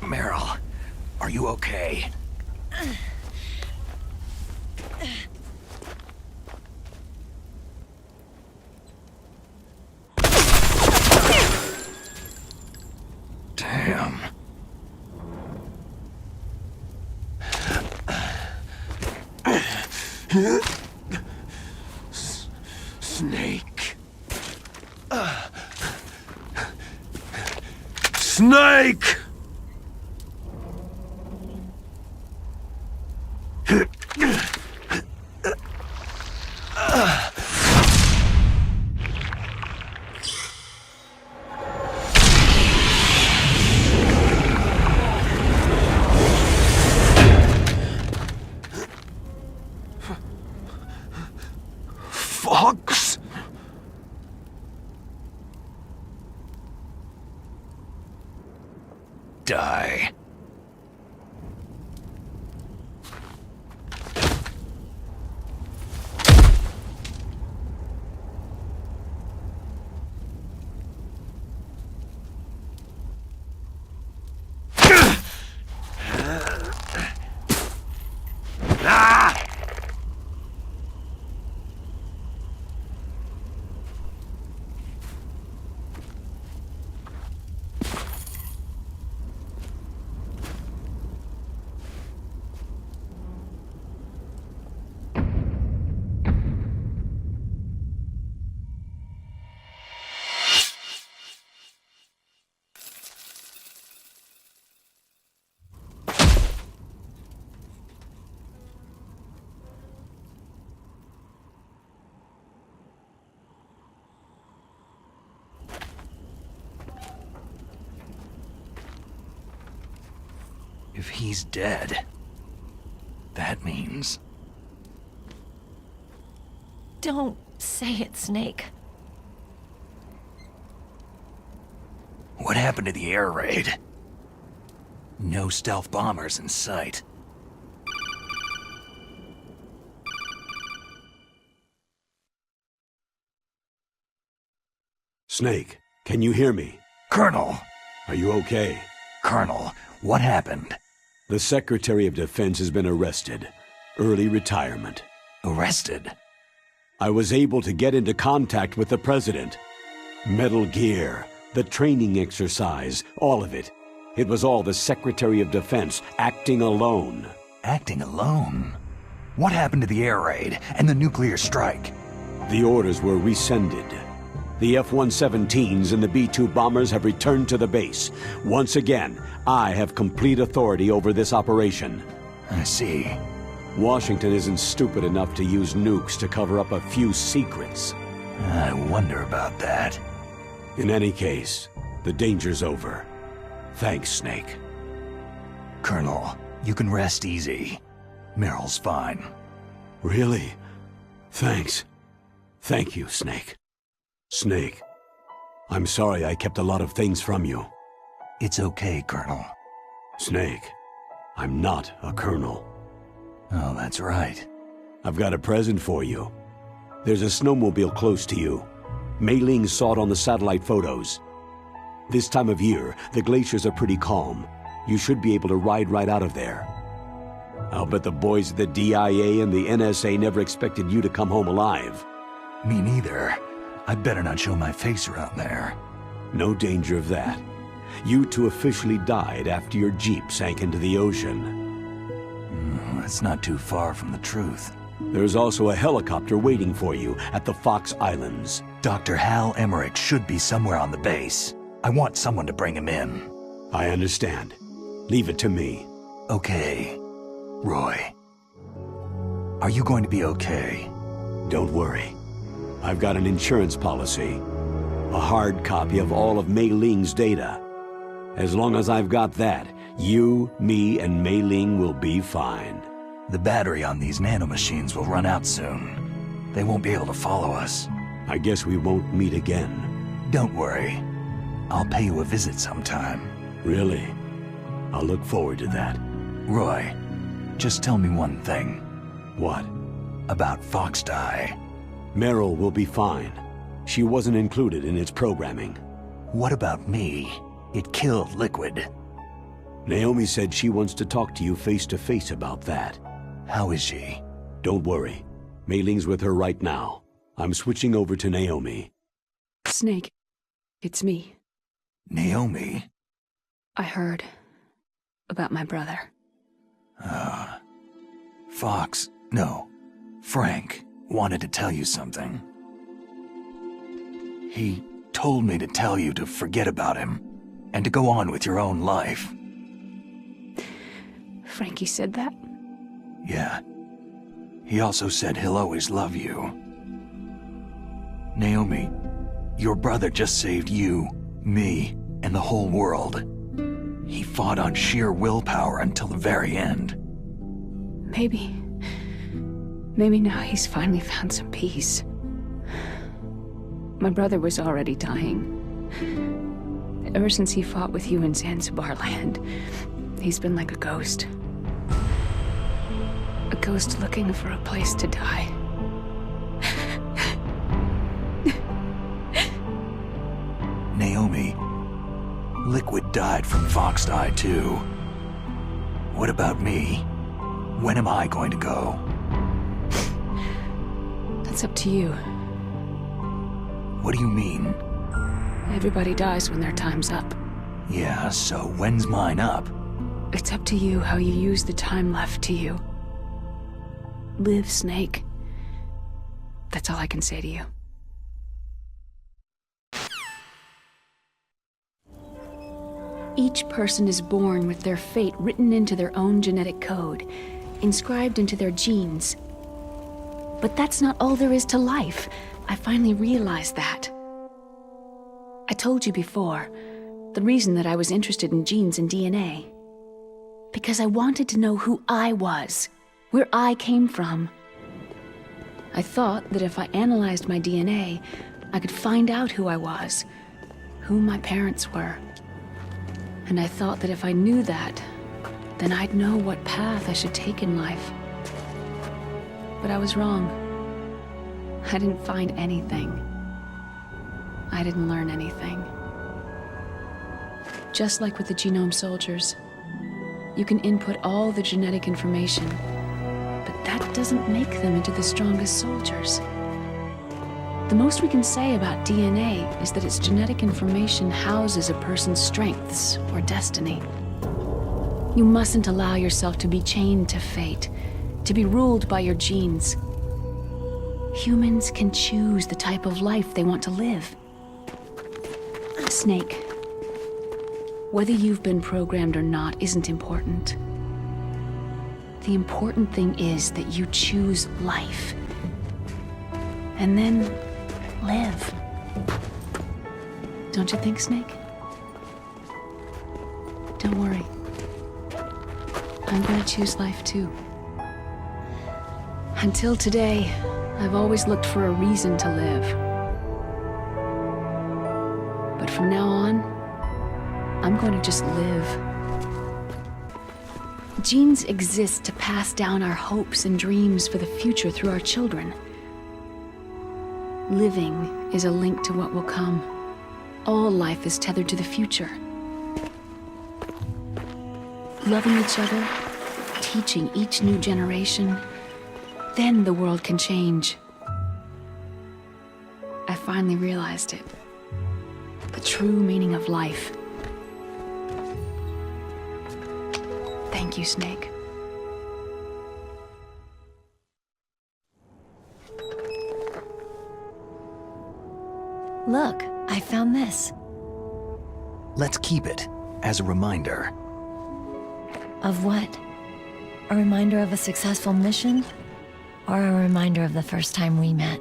Meryl, are you okay? Damn. Snake. Snake! Fox? Die. he's dead, that means... Don't say it, Snake. What happened to the air raid? No stealth bombers in sight. Snake, can you hear me? Colonel! Are you okay? Colonel, what happened? The Secretary of Defense has been arrested. Early retirement. Arrested? I was able to get into contact with the President. Metal Gear, the training exercise, all of it. It was all the Secretary of Defense acting alone. Acting alone? What happened to the air raid and the nuclear strike? The orders were rescinded. The F-117s and the B-2 bombers have returned to the base. Once again, I have complete authority over this operation. I see. Washington isn't stupid enough to use nukes to cover up a few secrets. I wonder about that. In any case, the danger's over. Thanks, Snake. Colonel, you can rest easy. Meryl's fine. Really? Thanks. Thank you, Snake. Snake, I'm sorry I kept a lot of things from you. It's okay, Colonel. Snake, I'm not a colonel. Oh, that's right. I've got a present for you. There's a snowmobile close to you. Mei Ling saw it on the satellite photos. This time of year, the glaciers are pretty calm. You should be able to ride right out of there. I'll bet the boys at the DIA and the NSA never expected you to come home alive. Me neither. I'd better not show my face around there. No danger of that. You two officially died after your Jeep sank into the ocean. That's not too far from the truth. There's also a helicopter waiting for you at the Fox Islands. Dr. Hal Emmerich should be somewhere on the base. I want someone to bring him in. I understand. Leave it to me. Okay. Roy. Are you going to be okay? Don't worry. I've got an insurance policy. A hard copy of all of Mei Ling's data. As long as I've got that, you, me, and Mei Ling will be fine. The battery on these nanomachines will run out soon. They won't be able to follow us. I guess we won't meet again. Don't worry. I'll pay you a visit sometime. Really? I'll look forward to that. Roy, just tell me one thing. What? About FOXHOUND. Meryl will be fine. She wasn't included in its programming. What about me? It killed Liquid. Naomi said she wants to talk to you face to face about that. How is she? Don't worry. Mei Ling's with her right now. I'm switching over to Naomi. Snake, it's me. Naomi? I heard about my brother. Frank wanted to tell you something. He told me to tell you to forget about him and to go on with your own life. Frankie said that? Yeah. He also said he'll always love you. Naomi, your brother just saved you, me, and the whole world. He fought on sheer willpower until the very end. Maybe now he's finally found some peace. My brother was already dying. Ever since he fought with you in Zanzibar land, he's been like a ghost. A ghost looking for a place to die. Naomi, Liquid died from FOXHOUND too. What about me? When am I going to go? That's up to you. What do you mean? Everybody dies when their time's up. Yeah, so when's mine up? It's up to you how you use the time left to you. Live, Snake. That's all I can say to you. Each person is born with their fate written into their own genetic code, inscribed into their genes. But that's not all there is to life. I finally realized that. I told you before, the reason that I was interested in genes and DNA. Because I wanted to know who I was, where I came from. I thought that if I analyzed my DNA, I could find out who I was, who my parents were. And I thought that if I knew that, then I'd know what path I should take in life. But I was wrong. I didn't find anything. I didn't learn anything. Just like with the genome soldiers, you can input all the genetic information, but that doesn't make them into the strongest soldiers. The most we can say about DNA is that its genetic information houses a person's strengths or destiny. You mustn't allow yourself to be chained to fate, to be ruled by your genes. Humans can choose the type of life they want to live. Snake, whether you've been programmed or not isn't important. The important thing is that you choose life. And then live. Don't you think, Snake? Don't worry. I'm gonna choose life too. Until today, I've always looked for a reason to live. But from now on, I'm going to just live. Genes exist to pass down our hopes and dreams for the future through our children. Living is a link to what will come. All life is tethered to the future. Loving each other, teaching each new generation, then the world can change. I finally realized it. The true meaning of life. Thank you, Snake. Look, I found this. Let's keep it as a reminder. Of what? A reminder of a successful mission? Or a reminder of the first time we met?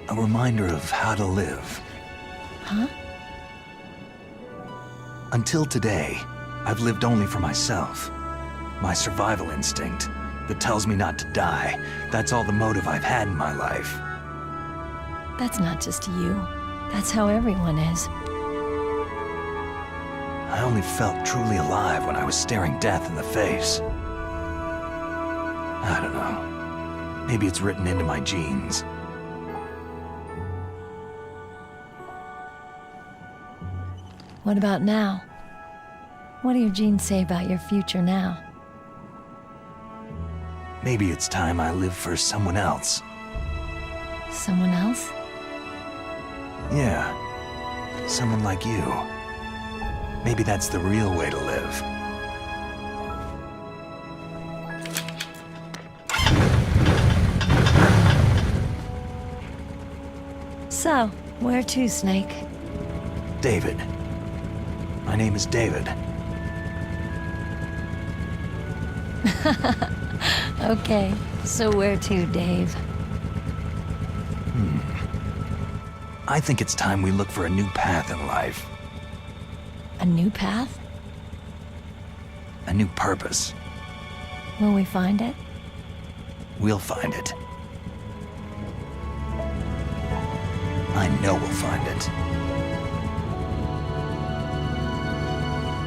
A reminder of how to live. Huh? Until today, I've lived only for myself. My survival instinct that tells me not to die. That's all the motive I've had in my life. That's not just you. That's how everyone is. I only felt truly alive when I was staring death in the face. I don't know. Maybe it's written into my genes. What about now? What do your genes say about your future now? Maybe it's time I live for someone else. Someone else? Yeah. Someone like you. Maybe that's the real way to live. So, where to, Snake? David. My name is David. Okay, so where to, Dave? I think it's time we look for a new path in life. A new path? A new purpose. Will we find it? We'll find it. I know we'll find it.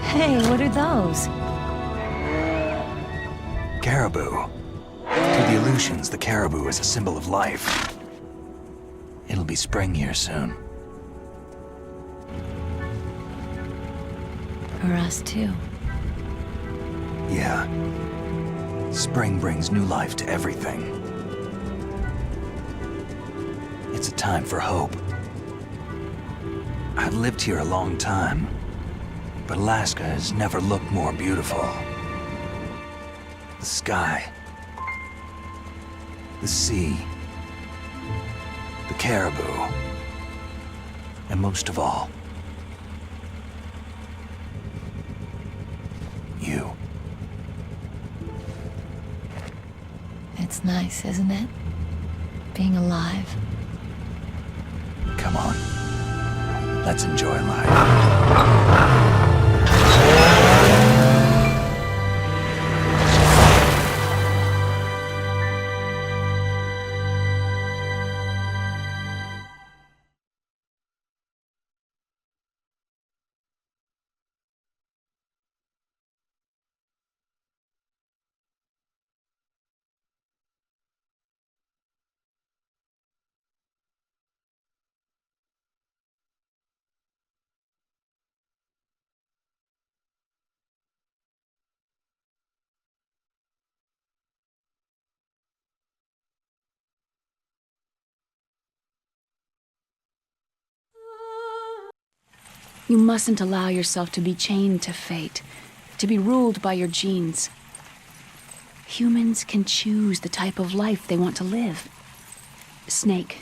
Hey, what are those? Caribou. To the Aleutians, the caribou is a symbol of life. It'll be spring here soon. For us, too. Yeah. Spring brings new life to everything. It's a time for hope. I've lived here a long time, but Alaska has never looked more beautiful. The sky, the sea, the caribou, and most of all, you. It's nice, isn't it? Being alive. Come on. Let's enjoy life. You mustn't allow yourself to be chained to fate, to be ruled by your genes. Humans can choose the type of life they want to live. Snake,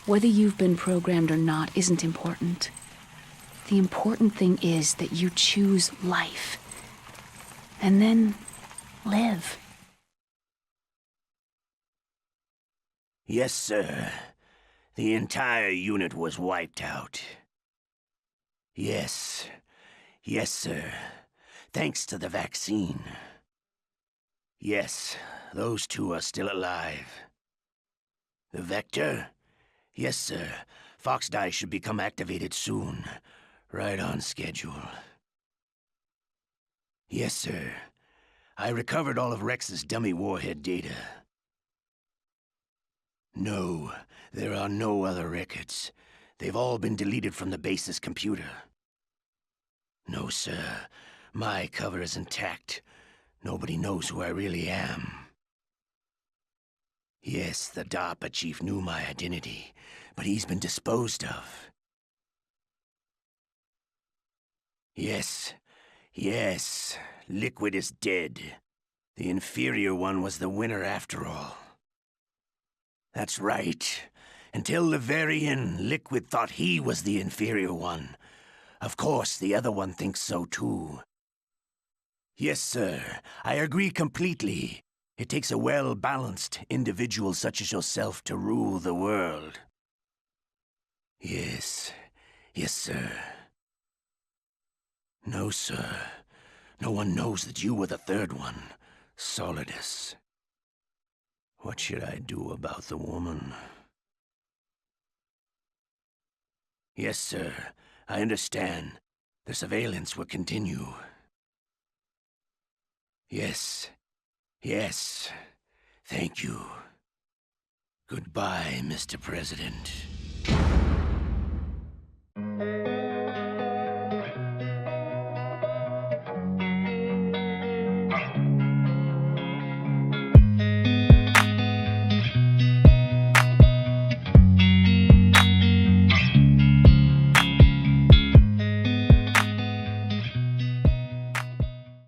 whether you've been programmed or not isn't important. The important thing is that you choose life. And then live. Yes, sir. The entire unit was wiped out. Yes. Yes, sir. Thanks to the vaccine. Yes, those two are still alive. The vector? Yes, sir. FOXDIE should become activated soon. Right on schedule. Yes, sir. I recovered all of Rex's dummy warhead data. No, there are no other records. They've all been deleted from the base's computer. No, sir. My cover is intact. Nobody knows who I really am. Yes, the DARPA chief knew my identity, but he's been disposed of. Yes, yes, Liquid is dead. The inferior one was the winner after all. That's right. Until the very end, Liquid thought he was the inferior one. Of course, the other one thinks so too. Yes, sir, I agree completely. It takes a well-balanced individual such as yourself to rule the world. Yes, yes, sir. No, sir. No one knows that you were the third one, Solidus. What should I do about the woman? Yes, sir. I understand. The surveillance will continue. Yes. Yes. Thank you. Goodbye, Mr. President.